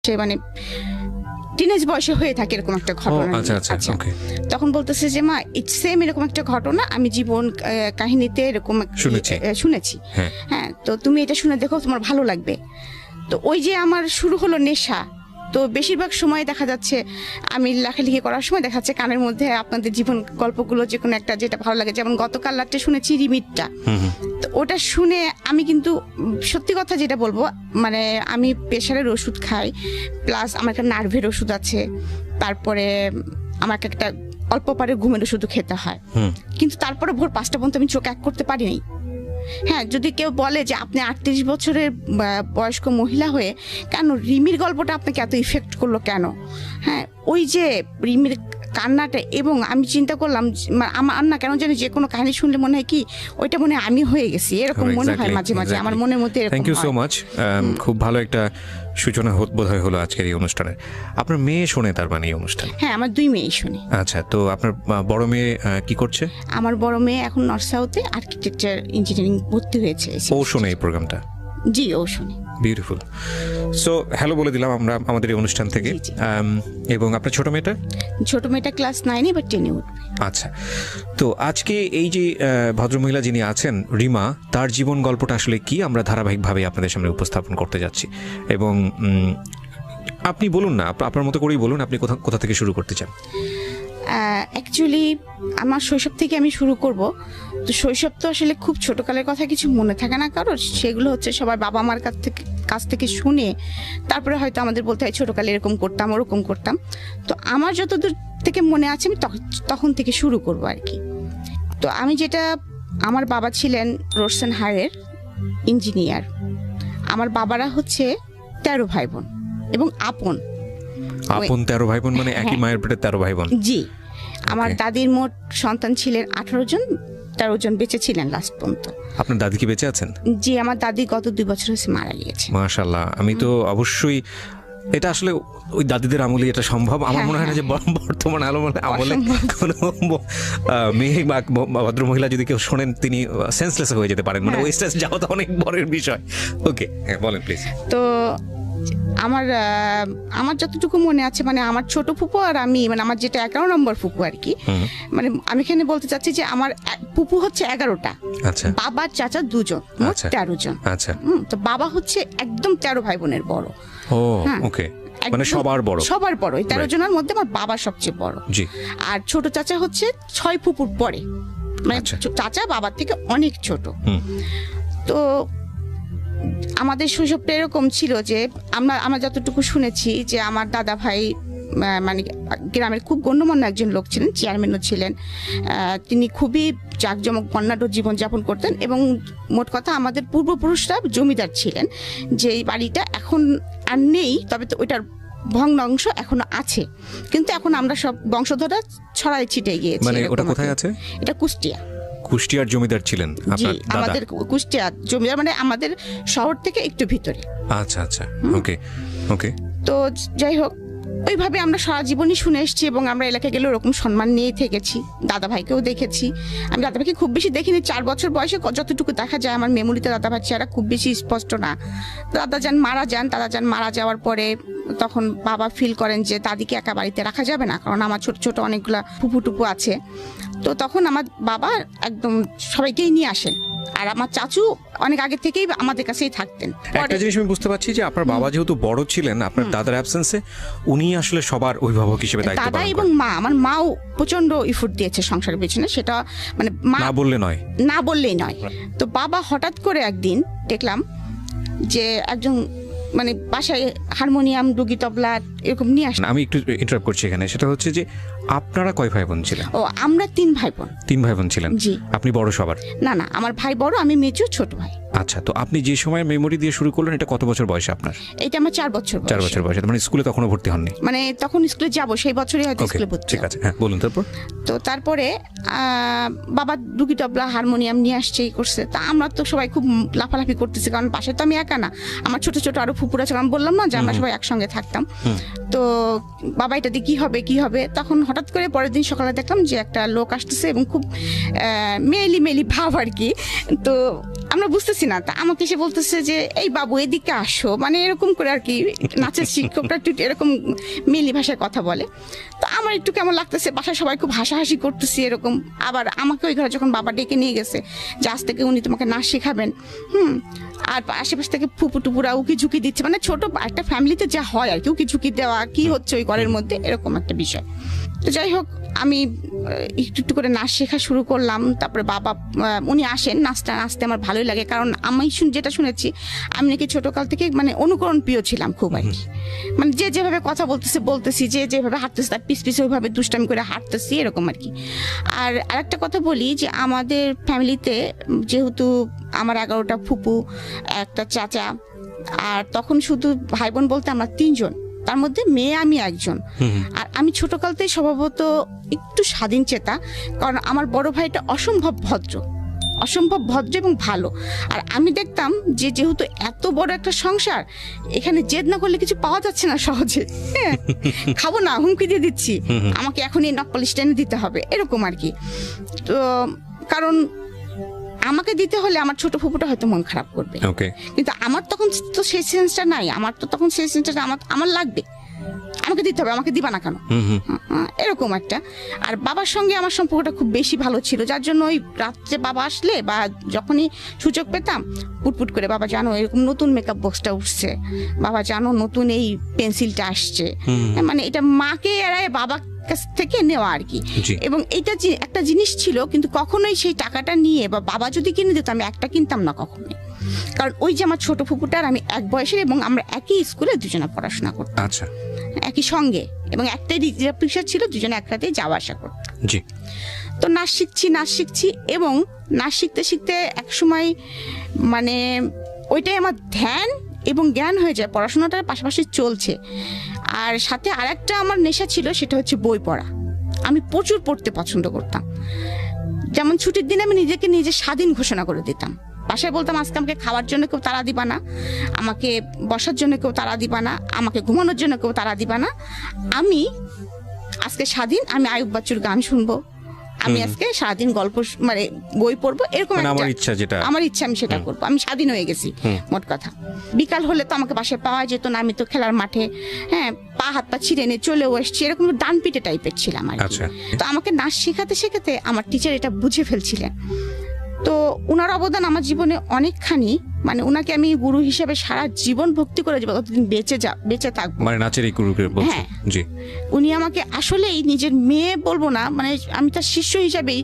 সে মানে টিনেজ বয়সে হয়ে থাকে এরকম একটা ঘটনা। আচ্ছা ওকে। তখন বলতেছে যে মা ইটস সেম এরকম একটা ঘটনা আমি জীবন কাহিনীতে এরকম শুনেছি। হ্যাঁ, তো তুমি এটা শুনে দেখো, তোমার ভালো লাগবে। তো ওই যে আমার শুরু হলো নেশা। তো বেশিরভাগ সময় দেখা যাচ্ছে আমি লেখালেখি করার সময় দেখা যাচ্ছে কানের মধ্যে আপনাদের জীবন গল্পগুলো যে কোনো একটা যেটা ভালো লাগে, যেমন গতকাল রাত্রে শুনেছি রিমিটটা। তো ওটা শুনে আমি কিন্তু সত্যি কথা যেটা বলবো, মানে আমি প্রেশারের ওষুধ খাই, প্লাস আমার একটা নার্ভের ওষুধ আছে, তারপরে আমাকে একটা অল্প পারে ঘুমের ওষুধও খেতে হয়, কিন্তু তারপরে ভোর 5টা পর্যন্ত আমি চোখ এক করতে পারিনি। হ্যাঁ, যদি কেউ বলে যে আপনি 38 বছরের বয়স্ক মহিলা হয়ে কেন রিমির গল্পটা আপনাকে এত ইফেক্ট করলো কেন? হ্যাঁ, ওই যে রিমির কান্নাটা, এবং আমি চিন্তা করলাম আমার না কেন জানি যে কোনো কাহিনী শুনলে মনে হয় কি ওইটা মনে হয় আমি হয়ে গেছি, এরকম মনে হয় মাঝে মাঝে আমার মনের মধ্যে। Thank you so much. খুব ভালো একটা সূচনা বোধহয় হলো আজকের এই অনুষ্ঠানে। আপনার মেয়ে শোনে তার মানে এই অনুষ্ঠান? হ্যাঁ, আমার 2 মেয়ে শোনে। আচ্ছা, তো আপনার বড় মেয়ে কি করছে? আমার বড় মেয়ে এখন নর্থ সাউথে আর্কিটেকচার ইঞ্জিনিয়ারিং ভর্তি হয়েছে। ও শোনে এই প্রোগ্রামটা? জি, ও শোনে। বিউটিফুল। সো হ্যালো বলে দিলাম আমরা আমাদের এই অনুষ্ঠান থেকে। এবং আপনার ছোট মেয়েটা ক্লাস 9 এবার 10-এ উঠবে। আচ্ছা, তো আজকে এই যে ভদ্রমহিলা যিনি আছেন রিমা, তার জীবন গল্পটা আসলে কি আমরা ধারাবাহিকভাবে আপনাদের সামনে উপস্থাপন করতে যাচ্ছি। এবং আপনি বলুন না, আপনার মতো করেই বলুন, আপনি কোথা থেকে শুরু করতে চান? অ্যাকচুয়ালি আমার শৈশব থেকে আমি শুরু করব। তো শৈশব তো আসলে খুব ছোটকালের কথা কিছু মনে থাকে না কারোর, সেগুলো হচ্ছে সবার বাবা মার কাছ থেকে শুনে তারপরে হয়তো আমাদের বলতে হয় ছোটকালে এরকম করতাম ওরকম করতাম। তো আমার যতদূর থেকে মনে আছে আমি তখন থেকে শুরু করব আর কি। তো আমি যেটা, আমার বাবা ছিলেন রোশন হায়ারের ইঞ্জিনিয়ার। আমার বাবারা হচ্ছে 13 ভাই বোন এবং আপন 13 ভাই বোন, মানে একই মায়ের পেটে 13 ভাই বোন? জি। আমার দাদির মোট সন্তান ছিলেন 18 জন, 13 জন বেঁচে ছিলেন লাস্ট পর্যন্ত। আপনার দাদি কি বেঁচে আছেন? জি, আমার দাদি গত 2 বছর হয়েছে মারা গিয়েছে। মাশাআল্লাহ। আমি তো অবশ্যই, এটা আসলে ওই দাদিদের আমলে এটা সম্ভব। আমার মনে হয় না যে বর্তমান আমলে কোনো মেয়ে বা ভদ্রমহিলা যদি কেউ শোনেন তিনি সেন্সলেস হয়ে যেতে পারেন, মানে ওই স্টেজ যাওয়া তো অনেক বড়ের বিষয়। ওকে, হ্যাঁ বলেন প্লিজ। তো আমার যতটুকু মনে আছে, মানে আমার ছোট ফুপু আর আমি, মানে আমার যেটা 11 নম্বর ফুপু আর কি, মানে আমি এখানে বলতে চাচ্ছি যে আমার ফুপু হচ্ছে 11টা। আচ্ছা। বাবা চাচা 2 জন, মোট 13 জন। আচ্ছা। তো বাবা হচ্ছে একদম 13 ভাই বোনের বড়। ও ওকে, মানে সবার বড়। এই 13 জনের মধ্যে আমার বাবা সবচেয়ে বড়। জি। আর ছোট চাচা হচ্ছে 6 ফুপুর পরে, মানে চাচা বাবার থেকে অনেক ছোট। তো আমাদের শৈশবটা এরকম ছিল যে আমরা যতটুকু শুনেছি যে আমার দাদা ভাই মানে গ্রামের খুব গণ্যমান্য একজন লোক ছিলেন, চেয়ারম্যানও ছিলেন। তিনি খুবই জাঁকজমক বর্ণাঢ্য জীবনযাপন করতেন এবং মোট কথা আমাদের পূর্বপুরুষরা জমিদার ছিলেন। যে এই বাড়িটা এখন আর নেই, তবে তো ওইটার ভগ্নাংশ এখনো আছে, কিন্তু এখন আমরা সব বংশধররা ছড়াই ছিটে গিয়েছি। মানে ওটা কোথায় আছে? এটা কুষ্টিয়ার জমিদার ছিলেন আপনার দাদা? আমাদের কুষ্টিয়ার জমিদার, মানে আমাদের শহর থেকে একটু ভিতরে। আচ্ছা, ওকে। তো যাই হোক, ওইভাবে আমরা সারা জীবনই শুনে এসেছি এবং আমরা এলাকায় গেলে ওরকম সম্মান নিয়েই থেকেছি। দাদা ভাইকেও দেখেছি। আমি দাদা ভাইকে খুব বেশি দেখিনি, 4 বছর বয়সে যতটুকু দেখা যায় আমার মেমোরিতে দাদা ভাই চেহারা খুব বেশি স্পষ্ট না। দাদা যান মারা যাওয়ার পরে তখন বাবা ফিল করেন যে দাদিকে একা বাড়িতে রাখা যাবে না, কারণ আমার ছোট ছোট অনেকগুলা ফুপু টুপু আছে। তো তখন আমার বাবা একদম সবাইকেই নিয়ে আসেন, আর আমার চাচু অনেক আগে থেকেই আমাদের কাছেই থাকতেন। একটা জিনিস আমি বুঝতে পারছি যে আপনার বাবা যেহেতু বড় ছিলেন, আপনার দাদার অ্যাবসেন্সে উনি আসলে সবার অভিভাবক হিসেবে দায়িত্ব পালন করেন। দাদা এবং মা, আমার মাও প্রচন্ড ইফোর্ট দিয়েছে সংসারের পেছনে, সেটা মানে না বললেই নয়। তো বাবা হঠাৎ করে একদিন দেখলাম যে একজন মানে বাসায় হারমোনিয়াম, ডুগি, তবলা এরকম নিয়ে আসেন। আমি একটু ইন্টারাপ্ট করছি এখানে, সেটা হচ্ছে যে আপনারা কয় ভাই বোন ছিলেন? ও, আমরা 3 ভাই বোন। 3 ভাই বোন ছিলেন? জি। আপনি বড় সবার? না, আমার ভাই বড়, আমি মেজো, ছোট ভাই। আচ্ছা, তো আপনি যে সময় মেমোরি দিয়ে শুরু করলেন, এটা কত বছর বয়সে আপনার? এটা আমার 4 বছর বয়সে। মানে স্কুলে তখনও ভর্তি হননি? মানে তখন স্কুলে যাব, সেই বছরই হয়তো স্কুলে ভর্তি। ঠিক আছে, হ্যাঁ বলুন। তারপরে বাবা ডুগি, তবলা, হারমোনিয়াম নিয়ে আসছে, করছে। তা আমরা তো সবাই খুব লাফালাফি করতেছি, কারণ পাশে তো আমি একা না, আমার ছোট ছোট আরো ফুপুরা ছিল। আমি বললাম না যে আমরা সবাই একসঙ্গে থাকতাম। তো বাবা এটা দিয়ে কি হবে, তখন হঠাৎ করে পরের দিন সকালে দেখলাম যে একটা লোক আসতেছে এবং খুব মেলি ভাব আর কি। তো আমরা বুঝতেছি না, তা আমাকে এসে বলতেছে যে এই বাবু এদিকে আসো, মানে এরকম করে আর কি। নাচের শিক্ষকরা একটু এরকম মেলি ভাষায় কথা বলে। তো আমার একটু কেমন লাগতেছে, বাসায় সবাই খুব হাসাহাসি করতেছি এরকম। আবার আমাকে ওই ঘরে যখন বাবা ডেকে নিয়ে গেছে যে আজ থেকে উনি তোমাকে নাচ শেখাবেন, আর আশেপাশ থেকে ফুপু টুপুরা উকি ঝুঁকি দিচ্ছে, মানে ছোট একটা ফ্যামিলিতে যা হয় আর কি, উকি ঝুঁকি দেওয়া, কি হচ্ছে ওই ঘরের মধ্যে, এরকম একটা বিষয়। তো যাই হোক, আমি একটু একটু করে নাচ শেখা শুরু করলাম। তারপরে বাবা উনি আসেন, নাচটা নাচতে আমার ভালোই লাগে, কারণ আমি যেটা শুনেছি আমি নাকি ছোটকাল থেকে মানে অনুকরণ প্রিয় ছিলাম খুব আর কি। মানে যে যেভাবে কথা বলতেছি, যে যেভাবে হাঁটতেছি তার পিছ পিছে ওইভাবে দুষ্টামি করে হাঁটতেছি এরকম আর কি। আর আরেকটা কথা বলি যে আমাদের ফ্যামিলিতে যেহেতু আমার 11টা ফুপু, একটা চাচা, আর তখন শুধু ভাই বোন বলতে আমরা 3 জন, তার মধ্যে মেয়ে আমি একজন। আর আমি ছোটকালতে স্বভাবত একটু স্বাধীন চেতা, কারণ আমার বড় ভাইটা অসম্ভব ভদ্র এবং ভালো। আর আমি দেখতাম যে যেহেতু এত বড় একটা সংসার, এখানে জেদ না করলে কিছু পাওয়া যাচ্ছে না সহজে, হ্যাঁ খাবো না হুমকি দিয়ে দিচ্ছি, আমাকে এখনই নকপালিশ টেনে দিতে হবে এরকম আর কি। তো কারণ আমাকে দিতে হলে আমার ছোট ফুপুটা হয়তো মন খারাপ করবে, কিন্তু আমার তখন তো সেই সেন্সটা নাই, আমার লাগবে, আমাকে দিতে হবে, আমাকে দিবা না কেন, এরকম একটা। আর বাবার সঙ্গে আমার সম্পর্কটা খুব বেশি ভালো ছিল, যার জন্য ওই রাত্রে বাবা আসলে বা যখনই সুযোগ পেতাম পুটপুট করে, বাবা জানো এরকম নতুন মেকআপ বক্সটা উঠছে, বাবা জানো নতুন এই পেন্সিলটা আসছে, মানে এটা মাকে এড়ায় বাবার কাছ থেকে নেওয়া আর কি। এবং এটা যে একটা জিনিস ছিল, কিন্তু কখনোই সেই টাকাটা নিয়ে বা বাবা যদি কিনে দিত আমি একটা কিনতাম না কখনোই, কারণ ওই যে আমার ছোট ফুপুটার আমি এক বয়সের, এবং আমরা একই স্কুলে দুজনে পড়াশোনা করতাম, আচ্ছা একই সঙ্গে, এবং একটাই রিজার্ভ ছিল, দুজনে একসাথেই যাওয়া আসা করতাম। তো নাচ শিখছি এবং নাচ শিখতে শিখতে একসময় মানে ওইটাই আমার ধ্যান এবং জ্ঞান হয়ে যায়, পড়াশোনাটার পাশাপাশি চলছে। আর সাথে আরেকটা আমার নেশা ছিল, সেটা হচ্ছে বই পড়া। আমি প্রচুর পড়তে পছন্দ করতাম। যেমন ছুটির দিনে আমি নিজেকে নিজে স্বাধীন ঘোষণা করে দিতাম, বাসায় বলতাম আজকে আমাকে খাওয়ার জন্য কেউ তাড়া দিবা না, আমাকে বসার জন্য কেউ তাড়া দিবা না, আমাকে ঘুমানোর জন্য কেউ তাড়া দিবা না, আমি আজকে স্বাধীন, আমি আয়ুব বাচ্চুর গান শুনবো, আমি আজকে সারাদিন গল্প মানে বই পড়বো, এরকম আমার ইচ্ছা আমি সেটা করবো, আমি স্বাধীন হয়ে গেছি মোট কথা। বিকাল হলে তো আমাকে বাসায় পাওয়া যেত না, আমি তো খেলার মাঠে পা হাত পা ছিঁড়ে নিয়ে চলেও এসছি, এরকম ডান পিটে টাইপের ছিলাম আর কি। তো আমাকে নাচ শেখাতে আমার টিচার এটা বুঝে ফেলছিলেন। তো উনার অবদান আমার জীবনে অনেকখানি, মানে উনাকে আমি গুরু হিসেবে সারা জীবন ভক্তি করে যাবো, ততদিন বেঁচে থাকবো, মানে নাচের এই গুরুকে বলছেন। জি, উনি আমাকে আসলেই নিজের মেয়ে বলবো না, মানে আমি তার শিষ্য হিসাবেই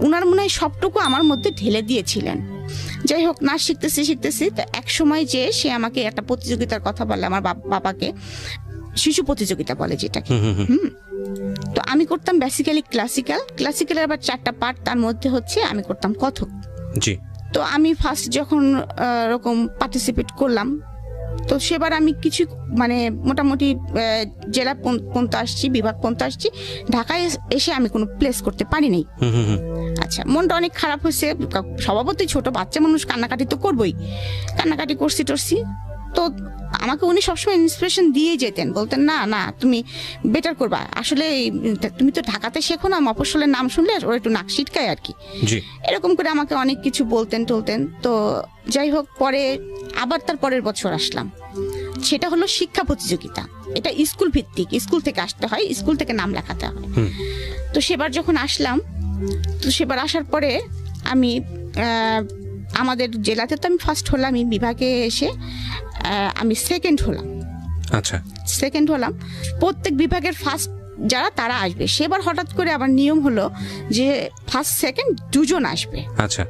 উনার মনে হয় সবটুকু আমার মধ্যে ঢেলে দিয়েছিলেন। যাই হোক, নাচ শিখতেছি তো এক সময় যে সে আমাকে একটা প্রতিযোগিতার কথা বলে, আমার বাবাকে শিশু প্রতিযোগিতা বলে যেটাকে। তো আমি করতাম বেসিক্যালি ক্লাসিক্যালের আবার 4টা পার্ট, তার মধ্যে হচ্ছে আমি করতাম কথক। জি। তো আমি ফার্স্ট যখন এরকম পার্টিসিপেট করলাম, তো সেবার আমি কিছু মানে মোটামুটি জেলা পর্যন্ত আসছি, বিভাগ পর্যন্ত আসছি, ঢাকায় এসে আমি কোনো প্লেস করতে পারি নাই। আচ্ছা, মনটা অনেক খারাপ হয়েছে, স্বভাবতই ছোট বাচ্চা মানুষ কান্নাকাটি তো করবোই, কান্নাকাটি করছি। তো আমাকে উনি সবসময় ইন্সপিরেশন দিয়ে যেতেন, বলতেন না না তুমি বেটার করবা, আসলে তুমি তো ঢাকাতে শেখো না, মফস্বলের নাম শুনলে ওরা একটু নাক সিটকায় আর কি, এরকম করে আমাকে অনেক কিছু বলতেন টলতেন। তো যাই হোক, পরে আবার তার পরের বছর আসলাম, সেটা হলো শিক্ষা প্রতিযোগিতা, এটা স্কুল ভিত্তিক, স্কুল থেকে আসতে হয়, স্কুল থেকে নাম লেখাতে হয়। তো সেবার যখন আসলাম, তো সেবার আসার পরে আমি আমাদের জেলাতে তো আমি ফার্স্ট হলাম, বিভাগে এসে আমি সেকেন্ড হলাম। আচ্ছা, সেকেন্ড হলাম। প্রত্যেক বিভাগের ফার্স্ট যারা তারা আসবে, সেবার হঠাৎ করে আবার নিয়ম হলো যে ফার্স্ট সেকেন্ড 2 জন আসবে। আচ্ছা,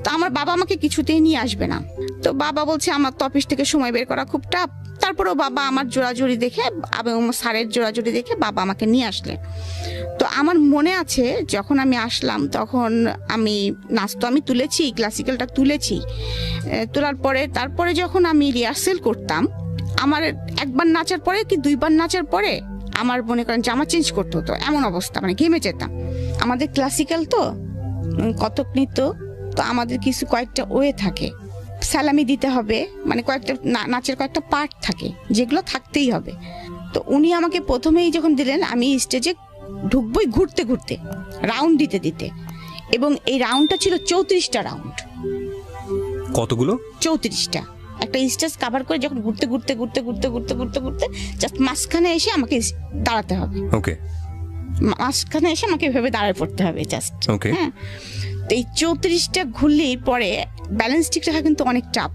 তো আমার বাবা আমাকে কিছুতেই নিয়ে আসবে না, তো বাবা বলছে আমার তো অফিস থেকে সময় বের করা খুব টাফ। তারপরেও বাবা আমার জোড়াজোড়ি দেখে এবং স্যারের জোড়াজোড়ি দেখে বাবা আমাকে নিয়ে আসলেন। তো আমার মনে আছে যখন আমি আসলাম, তখন আমি নাচ তো আমি তুলেছি, ক্লাসিক্যালটা তুলেছি, তোলার পরে তারপরে যখন আমি রিহার্সেল করতাম, আমার একবার নাচার পরে কি 2বার নাচার পরে আমার মনে করেন জামা চেঞ্জ করতে হতো, এমন অবস্থা, মানে ঘেমে যেতাম। আমাদের ক্লাসিক্যাল তো কত্থক নৃত্য, তো আমাদের কিছু কয়েকটা ওয়ে থাকে, সালামি দিতে হবে, মানে কয়েকটা নাচের কয়েকটা পার্ট থাকে যেগুলো থাকতেই হবে। তো উনি আমাকে প্রথমেই যখন দিলেন, আমি স্টেজে ঢুকবই ঘুরতে ঘুরতে, রাউন্ড দিতে, এবং এই রাউন্ডটা ছিল 34টা রাউন্ড। কতগুলো? 34টা। একটা স্টেজ কভার করে যখন ঘুরতে ঘুরতে ঘুরতে ঘুরতে ঘুরতে ঘুরতে ঘুরতে জাস্ট মাঝখানে এসে আমাকে দাঁড়াতে হবে। ওকে, মাঝখানে এসে আমাকে এভাবে দাঁড়ায় পড়তে হবে জাস্ট। ওকে, হ্যাঁ, তো এই 34টা ঘুরলেই পরে ব্যালেন্স ঠিক রাখা কিন্তু অনেক চাপ।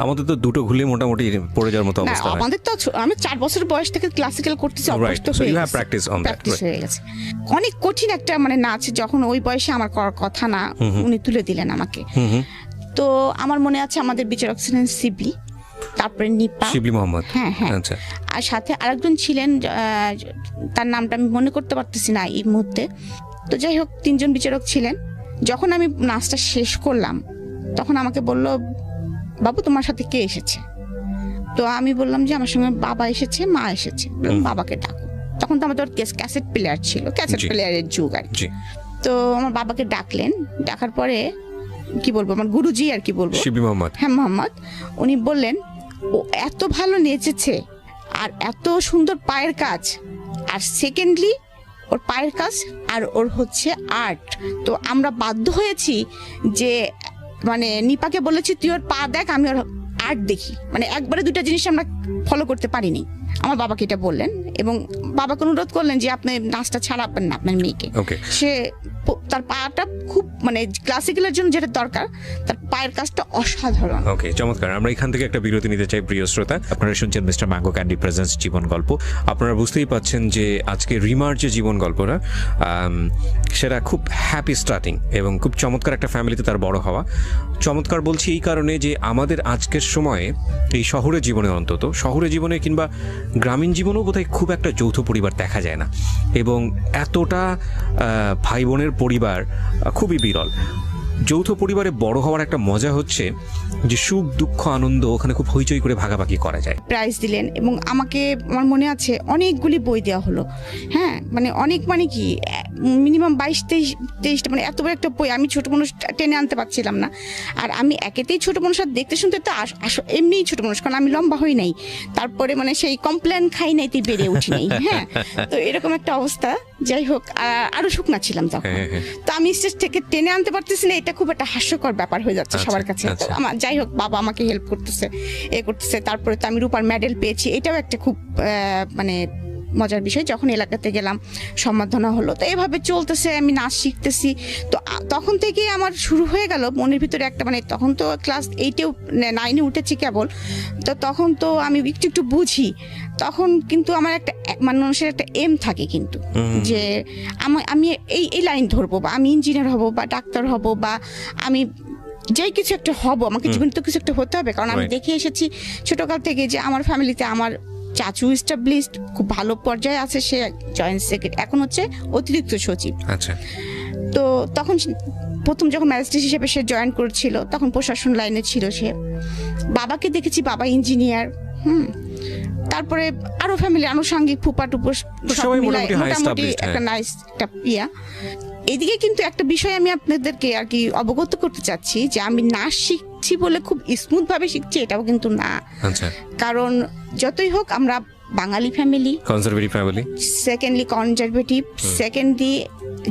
আমাদের তো দুটো ঘুরলে মোটামুটি পড়ে যাওয়ার মতো অবস্থা হয়। আমাদের তো আমি 4 বছর বয়স থেকে ক্লাসিক্যাল করতেছি, অভ্যস্ত হয়ে গেছে। অনেক কঠিন একটা মানে নাচ, যখন ওই বয়সে আমার করার কথা না, উনি তুলে দিলেন আমাকে। তো আমার মনে আছে আমাদের বিচারক ছিলেন শিবলি, তারপরে নিপা, শিবলি মোহাম্মদ, হ্যাঁ হ্যাঁ, আচ্ছা, আর সাথে আরেকজন ছিলেন, তার নামটা আমি মনে করতে পারতেছি না এই মুহূর্তে। তো যাই হোক, 3 জন বিচারক ছিলেন। যখন আমি নাচটা শেষ করলাম তখন আমাকে বলল, বাবু তোমার সাথে কে এসেছে? তো আমি বললাম যে আমার সঙ্গে বাবা এসেছে, মা এসেছে। বাবাকে ডাকো। তখন তো আমাদের ক্যাসেট প্লেয়ার ছিল, ক্যাসেট প্লেয়ারের যুগ আর কি। তো আমার বাবাকে ডাকলেন, ডাকার পরে কি বলবো, আমার গুরুজি আর কি বলবো, শিবলি মোহাম্মদ, হ্যাঁ মোহাম্মদ, উনি বললেন ও এত ভালো নেচেছে আর এত সুন্দর পায়ের কাজ, আর সেকেন্ডলি ওর পায়ের কাজ আর ওর হচ্ছে আর্ট। তো আমরা বাধ্য হয়েছি যে মানে নিপাকে বলেছি তুই ওর পা দেখ, আমি ওর আর্ট দেখি। মানে একবারে 2টা জিনিস আমরা ফলো করতে পারিনি। আমার বাবাকে এটা বললেন এবং বাবাকে অনুরোধ করলেন যে আপনি নাচটা ছাড়াবেন না আপনার মেয়েকে। সে তার পাটা খুব মানে ক্লাসিক্যালের জন্য যেটা দরকার, তার পায়ের কাজটা অসাধারণ। ওকে, চমৎকার। আমরা এখান থেকে একটা বিরতি নিতে চাই প্রিয় শ্রোতা। আপনারা শুনছেন মিস্টার ম্যাঙ্গো ক্যান্ডি প্রেজেন্স জীবন গল্প। আপনারা বুঝতেই পাচ্ছেন যে আজকে রিমার যে জীবন গল্পটা, সেটা খুব হ্যাপি স্টার্টিং এবং খুব চমৎকার একটা ফ্যামিলিতে তার বড় হওয়া। চমৎকার বলছি এই কারণে যে আমাদের আজকের সময়ে এই শহরের জীবনে, অন্তত শহরের জীবনে কিংবা গ্রামীণ জীবনেও বোধহয় খুব একটা যৌথ পরিবার দেখা যায় না, এবং এতটা ভাই বোনের পরিবার খুবই বিরল। যৌথ পরিবারে বড় হওয়ার একটা মজা হচ্ছে যে সুখ দুঃখ আনন্দ ওখানে খুব হইচই করে ভাগাভাগি করা যায়। প্রাইজ দিলেন এবং আমাকে, আমার মনে আছে অনেকগুলি বই দেওয়া হলো। হ্যাঁ, মানে অনেক, মানে কি মিনিমাম 22-23টা, মানে এত বড় একটা বই আমি ছোট মানুষ টেনে আনতে পারছিলাম না। আর আমি একেতেই ছোট মানুষ, আর দেখতে শুনতে তো এমনিই ছোট মানুষ, কারণ আমি লম্বা হই নাই, তারপরে মানে সেই কমপ্লেন খাই নাই, তুই বেড়ে উঠি নাই। হ্যাঁ, তো এরকম একটা অবস্থা। যাই হোক, আরো শুকনা ছিলাম তখন। তো আমি স্টেজ থেকে টেনে আনতে পারতেছি না, এটা খুব একটা হাস্যকর ব্যাপার হয়ে যাচ্ছে সবার কাছে। আমার যাই হোক, বাবা আমাকে হেল্প করতেছে, করতেছে। তারপরে তো আমি রূপার মেডেল পেয়েছি, এটাও একটা খুব মানে মজার বিষয়। যখন এলাকাতে গেলাম সম্বর্ধনা হলো, তো এভাবে চলতেছে, আমি নাচ শিখতেছি। তো তখন থেকে আমার শুরু হয়ে গেল মনের ভিতরে একটা, মানে তখন তো ক্লাস 8-এ 9-এ উঠেছি কেবল, তো তখন তো আমি একটু একটু বুঝি। তখন কিন্তু আমার একটা মানুষের একটা এম থাকে কিন্তু, যে আমি এই লাইন ধরবো, বা আমি ইঞ্জিনিয়ার হব, বা ডাক্তার হব, বা আমি যে কিছু একটা হব, আমাকে জীবনে তো কিছু একটা হতে হবে। কারণ আমি দেখে এসেছি ছোটকাল থেকে যে আমার ফ্যামিলিতে আমার চাচু এস্টাবলিশড, খুব ভালো পর্যায়ে আছে, সে জয়েন্ট সেক্রেটারি, এখন হচ্ছে অতিরিক্ত সচিব। আচ্ছা। তো তখন প্রথম যখন ম্যাজিস্ট্রেট হিসেবে সে জয়েন করেছিল, তখন প্রশাসন লাইনে ছিল সে। বাবাকে দেখেছি, বাবা ইঞ্জিনিয়ার। তারপরে আরো ফ্যামিলি আনুষঙ্গিক ফুপা টুপো মোটামুটি একটা নাইস একটা ইয়া। এদিকে কিন্তু একটা বিষয় আমি আপনাদেরকে আর কি অবগত করতে চাচ্ছি, যে আমি নাচ শিখছি বলে খুব স্মুথ ভাবে শিখছি এটাও কিন্তু না। কারণ যতই হোক আমরা Bangali family, conservative family, secondly conservative, secondly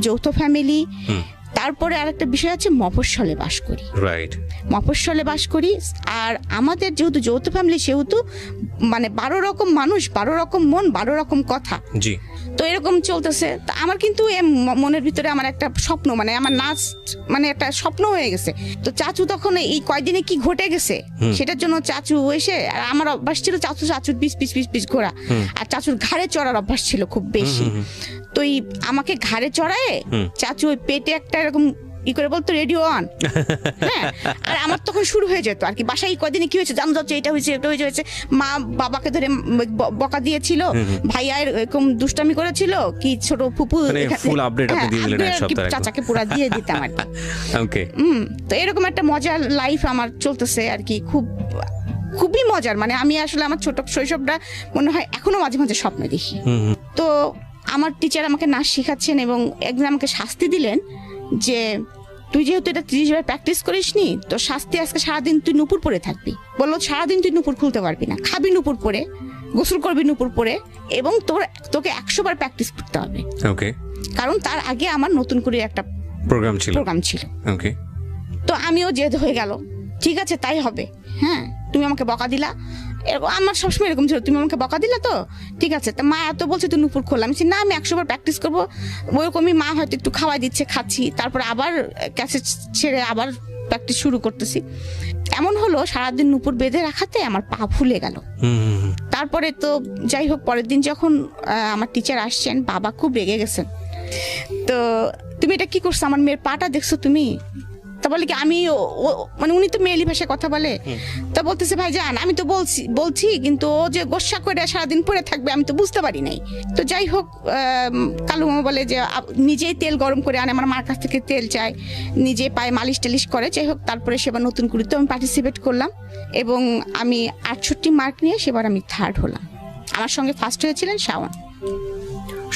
যৌথ ফ্যামিলি, তারপরে আরেকটা বিষয় আছে মফস্বলে বাস করি। রাইট, মফস্বলে বাস করি। আর আমাদের যেহেতু যৌথ ফ্যামিলি, সেহেতু মানে 12 রকম মানুষ, 12 রকম মন, 12 রকম কথা। জি। তো এরকম চলতেছে। তো আমার কিন্তু মনের ভিতরে আমার একটা স্বপ্ন, মানে আমার নাচ মানে একটা স্বপ্ন হয়ে গেছে। তো চাচু তখন এই কয়দিনে কি ঘটে গেছে সেটার জন্য চাচু এসে, আর আমার অভ্যাস ছিল চাচুর পিস ঘোরা, আর চাচুর ঘাড়ে চড়ার অভ্যাস ছিল খুব বেশি। তো আমাকে ঘাড়ে চড়ায় চাচু ওই পেটে একটা এরকম ই করে বলতো রেডিও অন। হ্যাঁ, আর আমার তখন শুরু হয়ে যেত আর কি, বাসায় কদিনে কি হয়েছে জানো, যাচ্ছে এটা হয়েছে, এটা হয়েছে। মা বাবাকে ধরে বকা দিয়েছিল, ভাইয়া এরকম দুষ্টামি করেছিল, কি ছোট ফুপু ফুল আপডেট আপনি দিয়ে দিলেন এক সপ্তাহ আগে, চাচাকে পুরো দিয়ে দিতাম আর কি। ওকে। তো এরকম একটা মজার লাইফ আমার চলতেছে আর কি, খুবই মজার। মানে আমি আসলে আমার ছোট শৈশবটা মনে হয় এখনো মাঝে মাঝে স্বপ্নে দেখি। তো আমার টিচার আমাকে নাচ শেখাচ্ছেন এবং একদিন আমাকে শাস্তি দিলেন যে তুই যেহেতু এটা 30 বার প্র্যাকটিস করিসনি, তো শাস্তি আজকে সারাদিন তুই নুপুর পরে থাকবি। বললো সারাদিন তুই নুপুর খুলতে পারবি না, খাবি নুপুর পরে, গোসল করবি নুপুর পরে, এবং তোকে 100 বার প্র্যাকটিস করতে হবে। ওকে। কারণ তার আগে আমার নতুন করে একটা প্রোগ্রাম ছিল। ওকে। তো আমিও জেদ হয়ে গেল, ঠিক আছে তাই হবে, হ্যাঁ তুমি আমাকে বকা দিলা, এরকম আমার সবসময় এরকম ছিল, তুমি আমাকে বকা দিলা তো ঠিক আছে, তা মা এত বলছে তুই নুপুর খোলা, আমি না আমি 100 বার প্র্যাকটিস করবো, ওইরকমই মা হয়তো একটু খাওয়াই দিচ্ছে, খাচ্ছি, তারপরে আবার ক্যাসেট ছেড়ে আবার প্র্যাকটিস শুরু করতেছি। এমন হলো সারাদিন নুপুর বেঁধে রাখাতে আমার পা ফুলে গেল। তারপরে তো যাই হোক, পরের দিন যখন আমার টিচার আসছেন, বাবা খুব রেগে গেছেন, তো তুমি এটা কি করছো, আমার মেয়ের পাটা দেখছো তুমি? তা বলে কি আমি মানে উনি তো মেয়েলি ভাষায় কথা বলে, তা বলতেছে ভাই জান আমি তো বলছি কিন্তু ও যে গোসা করে সারাদিন পরে থাকবে আমি তো বুঝতে পারি নাই। তো যাই হোক, কালু মামা বলে যে নিজেই তেল গরম করে আনে, আমার মার কাছ থেকে তেল চায়, নিজে পায়ে মালিশ টালিশ করে। যাই হোক, তারপরে সেবার নতুন করে তো আমি পার্টিসিপেট করলাম এবং আমি 68 মার্ক নিয়ে সেবার আমি 3rd হলাম। আমার সঙ্গে ফার্স্ট হয়েছিলেন শাওন।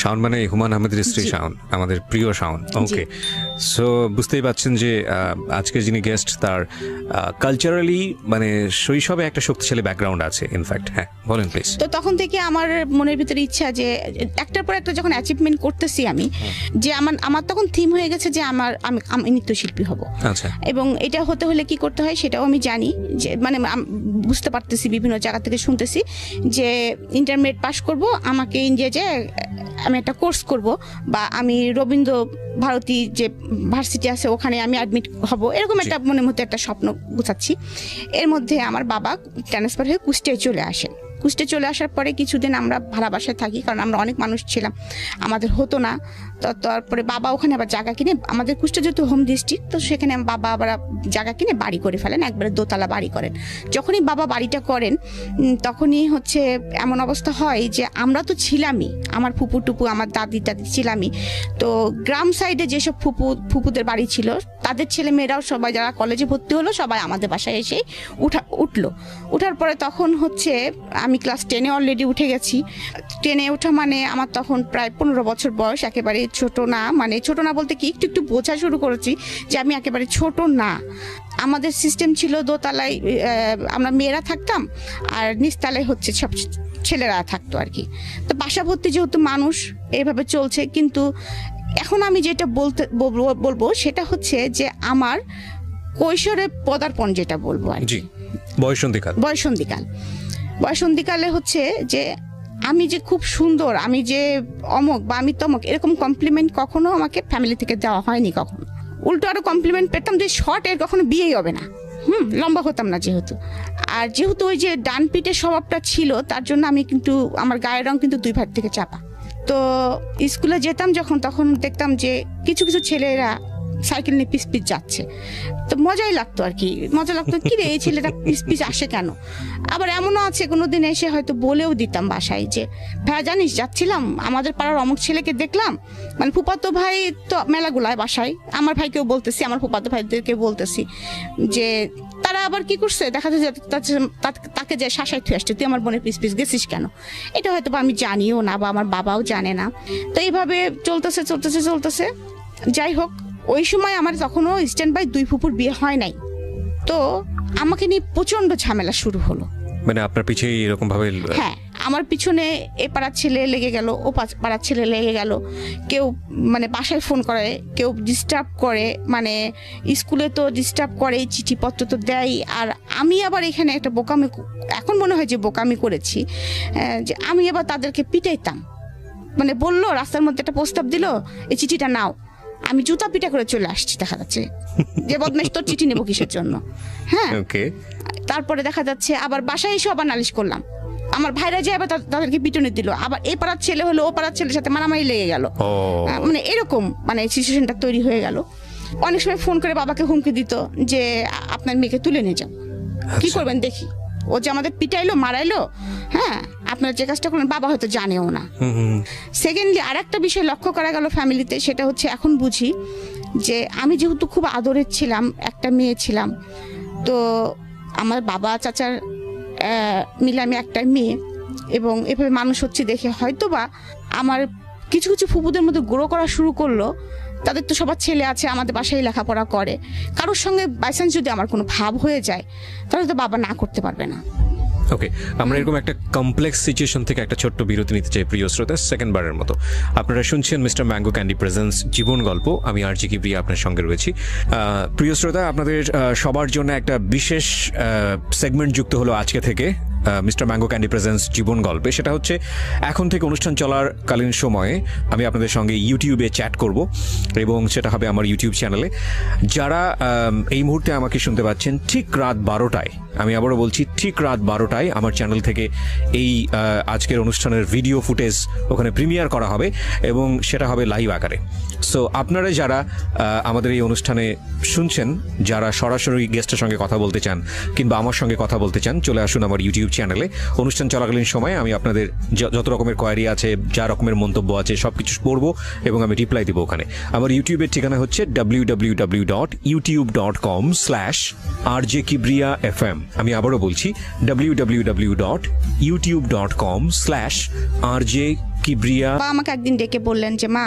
শাওন মানে হুমায়ুন আহমেদের স্ত্রী শাওন, আমাদের প্রিয় শাওন। ওকে, সো বুঝতেই পারছেন যে আজকের যিনি গেস্ট তার কালচারালি মানে শৈশবে একটা শক্তিশালী ব্যাকগ্রাউন্ড আছে ইনফ্যাক্ট। হ্যাঁ বলেন প্লিজ। তো তখন থেকে আমার মনের ভিতরে ইচ্ছা যে একটার পর একটা যখন অ্যাচিভমেন্ট করতেছি আমি, যে আমার তখন থিম হয়ে গেছে যে আমি নৃত্যশিল্পী হব। আচ্ছা। এবং এটা হতে হলে কি করতে হয় সেটাও আমি জানি, যে মানে বুঝতে পারতেছি, বিভিন্ন জায়গা থেকে শুনতেছি যে ইন্টারমিডিয়েট পাস করব, আমাকে ইন্ডিয়া যে আমি একটা কোর্স করব, বা আমি রবীন্দ্র ভারতী যে ভার্সিটি আছে ওখানে আমি অ্যাডমিট হব, এরকম একটা মনের মধ্যে একটা স্বপ্ন গুছাচ্ছি। এর মধ্যে আমার বাবা ট্রান্সফার হয়ে কুষ্টিয়ায় চলে আসেন। কুষ্টিয়ায় চলে আসার পরে কিছুদিন আমরা ভাড়া বাসায় থাকি, কারণ আমরা অনেক মানুষ ছিলাম, আমাদের হতো না। তো তারপরে বাবা ওখানে আবার জায়গা কিনে, আমাদের কুষ্টিয়া যেহেতু হোম ডিস্ট্রিক্ট, তো সেখানে বাবা আবার জায়গা কিনে বাড়ি করে ফেলেন, একবারে দোতলা বাড়ি করেন। যখনই বাবা বাড়িটা করেন তখনই হচ্ছে এমন অবস্থা হয় যে আমরা তো ছিলামই, আমার ফুপু টুপু আমার দাদি ছিলামই। তো গ্রাম সাইডে যেসব ফুপুদের বাড়ি ছিল তাদের ছেলে মেয়েরাও সবাই যারা কলেজে ভর্তি হলো সবাই আমাদের বাসায় এসে উঠার পরে তখন হচ্ছে আমি ক্লাস 10-এ অলরেডি উঠে গেছি। 10-এ ওঠা মানে আমার তখন প্রায় 15 বছর বয়স, একেবারে ছোট না, মানে ছোট না বলতে কি একটু বোঝা শুরু করেছি যে আমি একেবারে ছোট না। আমাদের সিস্টেম ছিল দোতলায় আমরা মেয়েরা থাকতাম আর নিচতলায় হচ্ছে সব ছেলেরা থাকতো আর কি। তো বাসা ভর্তি যেহেতু মানুষ এইভাবে চলছে, কিন্তু এখন আমি যেটা বলবো সেটা হচ্ছে যে আমার কৈশোরে পদার্পণ যেটা বলবো আর কি, বয়সন্ধিকালে হচ্ছে যে আমি যে খুব সুন্দর, আমি যে অমক বা আমি তমক, এরকম কমপ্লিমেন্ট কখনো আমাকে ফ্যামিলি থেকে দেওয়া হয়নি কখনো। উল্টো আরো কমপ্লিমেন্ট পেতাম যে শর্ট এর কখনো বিয়েই হবে না, লম্বা হতাম না যেহেতু। আর যেহেতু ওই যে ডান পিঠের স্বভাবটা ছিল, তার জন্য আমি কিন্তু আমার গায়ের রং কিন্তু 2 ভাগ থেকে চাপা। তো স্কুলে যেতাম যখন, তখন দেখতাম যে কিছু কিছু ছেলেরা সাইকেল নিয়ে পিস পিস যাচ্ছে, তো মজাই লাগতো আর কি, মজা লাগতো কি রে এই ছেলেটা পিস পিস আসে কেন। আবার এমনও আছে কোনোদিন এসে হয়তো বলেও দিতাম বাসায় যে ভাই জানিস যাচ্ছিলাম আমাদের পাড়ার অমুক ছেলেকে দেখলাম, মানে ফুপাতো ভাই তো মেলাগুলায় বাসায়, আমার ভাইকেও বলতেছি, আমার ফুপাতো ভাইদেরকে বলতেছি যে তারা আবার কি করছে, দেখা যাচ্ছে তাকে যে শাসায় থুয়ে আসছে, তুই আমার বোনের পিস পিস গেছিস কেন। এটা হয়তো আমি জানিও না বা আমার বাবাও জানে না। তো এইভাবে চলতেছে। যাই হোক, ওই সময় আমার তখনও স্ট্যান্ড বাই 2 ফুপুর বিয়ে হয় নাই, তো আমাকে নিয়ে প্রচন্ড ঝামেলা শুরু হলো। মানে আপনার পিছনে এরকম ভাবে? হ্যাঁ, আমার পিছনে এ পাড়ার ছেলে লেগে গেল, ও পাড়ার ছেলে লেগে গেল, কেউ মানে বাসায় ফোন করে, কেউ ডিস্টার্ব করে, মানে স্কুলে তো ডিস্টার্ব করে, চিঠিপত্র তো দেয়। আর আমি আবার এখানে একটা বোকামি, এখন মনে হয় যে বোকামি করেছি, যে আমি আবার তাদেরকে পিটাইতাম। মানে বললো রাস্তার মধ্যে একটা প্রস্তাব দিল, এই চিঠিটা নাও, আমি জুতা পিটা করে চলে আসছি, দেখা যাচ্ছে যে বদমাইশ তোর চিঠি নেবো কিসের জন্য। হ্যাঁ, তারপরে দেখা যাচ্ছে আবার বাসায় এসে আবার নালিশ করলাম, আমার ভাইরা যে আবার তাদেরকে পিটুনি দিল, আবার এ পাড়ার ছেলে হলো ও পাড়ার ছেলের সাথে মারামারি লেগে গেল, মানে এরকম মানে সিচুয়েশনটা তৈরি হয়ে গেল। অনেক সময় ফোন করে বাবাকে হুমকি দিত যে আপনার মেয়েকে তুলে নিয়ে যাও, কি করবেন দেখি, ও যে আমাদের পিটাইলো মারাইলো, হ্যাঁ আপনারা যে কাজটা করেন বাবা হয়তো জানেও না। সেকেন্ডলি আর একটা বিষয় লক্ষ্য করা গেল ফ্যামিলিতে, সেটা হচ্ছে এখন বুঝি যে আমি যেহেতু খুব আদরের ছিলাম, একটা মেয়ে ছিলাম, তো আমার বাবা চাচার মিলে আমি একটা মেয়ে, এবং এভাবে মানুষ হচ্ছে দেখে হয়তো বা আমার কিছু কিছু ফুপুদের মধ্যে গ্রো করা শুরু করলো। তাদের তো সবার ছেলে আছে, আমাদের বাসায় লেখাপড়া করে, কারোর সঙ্গে বাইচান্স যদি আমার কোনো ভাব হয়ে যায় তাহলে তো বাবা না করতে পারবে না। ওকে, আমরা এরকম একটা কমপ্লেক্স সিচুয়েশন থেকে একটা ছোট্ট বিরতি নিতে চাই প্রিয় শ্রোতা, সেকেন্ডবারের মতো। আপনারা শুনছেন মিস্টার ম্যাঙ্গো ক্যান্ডি প্রেজেন্স জীবন গল্প, আমি আরজি কিবরিয়া আপনার সঙ্গে রয়েছি। প্রিয় শ্রোতা, আপনাদের সবার জন্য একটা বিশেষ সেগমেন্ট যুক্ত হলো আজকে থেকে মিস্টার ম্যাঙ্গো ক্যান্ডি প্রেজেন্স জীবন গল্পে। সেটা হচ্ছে এখন থেকে অনুষ্ঠান চলার কালীন সময়ে আমি আপনাদের সঙ্গে ইউটিউবে চ্যাট করব, এবং সেটা হবে আমার ইউটিউব চ্যানেলে। যারা এই মুহূর্তে আমাকে শুনতে পাচ্ছেন ঠিক রাত 12টায়, আমি আবারও বলছি ঠিক রাত 12টায় আমার চ্যানেল থেকে এই আজকের অনুষ্ঠানের ভিডিও ফুটেজ ওখানে প্রিমিয়ার করা হবে, এবং সেটা হবে লাইভ আকারে। সো আপনারা যারা আমাদের এই অনুষ্ঠানে শুনছেন, যারা সরাসরি গেস্টের সঙ্গে কথা বলতে চান কিংবা আমার সঙ্গে কথা বলতে চান, চলে আসুন আমার ইউটিউব চ্যানেলে। অনুষ্ঠান চলাকালীন সময়ে আমি আপনাদের যত রকমের কোয়ারি আছে, যা রকমের মন্তব্য আছে, সব কিছু পড়বো এবং আমি রিপ্লাই দিব ওখানে। আমার ইউটিউবের ঠিকানা হচ্ছে www.youtube.com/rjkibriya.fm। আমি আবারও বলছি www.youtube.com/rjkibriya। আমাকে একদিন ডেকে বললেন যে মা,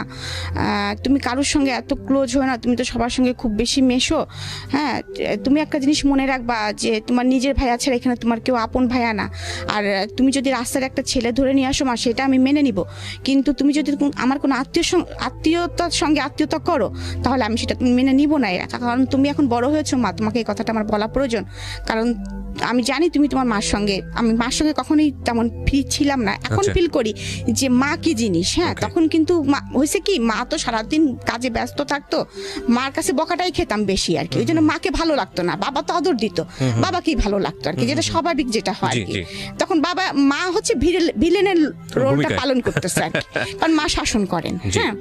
তুমি কারোর সঙ্গে এত ক্লোজ হয়ে না, তুমি তো সবার সঙ্গে খুব বেশি মেশো, হ্যাঁ, তুমি একটা জিনিস মনে রাখবা যে তোমার নিজের ভাইয়া ছাড়া এখানে তোমার কেউ আপন ভাইয়া না। আর তুমি যদি রাস্তার একটা ছেলে ধরে নিয়ে আসো মা, সেটা আমি মেনে নিব, কিন্তু তুমি যদি আমার কোনো আত্মীয়তার সঙ্গে আত্মীয়তা করো, তাহলে আমি সেটা মেনে নিব না। কারণ তুমি এখন বড় হয়েছো মা, তোমাকে এই কথাটা আমার বলা প্রয়োজন। কারণ আমি জানি তুমি তোমার মার সঙ্গে, আমি মার সঙ্গে কখনোই তেমন ফিল ছিলাম না, এখন ফিল করি যে মা কি জিনিস। হ্যাঁ, তখন কিন্তু হয়েছে কি, মা তো সারাদিন কাজে ব্যস্ত থাকতো, মার কাছে বকাটাই খেতাম বেশি আর কি। ওই জন্য মাকে ভালো লাগতো না, বাবা তো আদর দিত, বাবাকেই ভালো লাগতো আর কি, যেটা স্বাভাবিক যেটা হয় আর কি। তখন মা হচ্ছে ভিলেনের রোলটা পালন করতেছে আর কি, কারণ মা শাসন করেন। হ্যাঁ,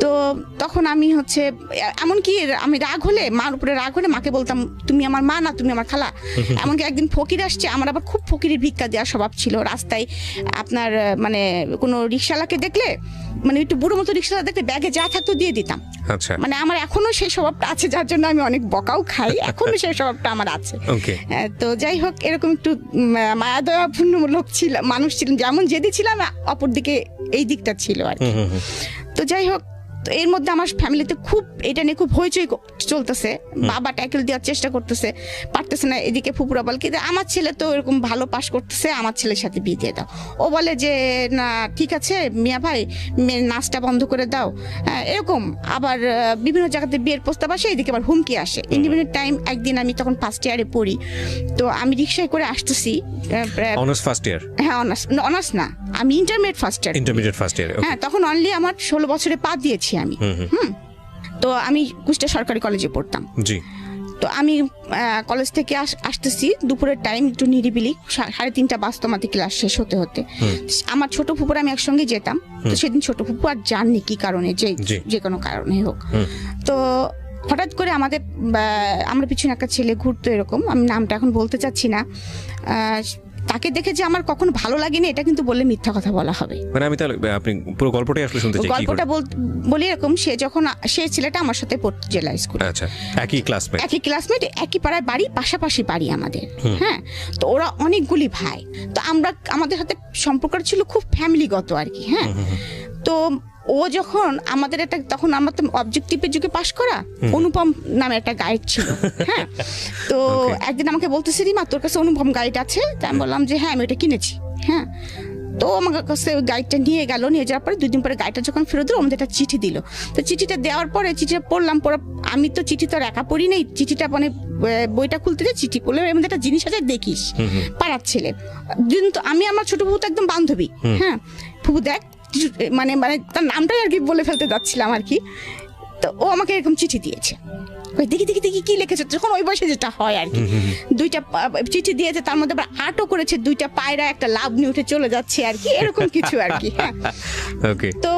তো তখন আমি হচ্ছে এমনকি আমি রাগ হলে, মার উপরে রাগ হলে মাকে বলতাম তুমি আমার মা না, তুমি আমার খালা। এমনকি একদিন ফকির আসছে, আমার আবার খুব ফকিরের ভিক্ষা দেওয়ার স্বভাব ছিল। রাস্তায় আপনার মানে কোনো রিক্সাওয়ালাকে দেখলে, মানে একটু বুড়ো মতো রিক্সাওয়ালা দেখলে ব্যাগে যা থাকতো দিয়ে দিতাম। আচ্ছা, মানে আমার এখনো সেই স্বভাবটা আছে, যার জন্য আমি অনেক বকাও খাই, এখনো সেই স্বভাবটা আমার আছে। তো যাই হোক, এরকম একটু মায়া দয়াপূর্ণ লোক ছিলাম, মানুষ ছিলাম, যেমন যেদি ছিলাম অপরদিকে এই দিকটা ছিল আর কি। তো যাই হোক, তো এর মধ্যে আমার ফ্যামিলিতে খুব এটা নিয়ে খুব হইচই চলতেছে। বাবা ট্যাকেল দেওয়ার চেষ্টা করতেছে, পারতেছে না। এদিকে ফুপুরা বলে কি, আমার ছেলে তো এরকম ভালো পাস করতেছে, আমার ছেলের সাথে বিয়ে দিয়ে দাও। ও বলে যে না ঠিক আছে মিয়া ভাই, মেয়ের নাচটা বন্ধ করে দাও, এরকম। আবার বিভিন্ন জায়গাতে বিয়ের প্রস্তাব আসে, এদিকে আবার হুমকি আসে। ইন্ডিপেন্ডেন্ট টাইম একদিন আমি তখন ফার্স্ট ইয়ারে পড়ি, তো আমি রিক্সায় করে আসতেছি। Honours first year? হ্যাঁ, অনার্স না, আমি ইন্টারমিডিয়েট ফার্স্ট ইয়ার। হ্যাঁ, তখন অনলি আমার 16 বছরে পা দিয়েছি আমি। তো আমি কুষ্টিয়া সরকারি কলেজে পড়তাম। জি। তো আমি কলেজ থেকে আসতেছি দুপুরের টাইম, একটু নিরিবিলি, 3:30 বাজতো আমাদের ক্লাস শেষ হতে হতে। আমার ছোট ফুপুর আমি একসঙ্গে যেতাম। তো সেদিন ছোট ফুপু আর জাননি কি কারণে, যে কোনো কারণে হোক। তো হঠাৎ করে আমরা পিছনে একটা ছেলে ঘুরতো, এরকম, আমি নামটা এখন বলতে চাচ্ছি না। তাকে দেখে যে আমার কখনো ভালো লাগেনি, এটা কিন্তু বললে মিথ্যা কথা বলা হবে। মানে আমি তাহলে আপনি পুরো গল্পটাই আসলে শুনতে চাই। গল্পটা বলি এরকম, সেই ছেলেটা আমার সাথে পড়তো জেলা স্কুলে। আচ্ছা, একই ক্লাসমেট, একই পাড়ায় বাড়ি, পাশাপাশি বাড়ি আমাদের। হ্যাঁ, তো ওরা অনেকগুলি ভাই, তো আমাদের সাথে সম্পর্ক ছিল খুব ফ্যামিলিগত আর কি। হ্যাঁ, তো ও যখন আমাদের একটা, তখন আমরা তো অবজেক্টিভের যুগে পাশ করা, অনুপম নামে একটা গাইড ছিল। হ্যাঁ, তো একদিন আমাকে বলতেছে রিমা তোর কাছে অনুপম গাইড আছে? আমি বললাম যে হ্যাঁ আমি এটা কিনেছি। হ্যাঁ, তো আমার কাছে ওই গাইডটা নিয়ে যাওয়ার পরে 2 দিন পরে গাইডটা যখন ফেরত দিল, আমাদের একটা চিঠি দিল। তো চিঠিটা দেওয়ার পরে চিঠিটা পড়লাম, আমি তো চিঠি তো আর একা পড়ি নাই, চিঠিটা মানে বইটা খুলতে যে চিঠি পড়লে এর মধ্যে একটা জিনিস আছে, দেখিস পাড়ার ছেলে। কিন্তু আমি আমার ছোট ফুপু তো একদম বান্ধবী। হ্যাঁ, ফুপু দেখ, মানে তার নামটাই আর কি বলে ফেলতে যাচ্ছিলাম আর কি। তো ও আমাকে এরকম চিঠি দিয়েছে, দেখি কি লিখেছে, যখন ওই বয়সে যেটা হয় আর কি। 2টা চিঠি দিয়েছে, তার মধ্যে আবার আর্টও করেছে, 2টা পায়রা একটা লাভ নিয়ে উঠে চলে যাচ্ছে আর কি, এরকম কিছু আর কি। হ্যাঁ, তো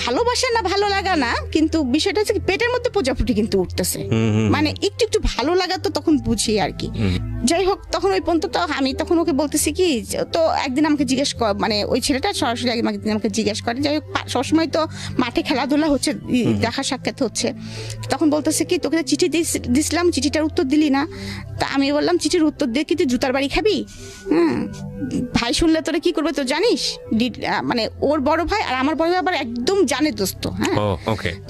ভালোবাসা না ভালো লাগা না, কিন্তু বিষয়টা হচ্ছে পেটের মধ্যে প্রজাপতি কিন্তু উঠতেছে, মানে একটু ভালো লাগা তো তখন বুঝি আর কি। যাই হোক, তখন ওই পর্যন্ত তো আমি তখন ওকে বলতেছি কি, তো একদিন আমাকে জিজ্ঞেস মানে ওই ছেলেটা সরাসরি আমাকে জিজ্ঞেস করে। যাই হোক, সবসময় তো মাঠে খেলাধুলা হচ্ছে, দেখা সাক্ষাৎ হচ্ছে। তখন বলতেছে কি, তোকে চিঠি দিছিলাম, চিঠিটার উত্তর দিলি না। তা আমি বললাম চিঠির উত্তর দিয়ে কি তুই জুতার বাড়ি খাবি? হ্যাঁ, ভাই শুনলে তোরা কি করবে তো জানিস, মানে ওর বড় ভাই আর আমার বড় ভাই আবার একদম জানে দোস্ত। হ্যাঁ,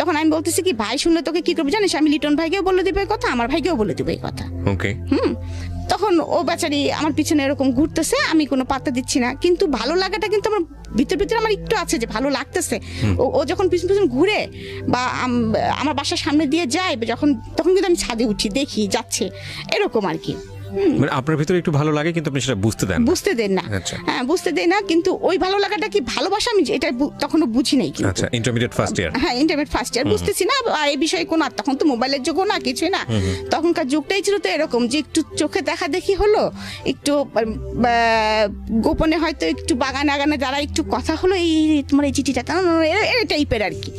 তখন আমি বলতেছি কি ভাই শুনলে তোকে কি করবে জানিস, আমি লিটন ভাইকেও বলে দিবে এই কথা, আমার ভাইকেও বলে দিবে এই কথা। তখন ও বেচারি আমার পিছনে এরকম ঘুরতেছে, আমি কোনো পাত্তা দিচ্ছি না, কিন্তু ভালো লাগাটা কিন্তু আমার ভিতর ভিতরে আমার একটু আছে যে ভালো লাগতেছে। ও যখন পিছন পিছন ঘুরে বা আমার বাসার সামনে দিয়ে যায় যখন, তখন কিন্তু আমি ছাদে উঠি, দেখি যাচ্ছে, এরকম আর কি। মানে আপনার ভিতরে একটু ভালো লাগে কিন্তু আপনি সেটা বুঝতে দেন না। হ্যাঁ, বুঝতে দেন না, কিন্তু ওই ভালো লাগাটা কি ভালোবাসা আমি এটা তখনও বুঝি নাই। আচ্ছা, ইন্টারমিডিয়েট ফার্স্ট ইয়ার। হ্যাঁ, ইন্টারমিডিয়েট ফার্স্ট ইয়ার, বুঝতেছি না এই বিষয়ে কোনো, তখন তো মোবাইলের যুগ না, কিছুই না, তখনকার যুগটাই ছিল তো এরকম যে একটু চোখে দেখা দেখি হলো, একটু গোপনে হয়তো একটু বাগানে আগানে যারা একটু কথা হলো, এই তোমার এই চিঠিটা এই টাইপের আর কি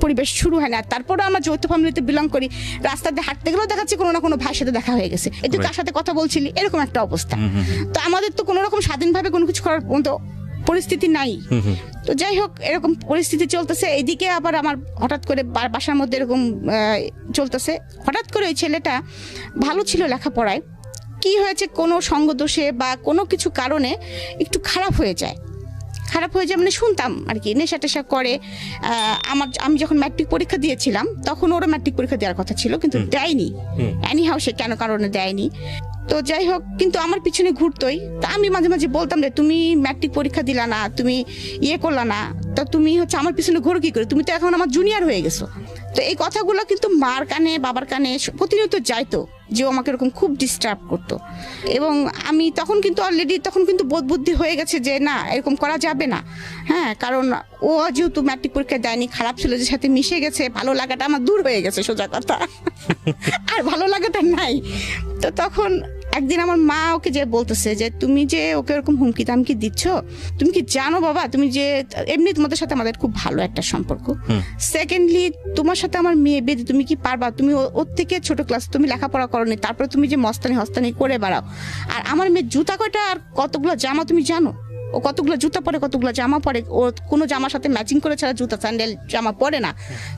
পরিবেশ শুরু হয় না। তারপরে আমরা যৌথ ফ্যামিলিতে বিলং করি, রাস্তাতে হাঁটতে গেলেও দেখাচ্ছে কোনো না কোনো ভাইয়ের সাথে দেখা হয়ে গেছে, একটু তার সাথে কথা বলছিলি, এরকম একটা অবস্থা। তো আমাদের তো কোনো রকম স্বাধীনভাবে কোনো কিছু করার মতো পরিস্থিতি নাই। তো যাই হোক, এরকম পরিস্থিতি চলতেছে। এইদিকে আবার আমার হঠাৎ করে বাসার মধ্যে এরকম চলতেছে, হঠাৎ করে ওই ছেলেটা ভালো ছিল লেখাপড়ায়, কি হয়েছে কোনো সঙ্গ দোষে বা কোনো কিছু কারণে একটু খারাপ হয়ে যায় মানে শুনতাম আর কি, নেশা টেশা করে। আমি যখন ম্যাট্রিক পরীক্ষা দিয়েছিলাম তখন ওরা ম্যাট্রিক পরীক্ষা দেওয়ার কথা ছিল, কিন্তু দেয়নি। এনিহাউ সে কেন কারণে দেয়নি, তো যাই হোক, কিন্তু আমার পিছনে ঘুরতোই। তা আমি মাঝে মাঝে বলতাম যে তুমি ম্যাট্রিক পরীক্ষা দিলা না, তুমি করলা না, তা তুমি হচ্ছে আমার পিছনে ঘুরো কি করে, তুমি তো এখন আমার জুনিয়র হয়ে গেছো। তো এই কথাগুলো কিন্তু মার কানে বাবার কানে প্রতিনিয়ত যাইতো, যে ও আমাকে এরকম খুব ডিস্টার্ব করতো। এবং আমি তখন কিন্তু অলরেডি বোধ বুদ্ধি হয়ে গেছে যে না, এরকম করা যাবে না। হ্যাঁ, কারণ ও যেহেতু ম্যাট্রিক পরীক্ষা দেয়নি, খারাপ ছেলেদের সাথে মিশে গেছে, ভালো লাগাটা আমার দূর হয়ে গেছে, সোজা কথা, আর ভালো লাগাটা নাই। তো তখন একদিন আমার মা ওকে যে বলতেছে যে তুমি যে ওকে এরকম হুমকি দামকি দিচ্ছ, তুমি কি জানো বাবা, তুমি যে এমনি তোমাদের সাথে আমাদের খুব ভালো একটা সম্পর্ক, সেকেন্ডলি তোমার সাথে আমার মেয়ে বেঁধে তুমি কি পারবা, তুমি ওর থেকে ছোট ক্লাস, তুমি লেখাপড়া করনি, তারপরে তুমি যে হস্তানি করে বেড়াও, আর আমার মেয়ে জুতা কয়টা আর কতগুলো জামা তুমি জানো, ও কতগুলো জুতা পরে কতগুলো জামা পরে, ও কোনো জামার সাথে ম্যাচিং করে ছাড়া জুতা স্যান্ডেল জামা পরে না,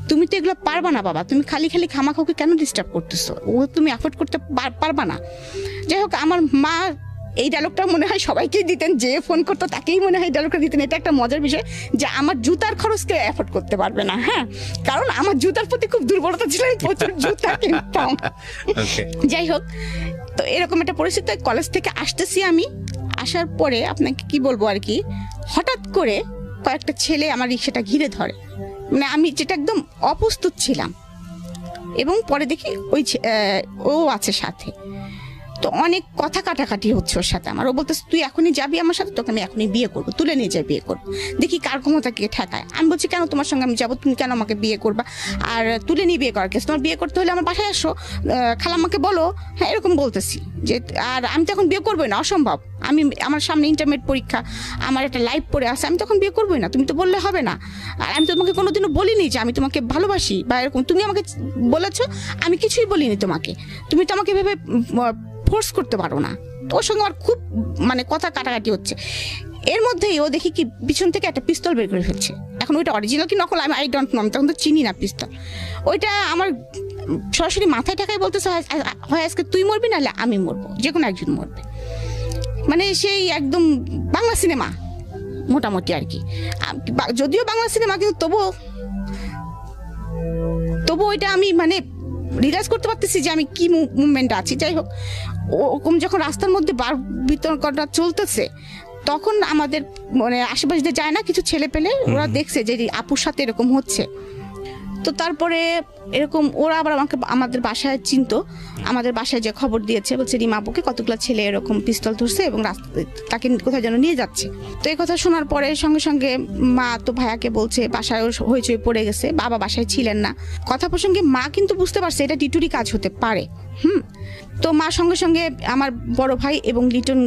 তুমি তো এগুলো পারবা না বাবা, তুমি খালি খামাখাওকে কেন ডিস্টার্ব করতেছো, ও তুমি অ্যাফোর্ড করতে পারবা না। যাই হোক, আমার মা এই ডায়লগটা মনে হয় সবাইকেই দিতেন, যে ফোন করতো তাকেই মনে হয় ডায়লগটা দিতেন। এটা একটা মজার বিষয় যে আমার জুতার খরচকে অ্যাফোর্ড করতে পারবে না। হ্যাঁ, কারণ আমার জুতার প্রতি খুব দুর্বলতা ছিল, প্রচুর জুতা কিনতাম। যাই হোক, তো এরকম একটা পরিস্থিতি, কলেজ থেকে আসতেছি আমি, আসার পরে আপনাকে কি বলবো আর কি, হঠাৎ করে কয়েকটা ছেলে আমার রিক্সাটা ঘিরে ধরে, মানে আমি যেটা একদম অপ্রস্তুত ছিলাম, এবং পরে দেখি ও আছে সাথে। তো অনেক কথা কাটাকাটি হচ্ছে ওর সাথে আমার, ও বলতেছে তুই এখনই যাবি আমার সাথে, তোকে আমি এখনই বিয়ে করবো, তুলে নিয়ে যাই বিয়ে করবো, দেখি কার ক্ষমতাকে ঠেকায়। আমি বলছি কেন তোমার সঙ্গে আমি যাবো, তুমি কেন আমাকে বিয়ে করবা, আর তুলে নিয়ে বিয়ে করার কেস, তোমার বিয়ে করতে হলে আমার বাসায় আসো, খালাম্মাকে বলো। হ্যাঁ, এরকম বলতেছি যে, আর আমি তো এখন বিয়ে করবোই না, অসম্ভব, আমার সামনে ইন্টারমিডিয়েট পরীক্ষা, আমার একটা লাইফ পড়ে আছে, আমি তখন বিয়ে করবোই না, তুমি তো বললে হবে না, আর আমি তোমাকে কোনোদিনও বলিনি যে আমি তোমাকে ভালোবাসি বা এরকম, তুমি আমাকে বলেছো, আমি কিছুই বলিনি তোমাকে, তুমি তো আমাকে ভেবে ফোর্স করতে পারো না। ওর সঙ্গে আমার খুব মানে কথা কাটাকাটি হচ্ছে। এর মধ্যেই ও দেখি কি পিছন থেকে একটা পিস্তল বের করে ফেলছে। এখন ওইটা অরিজিনাল কি নকল আই ডোন্ট নো, আমি তখন তো চিনি না পিস্তল। ওইটা আমার সরাসরি মাথায় ঠাকায় বলতেছে, হয় আজকে তুই মরবি, নাহলে আমি মরবো, যে কোনো একজন মরবে। মানে সেই একদম বাংলা সিনেমা মোটামুটি আর কি, যদিও বাংলা সিনেমা, কিন্তু তবু ওইটা আমি মানে রিলাইজ করতে পারতেছি যে আমি কি মুভমেন্ট আছি। যাই হোক, ওরকম যখন রাস্তার মধ্যে বিতর্কটা চলতেছে, তখন আমাদের মানে আশেপাশে যায় না কিছু ছেলে পেলে, ওরা দেখছে যে আপুর সাথে এরকম হচ্ছে। তো তারপরে এরকম ওরা আবার আমাদের বাসায় চিনতো, আমাদের বাসায় যে খবর দিয়েছে, বলছে রিমা আপুকে কতগুলো ছেলে এরকম পিস্তল ধরছে এবং তাকে কোথায় যেন নিয়ে যাচ্ছে। তো এই কথা শোনার পরে সঙ্গে সঙ্গে মা তো ভাইয়াকে বলছে, বাসায় হইচই পড়ে গেছে, বাবা বাসায় ছিলেন না। কথা প্রসঙ্গে মা কিন্তু বুঝতে পারছে এটা টিটুরি কাজ হতে পারে। তো মা সঙ্গে সঙ্গে আমার বড় ভাই এবং লিটন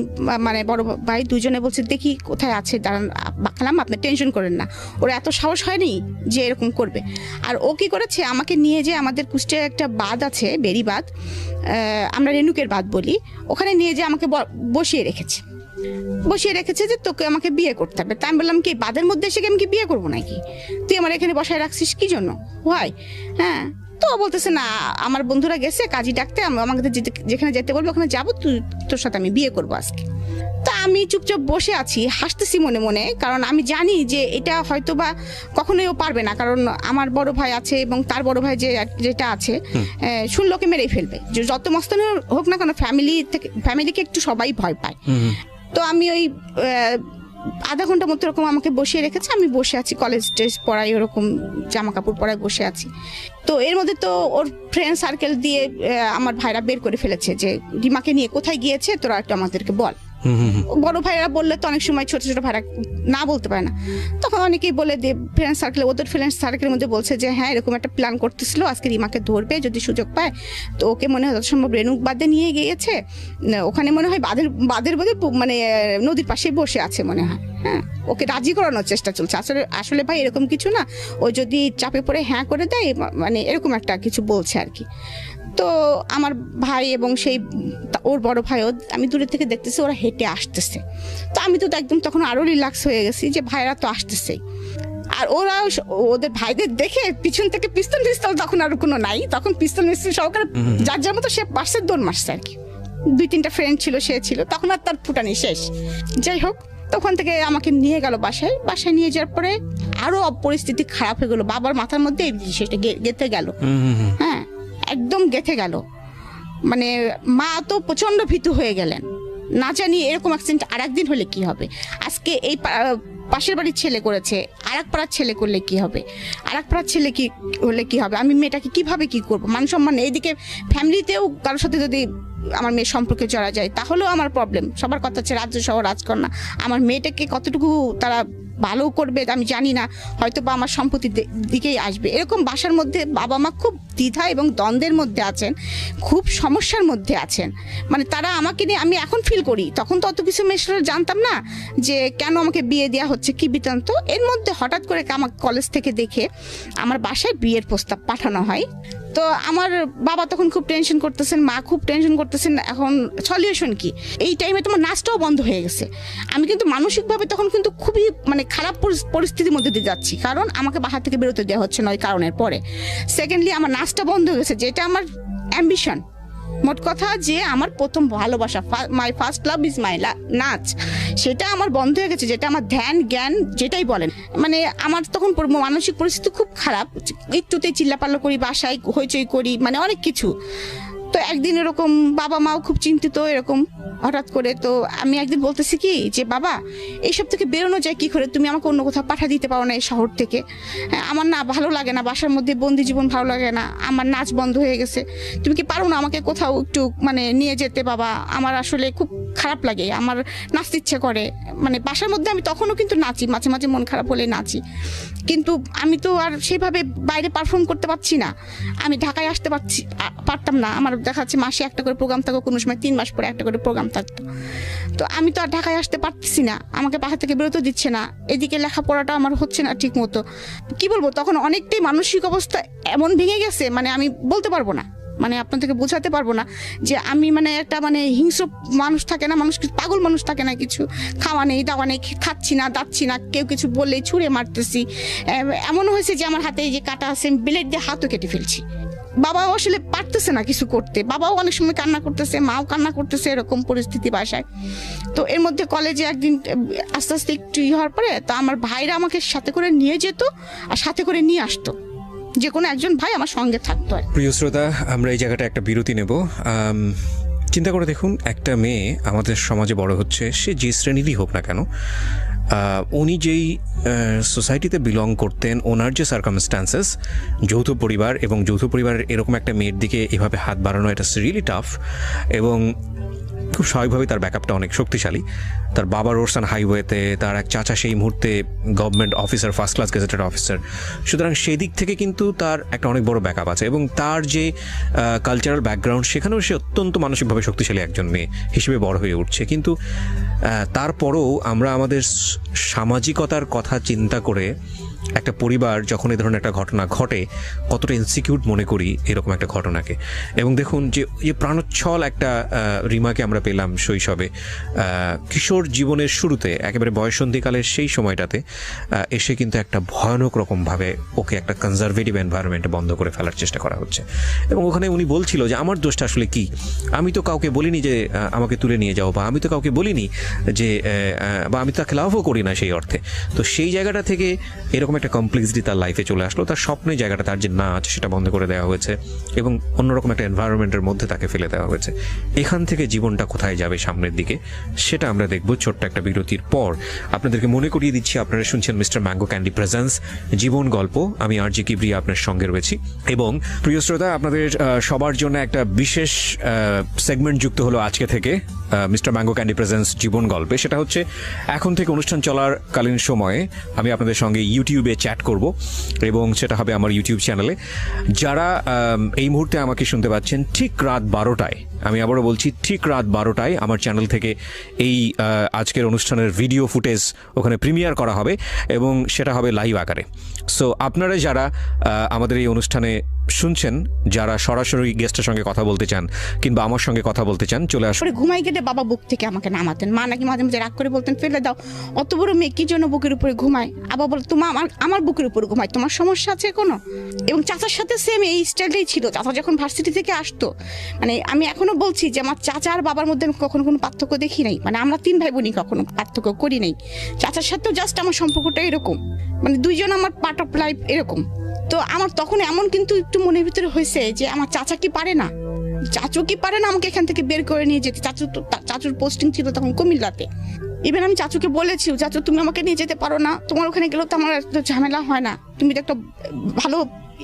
মানে বড় ভাই দুজনে বলছে দেখি কোথায় আছে, দাঁড়ান খালাম, আপনি টেনশন করেন না, ওরা এত সাহস হয়নি যে এরকম করবে। আর ও কি করেছে, আমাকে নিয়ে যে আমাদের কুষ্টিয়ার একটা বাঁধ আছে, বেরি বাঁধ, আমরা রেণুকের বাঁধ বলি, ওখানে নিয়ে যে আমাকে বসিয়ে রেখেছে যে তোকে আমাকে বিয়ে করতে হবে। তা আমি বললাম কি বাঁধের মধ্যে এসে আমি কি বিয়ে করবো নাকি, তুই আমার এখানে বসায় রাখছিস কি জন্য, হয়? হ্যাঁ, তো বলতেছে না, আমার বন্ধুরা গেছে কাজী ডাকতে, আমাকে যেখানে যেতে বলবো ওখানে যাবো, তোর সাথে আমি বিয়ে করবো আজকে। তা আমি চুপচাপ বসে আছি, হাসতেছি মনে মনে, কারণ আমি জানি যে এটা হয়তো বা কখনোই ও পারবে না, কারণ আমার বড় ভাই আছে এবং তার বড় ভাই যেটা আছে শুনলোকে মেরেই ফেলবে। যত মস্তানি হোক না কেন ফ্যামিলিকে একটু সবাই ভয় পায়। তো আমি ওই আধা ঘন্টা মতো এরকম আমাকে বসিয়ে রেখেছে, আমি বসে আছি, কলেজ ড্রেস পরাই, ওরকম জামা কাপড় পরাই বসে আছি। তো এর মধ্যে তো ওর ফ্রেন্ড সার্কেল দিয়ে আমার ভাইরা বের করে ফেলেছে যে রিমাকে নিয়ে কোথায় গিয়েছে, তোরা একটু আমাদেরকে বল। বড় ভাইরা বললে তো অনেক সময় ছোট ছোট ভাইরা না বলতে পারে না, তখন অনেকেই বলে দে ফ্রেন্ড সার্কেলে, ওদের ফ্রেন্ড সার্কেলের মধ্যে বলছে যে হ্যাঁ এরকম একটা প্ল্যান করতেছিল, আজকে রিমাকে ধরবে যদি সুযোগ পায়, তো ওকে মনে হয় যত সম্ভব রেণুক বাদে নিয়ে গিয়েছে, ওখানে মনে হয় বাদের বোধে মানে নদীর পাশে বসে আছে মনে হয়। হ্যাঁ, ওকে রাজি করানোর চেষ্টা চলছে। আসলে ভাই এরকম কিছু না, ও যদি চাপে পড়ে হ্যাঁ করে দেয়, মানে এরকম একটা কিছু বলছে আর কি। তো আমার ভাই এবং সেই ওর বড় ভাইও, আমি দূরে থেকে দেখতেছি ওরা হেঁটে আসতেছে। তো আমি তো একদম তখন আরো রিল্যাক্স হয়ে গেছি যে ভাইরা তো আসতেছেই। আর ওরা ওদের ভাইদের দেখে পিছন থেকে পিস্তল তখন আর কোনো নাই, তখন পিস্তল সহকারে যার যার মতো সে পাশে দৌড় মারছে আর কি। 2-3টা ফ্রেন্ড ছিল, সে ছিল, তখন আর তার ফুটানি শেষ। যাই হোক, তখন থেকে আমাকে নিয়ে গেল বাসায় নিয়ে যাওয়ার পরে আরো পরিস্থিতি খারাপ হয়ে গেল। বাবার মাথার মধ্যে এই জিনিসটা গেঁথে গেল। হ্যাঁ, একদম গেঁথে গেল। মানে মা তো প্রচন্ড ভীতু হয়ে গেলেন, না জানি এরকম অ্যাক্সিডেন্ট আর একদিন হলে কি হবে। আজকে এই পাশের বাড়ির ছেলে করেছে, আর এক পাড়ার ছেলে করলে কি হবে, আর এক পাড়ার ছেলে কি হলে কি হবে, আমি মেয়েটাকে কিভাবে কি করবো, মান সম্মান। এইদিকে ফ্যামিলিতেও কারোর সাথে যদি আমার মেয়ের সম্পর্কে জড়া যায় তাহলেও আমার প্রবলেম। সবার কথা হচ্ছে রাজ্য সহ রাজকন্যা, আমার মেয়েটাকে কতটুকু তারা ভালো করবে আমি জানি না, হয়তো বা আমার সম্পত্তির দিকেই আসবে। এরকম বাসার মধ্যে বাবা মা খুব দ্বিধা এবং দ্বন্দ্বের মধ্যে আছেন, খুব সমস্যার মধ্যে আছেন। মানে তারা আমাকে নিয়ে, আমি এখন ফিল করি, তখন তো অত কিছু মেশরা জানতাম না যে কেন আমাকে বিয়ে দেওয়া হচ্ছে, কি বৃত্তান্ত। এর মধ্যে হঠাৎ করে আমার কলেজ থেকে দেখে আমার বাসায় বিয়ের প্রস্তাব পাঠানো হয়। তো আমার বাবা তখন খুব টেনশন করতেছেন, মা খুব টেনশন করতেছেন, এখন সলিউশন কি। এই টাইমে তোমার নাচটাও বন্ধ হয়ে গেছে। আমি কিন্তু মানসিকভাবে তখন কিন্তু খুবই মানে খারাপ পরিস্থিতির মধ্যে দিয়ে যাচ্ছি, কারণ আমাকে বাসা থেকে বেরোতে দেওয়া হচ্ছে না ওই কারণের পরে। সেকেন্ডলি আমার নাচটা বন্ধ হয়ে গেছে, যেটা আমার অ্যাম্বিশন, মোট কথা যে আমার প্রথম ভালোবাসা, my first love is my নাচ, সেটা আমার বন্ধ হয়ে গেছে, যেটা আমার ধ্যান জ্ঞান যেটাই বলেন। মানে আমার তখন মানসিক পরিস্থিতি খুব খারাপ, একটুতেই চিল্লাপাল্লা করি, বাসায় হইচই করি, মানে অনেক কিছু। তো একদিন এরকম বাবা মাও খুব চিন্তিত এরকম হঠাৎ করে। তো আমি একদিন বলতেছি কি যে বাবা, এইসব থেকে বেরোনো যায় কি করে, তুমি আমাকে অন্য কোথাও পাঠা দিতে পারো না এই শহর থেকে, আমার না ভালো লাগে না, বাসার মধ্যে বন্দি জীবন ভালো লাগে না, আমার নাচ বন্ধ হয়ে গেছে, তুমি কি পারো না আমাকে কোথাও একটু মানে নিয়ে যেতে বাবা, আমার আসলে খুব খারাপ লাগে, আমার নাচতে ইচ্ছে করে। মানে বাসার মধ্যে আমি তখনও কিন্তু নাচি, মাঝে মাঝে মন খারাপ হলে নাচি, কিন্তু আমি তো আর সেভাবে বাইরে পারফর্ম করতে পারছি না। আমি ঢাকায় আসতে পারতাম না, আমার দেখা যাচ্ছে মাসে একটা করে প্রোগ্রাম থাকো, কোনো সময় 3 মাস পরে একটা করে প্রোগ্রাম থাকতো। তো আমি তো আর ঢাকায় আসতে পারতেছি না, আমাকে বাসা থেকে বেরোতে দিচ্ছে না, এদিকে লেখাপড়াটা আমার হচ্ছে না ঠিক মতো। কি বলবো, তখন অনেকটাই মানসিক অবস্থা এমন ভেঙে গেছে, মানে আমি বলতে পারবো না, মানে আপনাদেরকে বোঝাতে পারবো না যে আমি মানে একটা মানে হিংস্র মানুষ থাকে না, মানুষ পাগল মানুষ থাকে না, কিছু খাওয়া নেই দাওয়া নেই, খাচ্ছি না দাচ্ছি না, কেউ কিছু বললেই ছুঁড়ে মারতেছি। এমন হয়েছে যে আমার হাতে এই যে কাটা আছে, ব্লেড দিয়ে হাতও কেটে ফেলছি। বাবাও আসলে পারতেছে না কিছু করতে, বাবাও অনেক সময় কান্না করতেছে, মাও কান্না করতেছে, এরকম পরিস্থিতি বাসায়। তো এর মধ্যে কলেজে একদিন আস্তে আস্তে একটু হওয়ার পরে তো আমার ভাইরা আমাকে সাথে করে নিয়ে যেত আর সাথে করে নিয়ে আসতো, যে কোনো একজন ভাই আমার সঙ্গে থাকতো। প্রিয় শ্রোতা, আমরা এই জায়গাটা একটা বিরতি নেব। চিন্তা করে দেখুন, একটা মেয়ে আমাদের সমাজে বড় হচ্ছে, সে যে শ্রেণীরই হোক না কেন, উনি যেই সোসাইটিতে বিলং করতেন, ওনার যে সার্কামস্ট্যান্সেস, যৌথ পরিবার, এবং যৌথ পরিবারের এরকম একটা মেয়ের দিকে এভাবে হাত বাড়ানো, এটা রিয়েলি টাফ। এবং খুব স্বাভাবিকভাবেই তার ব্যাকআপটা অনেক শক্তিশালী। তার বাবা রোডসান হাইওয়েতে, তার এক চাচা সেই মুহূর্তে government officer, first class gazetted officer, সুতরাং সেই দিক থেকে কিন্তু তার একটা অনেক বড় ব্যাকআপ আছে। এবং তার যে কালচারাল ব্যাকগ্রাউন্ড, সেখানেও সে অত্যন্ত মানসিকভাবে শক্তিশালী একজন মেয়ে হিসেবে বড় হয়ে উঠছে। কিন্তু তারপরেও আমরা আমাদের সামাজিকতার কথা চিন্তা করে একটা পরিবার যখন এই ধরনের একটা ঘটনা ঘটে কতটা ইনসিকিউর মনে করি এরকম একটা ঘটনাকে। এবং দেখুন যে প্রাণোচ্ছল একটা রিমাকে আমরা পেলাম শৈশবে, কিশোর জীবনের শুরুতে একেবারে বয়সন্ধিকালের সেই সময়টাতে এসে কিন্তু একটা ভয়ানক রকমভাবে ওকে একটা কনজারভেটিভ এনভায়রনমেন্টে বন্ধ করে ফেলার চেষ্টা করা হচ্ছে। এবং ওখানে উনি বলছিল যে আমার দোষটা আসলে কি, আমি তো কাউকে বলিনি যে আমাকে তুলে নিয়ে যাও, বা আমি তো কাউকে বলিনি যে, বা আমি তাকে লাভও করি না সেই অর্থে। তো সেই জায়গাটা থেকে এরকম একটা কমপ্লেক্সিটি তার লাইফে চলে আসলো। তার স্বপ্নের জায়গাটা, তার যে নাচ, সেটা বন্ধ করে দেওয়া হয়েছে এবং অন্যরকম একটা এনভায়রনমেন্টের মধ্যে তাকে ফেলে দেওয়া হয়েছে। এখান থেকে জীবনটা কোথায় যাবে সামনের দিকে সেটা আমরা দেখব ছোট্ট একটা বিরতির পর। আপনাদেরকে মনে করিয়ে দিচ্ছি, আপনারা শুনছেন মিস্টার ম্যাঙ্গো ক্যান্ডি প্রেজেন্স জীবন গল্প। আমি আরজি কিবরিয়া আপনার সঙ্গে রয়েছি। এবং প্রিয় শ্রোতা, আপনাদের সবার জন্য একটা বিশেষ সেগমেন্ট যুক্ত হলো আজকে থেকে মিস্টার ম্যাঙ্গো ক্যান্ডি প্রেজেন্স জীবন গল্পে। সেটা হচ্ছে এখন থেকে অনুষ্ঠান চলার কালীন সময়ে আমি আপনাদের সঙ্গে ইউটিউবে চ্যাট করব এবং সেটা হবে আমার ইউটিউব চ্যানেলে। যারা এই মুহূর্তে আমাকে শুনতে পাচ্ছেন ঠিক রাত 12টায়, আমি আবারও বলছি ঠিক রাত 12টায় আমার চ্যানেল থেকে এই আজকের অনুষ্ঠানের ভিডিও ফুটেজ ওখানে প্রিমিয়ার করা হবে এবং সেটা হবে লাইভ আকারে। সো আপনারা যারা আমাদের এই অনুষ্ঠানে শুনছেন, যারা সরাসরি গেস্টের সঙ্গে কথা বলতে চান কিংবা আমার সঙ্গে কথা বলতে চান, চলে আসুন। ঘুমাই গেলে বাবা বুক থেকে আমাকে নামাতেন। মা নাকি মাঝে মাঝে রাগ করে বলতেন, ফেলে দাও, অত বড় মেয়ে কি জন্য বুকের উপরে ঘুমায়। আবার বল, তোমার আমার বুকের উপরে ঘুমায়, তোমার সমস্যা আছে কোনো? এবং চাচার সাথে সেম এই স্টাইলটাই ছিল। চাচা যখন ভার্সিটি থেকে আসতো, মানে আমি এখনো বলছি যে আমার চাচা আর বাবার মধ্যে আমি কখনো কোনো পার্থক্য দেখি নাই। মানে আমরা 3 ভাই বোনই কখনো পার্থক্য করি নাই। চাচার সাথেও জাস্ট আমার সম্পর্কটা এরকম, মানে দুইজন আমার পার্ট অফ লাইফ এরকম। তো আমার তখন এমন কিন্তু একটু মনের ভিতরে হয়েছে যে আমার চাচা কি পারে না, চাচু কি পারে না আমাকে এখান থেকে বের করে নিয়ে যেতে। চাচুর পোস্টিং ছিল তখন কুমিল্লাতে। ইভেন আমি চাচুকে বলেছি, চাচু তুমি আমাকে নিয়ে যেতে পারো না, তোমার ওখানে গেলেও তো আমার এত ঝামেলা হয় না, তুমি তো একটা ভালো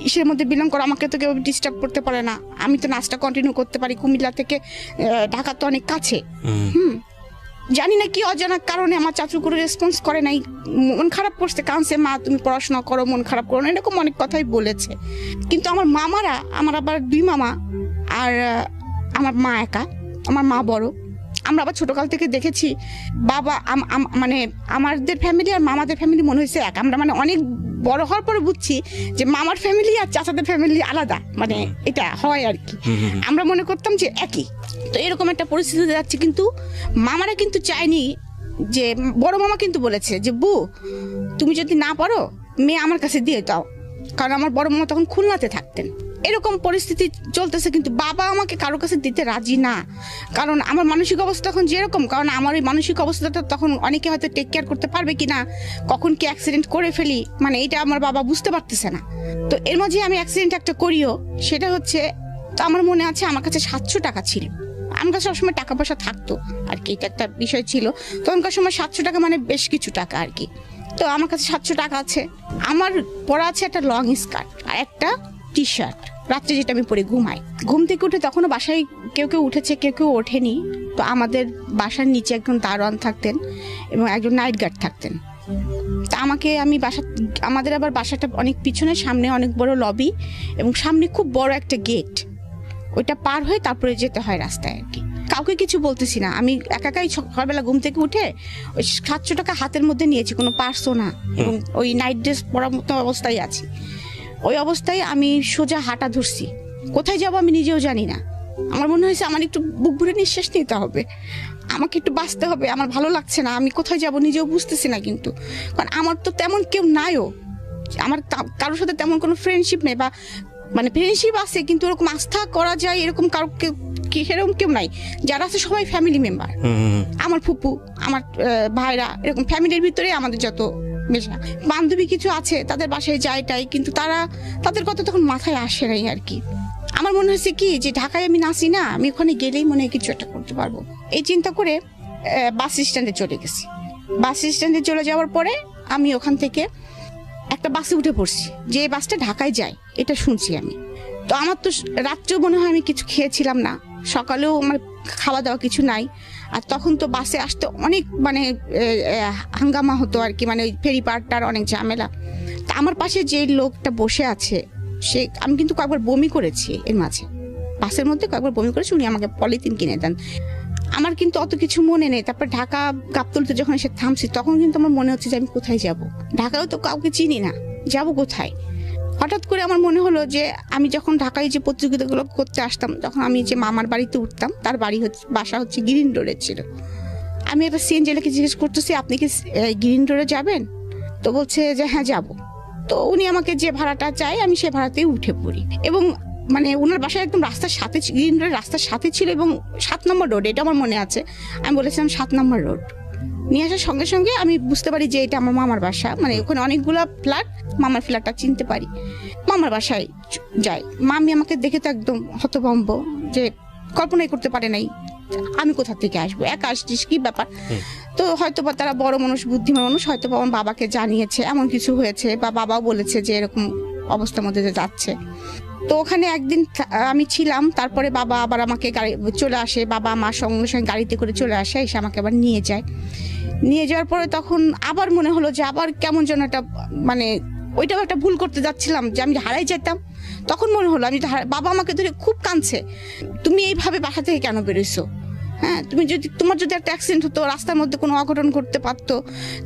ইসের মধ্যে বিলং করো, আমাকে তো কেউ ডিস্টার্ব করতে পারে না, আমি তো নাচটা কন্টিনিউ করতে পারি। কুমিল্লা থেকে ঢাকা তো অনেক কাছে। জানি না কি অজানা কারণে আমার চাচু করে রেসপন্স করে নাই, মন খারাপ করছে, কাঁদছে, মা তুমি পড়াশোনা করো, মন খারাপ করো না, এরকম অনেক কথাই বলেছে। কিন্তু আমার মামারা, আমার আবার 2 মামা আর আমার মা একা, আমার মা বড়। আমরা আবার ছোটকাল থেকে দেখেছি বাবা মানে আমাদের ফ্যামিলি আর মামাদের ফ্যামিলি মনে হয়েছে এক। আমরা মানে অনেক বড় হওয়ার পরে বুঝছি যে মামার ফ্যামিলি আর চাচাদের ফ্যামিলি আলাদা, মানে এটা হয় আর কি। আমরা মনে করতাম যে একই। তো এরকম একটা পরিস্থিতিতে যাচ্ছে, কিন্তু মামারা কিন্তু চায়নি যে, বড় মামা কিন্তু বলেছে যে বু তুমি যদি না পারো মেয়ে আমার কাছে দিয়ে দাও, কারণ আমার বড় মামা তখন খুলনাতে থাকতেন। এরকম পরিস্থিতি চলতেছে, কিন্তু বাবা আমাকে কারোর কাছে দিতে রাজি না, কারণ আমার মানসিক অবস্থা তখন যেরকম, কারণ আমার ওই মানসিক অবস্থাটা তখন অনেকে হয়তো টেক কেয়ার করতে পারবে কিনা, কখন কি অ্যাক্সিডেন্ট করে ফেলি, মানে এটা আমার বাবা বুঝতে পারতেছে না। তো এর মাঝে আমি অ্যাক্সিডেন্ট একটা করিও, সেটা হচ্ছে, তো আমার মনে আছে আমার কাছে 700 টাকা ছিল। আমার কাছে সবসময় টাকা পয়সা থাকতো আর কি, এটা একটা বিষয় ছিল তখনকার সময়। 700 টাকা মানে বেশ কিছু টাকা আর কি। তো আমার কাছে 700 টাকা আছে, আমার পরা আছে একটা লং স্কার্ট আর একটা টি শার্ট, রাত্রে যেটা আমি পরে ঘুমাই। ঘুম থেকে উঠে তখনও বাসায় কেউ কেউ উঠেছে, কেউ কেউ ওঠেনি। তো আমাদের বাসার নিচে একজন দারোয়ান থাকতেন এবং একজন নাইট গার্ড থাকতেন। তা আমাদের আবার বাসাটা অনেক পিছনে, সামনে অনেক বড় লবি এবং সামনে খুব বড় একটা গেট, ওইটা পার হয়ে তারপরে যেতে হয় রাস্তায় আর কি। কাউকে কিছু বলতেছি না, আমি একাই সকালবেলা ঘুম থেকে উঠে ওই 700 টাকা হাতের মধ্যে নিয়েছি, কোনো পার্সও না, এবং ওই নাইট ড্রেস পরার মতো অবস্থায় আছি। ওই অবস্থায় আমি সোজা হাঁটা ধরছি, কোথায় যাবো আমি নিজেও জানি না। আমার মনে হয়েছে আমার একটু বুক ভরে নিঃশ্বাস নিতে হবে, আমাকে একটু বাঁচতে হবে, আমার ভালো লাগছে না, আমি কোথায় যাব নিজেও বুঝতেছি না। কিন্তু কারণ আমার তো তেমন কেউ নাইও, আমার কারোর সাথে তেমন কোনো ফ্রেন্ডশিপ নেই, বা মানে ফ্রেন্ডশিপ আছে কিন্তু ওরকম আস্থা করা যায় এরকম কারো সেরকম কেউ নাই। যারা আছে সবাই ফ্যামিলি মেম্বার, আমার ফুপু, আমার ভাইরা, এরকম ফ্যামিলির ভিতরে আমাদের যত মেশা। বান্ধবী কিছু আছে, তাদের বাসায় যাইটাই, কিন্তু তাদের কথা তখন মাথায় আসে নাই আর কি। আমার মনে হয়েছে কি যে ঢাকায় আমি নাচি না, আমি ওখানে গেলেই মনে হয় কিছু একটা করতে পারবো, এই চিন্তা করে বাস স্ট্যান্ডে চলে গেছি। বাস স্ট্যান্ডে চলে যাওয়ার পরে আমি ওখান থেকে একটা বাসে উঠে পড়ছি, যে বাসটা ঢাকায় যায় এটা শুনছি আমি। তো আমার তো রাত্রেও মনে হয় আমি কিছু খেয়েছিলাম না, সকালেও আমার খাওয়া দাওয়া কিছু নাই। আর তখন তো বাসে আসতে অনেক মানে হাঙ্গামা হতো আর কি, মানে ওই ফেরি পার্কটার অনেক ঝামেলা। তা আমার পাশে যে লোকটা বসে আছে, আমি কিন্তু কয়েকবার বমি করেছি এর মাঝে, বাসের মধ্যে কয়েকবার বমি করেছি, উনি আমাকে পলিথিন কিনে দেন। আমার কিন্তু অত কিছু মনে নেই। তারপর ঢাকা গাবতলীতে যখন এসে থামছি তখন কিন্তু আমার মনে হচ্ছে যে আমি কোথায় যাব, ঢাকাও তো কাউকে চিনি না, যাব কোথায়। হঠাৎ করে আমার মনে হলো যে আমি যখন ঢাকায় যে প্রতিযোগিতাগুলো করতে আসতাম, তখন আমি যে মামার বাড়িতে উঠতাম, তার বাসা হচ্ছে গ্রিন রোডে ছিল। আমি একটা সিএনজিকে জিজ্ঞেস করতেছি, আপনি কি গ্রিন রোডে যাবেন? তো বলছে যে হ্যাঁ যাব। তো উনি আমাকে যে ভাড়াটা চাই আমি সে ভাড়াতেই উঠে পড়ি। এবং মানে ওনার বাসায় একদম রাস্তার সাথে, গ্রিন রোডের রাস্তার সাথে ছিল এবং 7 নম্বর রোড, এটা আমার মনে আছে। আমি বলেছিলাম 7 নম্বর রোড। নিয়ে আসার সঙ্গে সঙ্গে আমি বুঝতে পারি যে এটা আমার মামার বাসা। মানে ওখানে অনেকগুলো ফ্ল্যাট, মামার ফ্ল্যাটটা চিনতে পারি। মামার বাসায় যাই। মামি আমাকে দেখে তো একদম হতভম্ব, যে কল্পনাই করতে পারে নাই আমি কোথা থেকে আসবো, একা আসছিস, কি ব্যাপার। তো হয়তো বা তারা বড় মানুষ, বুদ্ধিমান মানুষ, হয়তো বা আমার বাবাকে জানিয়েছে এমন কিছু হয়েছে, বা বাবাও বলেছে যে এরকম অবস্থার মধ্যে যে যাচ্ছে। তো ওখানে একদিন আমি ছিলাম, তারপরে বাবা আবার আমাকে গাড়ি চলে আসে, বাবা মা সঙ্গে সঙ্গে গাড়িতে করে চলে আসে, এসে আমাকে আবার নিয়ে যায়। নিয়ে যাওয়ার পরে তখন আবার মনে হলো যে আবার কেমন যেন একটা, মানে ওইটাও একটা ভুল করতে যাচ্ছিলাম, যে আমি হারাই যেতাম। তখন মনে হলো আমি, বাবা আমাকে ধরে খুব কাঁদছে, তুমি এইভাবে বাসা থেকে কেন বেরোইছো? হ্যাঁ, তোমার যদি একটা অ্যাক্সিডেন্ট হতো, রাস্তার মধ্যে কোনো অঘটন ঘটতে পারতো,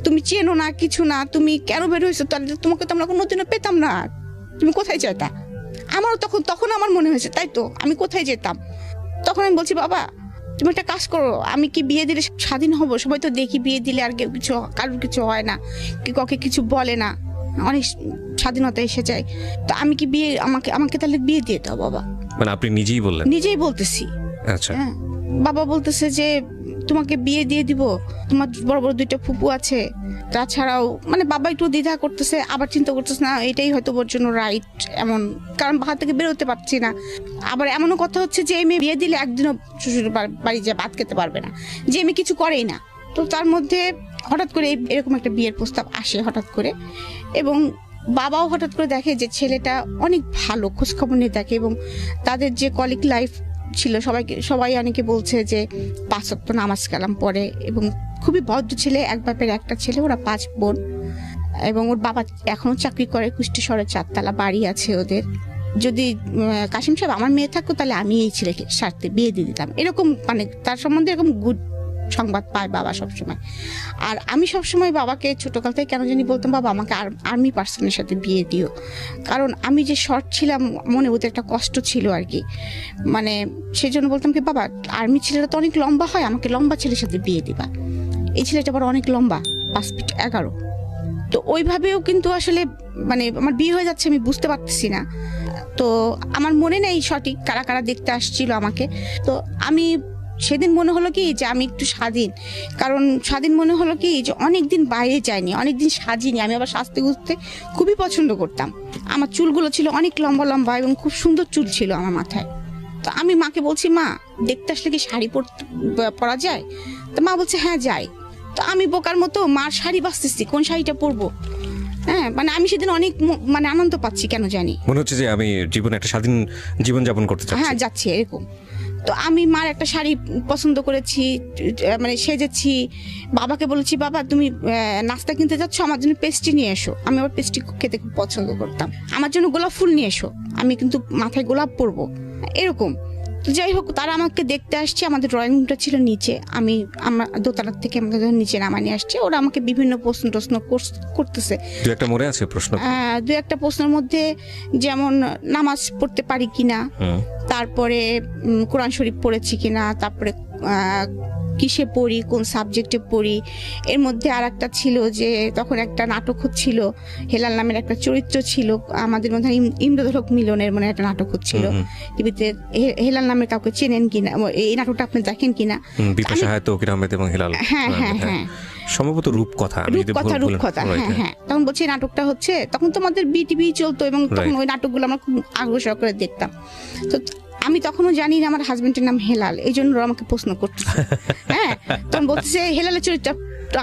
তুমি চেনো না, কিছু না, তুমি কেন বের হয়েছো? তাহলে তোমাকে তো আমরা কোনোদিনও পেতাম না, তুমি কোথায় যেতা? আমারও তখন আমার মনে হয়েছে, তাই তো আমি কোথায় যেতাম? তখন আমি বলছি, বাবা তুমি একটা কাজ করো, আমি কি বিয়ে দিলে স্বাধীন হব? সবাই তো দেখি বিয়ে দিলে আর কেউ কিছু, কারোর কিছু হয় না, কাউকে কিছু বলে না, অনেক স্বাধীনতা এসে যায়। তো আমি কি বিয়ে, আমাকে তাহলে বিয়ে দিয়ে দাও বাবা। মানে আপনি নিজেই বললেন? নিজেই বলতেছি। আচ্ছা। হ্যাঁ, বাবা বলতেছে যে তোমাকে বিয়ে দিয়ে দিব, তোমার বড় বড় 2টা ফুপু আছে, তাছাড়াও মানে বাবা একটু দ্বিধা করতেছে, আবার চিন্তা করতেছে না এটাই হয়তো ওর জন্য রাইট, এমন কারণ বাসা থেকে বেরোতে পারছি না। আবার এমনও কথা হচ্ছে যে এই মেয়ে বিয়ে দিলে একদিনও শ্বশুর বাড়ি যে ভাত খেতে পারবে না, যে মেয়ে কিছু করেই না। তো তার মধ্যে হঠাৎ করে এরকম একটা বিয়ের প্রস্তাব আসে হঠাৎ করে, এবং বাবাও হঠাৎ করে দেখে যে ছেলেটা অনেক ভালো, খোঁজখবর নিয়ে দেখে, এবং তাদের যে কলিগ লাইফ ছিল, সবাই অনেকে বলছে যে 5 ওয়াক্ত নামাজ কালাম পড়ে, এবং খুবই ভদ্র ছেলে, এক বাপের একটা ছেলে, ওরা 5 বোন, এবং ওর বাবা এখনো চাকরি করে, কুষ্টি শহরে 4 তলা বাড়ি আছে ওদের। যদি কাশিম সাহেব আমার মেয়ে থাকতো তাহলে আমি এই ছেলেকে সাথে বিয়ে দিয়ে দিতাম, এরকম মানে তার সম্বন্ধে এরকম গুড সংবাদ পায় বাবা সবসময়। আর আমি সবসময় বাবাকে ছোটকাল থেকে কেন জানি বলতাম, বাবা আমাকে আর্মি পার্সনের সাথে বিয়ে দিও, কারণ আমি যে শর্ট ছিলাম মনে ওদের একটা কষ্ট ছিল আর কি, মানে সেই জন্য বলতাম কি, বাবা আর্মি ছেলেরা তো অনেক লম্বা হয়, আমাকে লম্বা ছেলের সাথে বিয়ে দিবা। এই ছেলেটা আবার অনেক লম্বা, 5 ফিট 11। তো ওইভাবেও কিন্তু আসলে মানে আমার বিয়ে হয়ে যাচ্ছে, আমি বুঝতে পারতেছি না। তো আমার মনে নেই সঠিক কারা কারা দেখতে আসছিল আমাকে। তো আমি সেদিন মনে হলো কি যে আমি একটু স্বাধীন, কারণ স্বাধীন মনে হলো কি যে অনেকদিন বাইরে যাইনি, অনেকদিন সাজিনি। আমি আবার সাজতে গুজতে খুবই পছন্দ করতাম। আমার চুলগুলো ছিল অনেক লম্বা লম্বা এবং খুব সুন্দর চুল ছিল আমার মাথায়। তো আমি মাকে বলছি, মা দেখতে আসলে কি শাড়ি পরা যায়? তো মা বলছে হ্যাঁ যাই। তো আমি বোকার মতো মার শাড়ি বাঁচতেছি, কোন শাড়িটা পরবো। হ্যাঁ, মানে আমি সেদিন অনেক মানে আনন্দ পাচ্ছি, কেন জানি মনে হচ্ছে যে আমি জীবনে একটা স্বাধীন জীবন যাপন করতে চাচ্ছি। হ্যাঁ, যাচ্ছি এরকম। তো আমি মার একটা শাড়ি পছন্দ করেছি, মানে সেজেছি। বাবাকে বলেছি, বাবা তুমি নাস্তা কিনতে যাচ্ছ, আমার জন্য পেস্ট্রি নিয়ে এসো। আমি আবার পেস্ট্রি খেতে খুব পছন্দ করতাম। আমার জন্য গোলাপ ফুল নিয়ে এসো, আমি কিন্তু মাথায় গোলাপ পরবো, এরকম। তো যাই হোক, তারা আমাকে দেখতে আসছে। আমাদের ড্রয়িং রুমটা ছিল নিচে, আমরা দোতলার থেকে আমাকে নিচে নামায় নিয়ে আসছে। ওরা আমাকে বিভিন্ন প্রশ্ন করতেছে। দু একটা প্রশ্নের মধ্যে যেমন নামাজ পড়তে পারি কিনা, তারপরে কোরআন শরীফ পড়েছি কিনা, তারপরে কিসে পড়ি, কোন সাবজেক্টে পড়ি। এর মধ্যে আর একটা ছিল যে তখন একটা নাটক হচ্ছিল, হেলাল নামের একটা চরিত্র ছিল আমাদের মধ্যে, ইমদাদুল হক মিলনের মানে একটা নাটক হচ্ছিল টিভিতে। হেলাল নামের কাউকে চেনেন কিনা, এই নাটকটা আপনি দেখেন কিনা? হ্যাঁ হ্যাঁ হ্যাঁ, সম্ভবত রূপকথা। হ্যাঁ, তখন বলছি নাটকটা হচ্ছে, তখন তো আমাদের বিটিভি চলতো, এবং তখন ওই নাটকগুলো আমরা খুব আগ্রহ সহকারে দেখতাম। তো আমি তখনও জানি না আমার হাজবেন্ডের নাম হেলাল, এই জন্য আমাকে প্রশ্ন করতেছে। হ্যাঁ, তখন বলতেছে হেলালের চরিত্রটা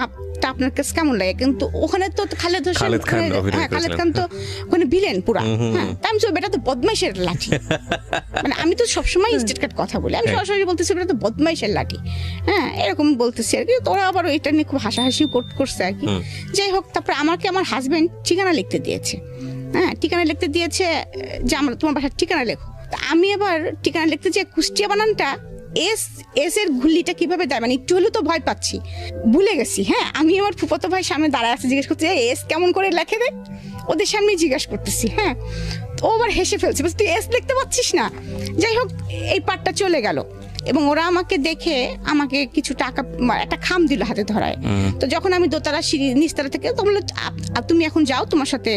আপনার কাছে কেমন লাগে? কিন্তু ওখানে তো খালেদ খান তো ওখানে ভিলেন পুরা। হ্যাঁ, তাই আমি বেটা তো বদমাইশের লাঠি, মানে আমি তো সবসময় স্টেট কাট কথা বলি, আমি সরাসরি বলতেছি বেটা তো বদমাইশের লাঠি। হ্যাঁ, এরকম বলতেছি আর কি। তোরা আবার এটা নিয়ে খুব হাসাহাসি করছে আর কি। যাই হোক, তারপরে আমাকে আমার হাজবেন্ড ঠিকানা লিখতে দিয়েছে। হ্যাঁ, ঠিকানা লিখতে দিয়েছে যে তোমার বাসার ঠিকানা লেখো। আমি আবার ঠিকানা লিখতে যে কুষ্টিয়া বানানটা এস এস এর ঘুল্লিটা কিভাবে দেয়, মানে একটু হলেও তো ভয় পাচ্ছি, ভুলে গেছি। হ্যাঁ, আমি আমার ফুফাতো ভাই সামনে দাঁড়ায় আছে, জিজ্ঞেস করতে এস কেমন করে লেখে রে, ওদের সামনে জিজ্ঞাসা করতেছি। হ্যাঁ, ও আবার হেসে ফেলছে, তুই এস লিখতে পারছিস না। যাই হোক, এই পার্টটা চলে গেল এবং ওরা আমাকে দেখে আমাকে কিছু টাকা, একটা খাম দিল হাতে ধরায়। তো যখন আমি দোতলা সিঁড়ি নিচতলা থেকে, তো বললো তুমি এখন যাও, তোমার সাথে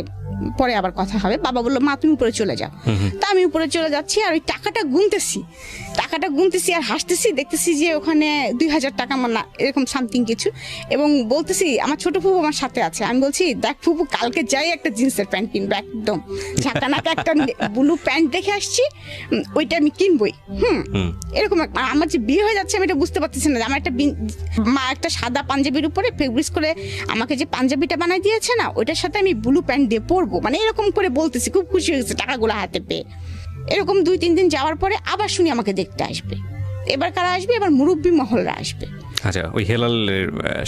পরে আবার কথা হবে। বাবা বললো মা তুমি উপরে চলে যাও। তা আমি উপরে চলে যাচ্ছি আর ওই টাকাটা গুনতেছি আর হাসতেছি, দেখতেছি যে ওখানে 2000 টাকা আমার না এরকম সামথিং কিছু, এবং বলতেছি আমার ছোট ফুপু আমার সাথে আছে। আমি বলছি দেখ ফুপু, কালকে যাই একটা জিন্সের প্যান্ট কিনবো, একদম ঝাঁকানাকা একটা ব্লু প্যান্ট দেখে আসছি, ওইটা আমি কিনবই। এরকম আমার যে বিয়ে হয়ে যাচ্ছে আমি এটা বুঝতে পারতেছি না। আমার মা একটা সাদা পাঞ্জাবির উপরে ফেব্রিক্স করে আমাকে যে পাঞ্জাবিটা বানাই দিয়েছে না, ওইটার সাথে আমি ব্লু প্যান্ট দিয়ে পরবো, মানে এরকম করে বলতেছি। খুব খুশি হয়েছে টাকাগুলো হাতে পেয়ে। এরকম 2-3 দিন যাওয়ার পরে আবার শুনি আমাকে দেখতে আসবে। এবার কারা আসবে? এবার মুরব্বী মহলরা আসবে। আচ্ছা, ওই হেলাল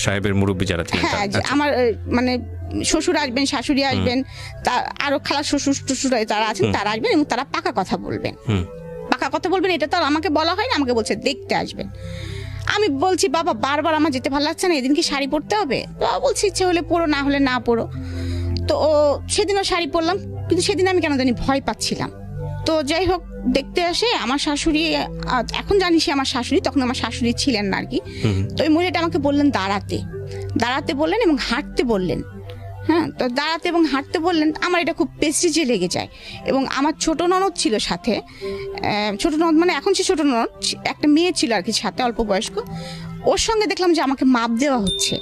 সাহেবের মুরব্বী যারা ছিলেন, হ্যাঁ, আমার মানে শ্বশুর আসবেন, শাশুড়ি আসবেন, তা আরো খালা শ্বশুর টশুর তারা আছেন, তারা আসবেন এবং তারা পাকা কথা বলবেন। এটা তো আমাকে বলা হয় না, আমাকে বলছে দেখতে আসবেন। আমি বলছি বাবা বারবার আমার যেতে ভালো লাগছে না, এদিন কি শাড়ি পরতে হবে? বাবা বলছি ইচ্ছে হলে পরো, না হলে না পরো। তো সেদিনও শাড়ি পরলাম, কিন্তু সেদিন আমি কেন জানি ভয় পাচ্ছিলাম। তো যাই হোক, দেখতে আসে আমার শাশুড়ি, এখন জানি সে আমার শাশুড়ি, তখন আমার শাশুড়ি ছিলেন না আর কি। তো ওই মহিলাটা আমাকে বললেন দাঁড়াতে বললেন এবং হাঁটতে বললেন। হ্যাঁ, তো দাঁড়াতে এবং হাঁটতে বললেন। আমার এটা খুব প্রেস্টিজে লেগে যায়। এবং আমার ছোট ননদ ছিল সাথে, ছোট ননদ মানে এখন সে ছোট ননদ, একটা মেয়ে ছিল আর কি সাথে, অল্প বয়স্ক। ওর সঙ্গে দেখলাম যে আমাকে মাপ দেওয়া হচ্ছে,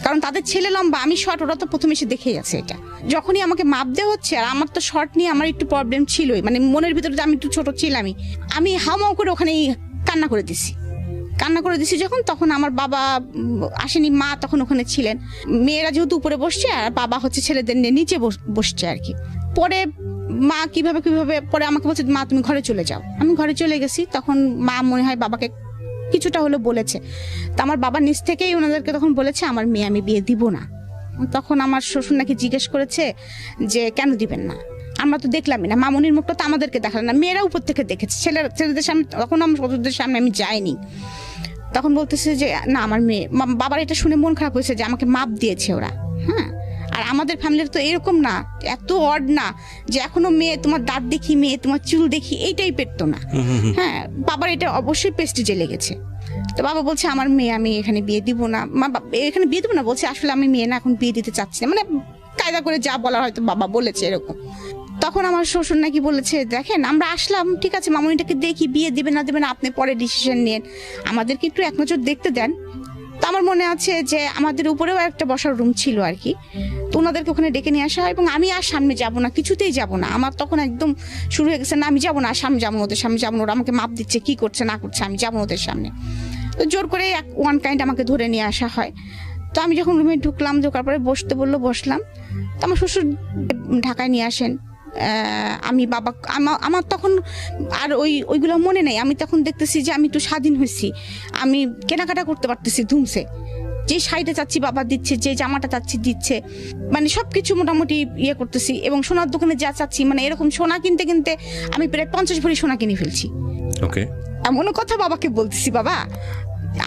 কারণ তাদের ছেলে লম্বা, আমি শর্ট, ওরা তো প্রথমে এসে দেখে গেছে এটা। যখনই আমাকে মাপ দেওয়া হচ্ছে, আর আমার তো শর্ট নিয়ে আমার একটু প্রবলেম ছিলই, মানে মনের ভিতরে আমি একটু ছোট ছিলামই, আমি হাওমাও করে ওখানেই কান্না করে দিছি যখন, তখন আমার বাবা আসেনি, মা তখন ওখানে ছিলেন। মেয়েরা যেহেতু উপরে বসছে আর বাবা হচ্ছে ছেলেদের নিয়ে নিচে বসছে আর কি। পরে মা কিভাবে পরে আমাকে বলছে মা তুমি ঘরে চলে যাও। আমি ঘরে চলে গেছি। তখন মা মনে হয় বাবাকে কিছুটা হলো বলেছে। তা আমার বাবা নিজ থেকেই ওনাদেরকে তখন বলেছে আমার মেয়ে আমি বিয়ে দিব না। তখন আমার শ্বশুর নাকি জিজ্ঞেস করেছে যে কেন দিবেন না, আমরা তো দেখলামই না, মামনির মুখটা তো আমাদেরকে দেখালেন না, মেয়েরা উপর থেকে দেখেছে, ছেলেদের সামনে, তখন আমার শ্বশুরদের সামনে আমি যাইনি। তখন বলতেছে যে না আমার মেয়ে, বাবার এটা শুনে মন খারাপ হয়েছে যে আমাকে মাপ দিয়েছে ওরা। হ্যাঁ, আর আমাদের ফ্যামিলির তো এরকম না, এত অড না যে এখনো মেয়ে তোমার দাঁত দেখি, মেয়ে তোমার চুল দেখি, এই টাইপের তো না। হ্যাঁ, বাবার এটা অবশ্যই প্রেস্টিজে লেগেছে। তো বাবা বলছে আমার মেয়ে আমি এখানে বিয়ে দিব না, এখানে বিয়ে দিব না বলছে, আসলে আমি মেয়ে না এখন বিয়ে দিতে চাচ্ছি না, মানে কায়দা করে যা বলার হয়তো বাবা বলেছে এরকম। তখন আমার শ্বশুর নাকি বলেছে দেখেন আমরা আসলাম, ঠিক আছে মামনিটাকে দেখি, বিয়ে দিবে না আপনি পরে ডিসিশন নেন, আমাদেরকে একটু এক নজর দেখতে দেন। তো আমার মনে আছে যে আমাদের উপরেও একটা বসার রুম ছিল আর কি, তো ওনাদেরকে ওখানে ডেকে নিয়ে আসা হয় এবং আমি আর সামনে যাব না, কিছুতেই যাব না। আমার তখন একদম শুরু হয়ে গেছে, না আমি যাবো না, সামনে যাবো, ওদের সামনে যাবো, ওরা আমাকে মাপ দিচ্ছে, কি করছে না করছে, আমি যাবো ওদের সামনে। তো জোর করে ওয়ান কাইন্ড আমাকে ধরে নিয়ে আসা হয়। তো আমি যখন রুমে ঢোকার পরে বসতে বললো, বসলাম। তো আমার শ্বশুর ঢাকায় নিয়ে আসেন, আমি বাবা আমার তখন আর ওইগুলো মনে নেই। আমি তখন দেখতেছি যে আমি একটু স্বাধীন হয়েছি, আমি কেনাকাটা করতে পারতেছি ধুমসে, যে শাড়িটা চাচ্ছি বাবা দিচ্ছে, যে জামাটা চাচ্ছি দিচ্ছে, মানে সবকিছু মোটামুটি ইয়ে করতেছি। এবং সোনার দোকানে যা চাচ্ছি, মানে এরকম সোনা কিনতে কিনতে আমি প্রায় 50 ভরি সোনা কিনে ফেলছি। ওকে, এমনও কথা বাবাকে বলতেছি, বাবা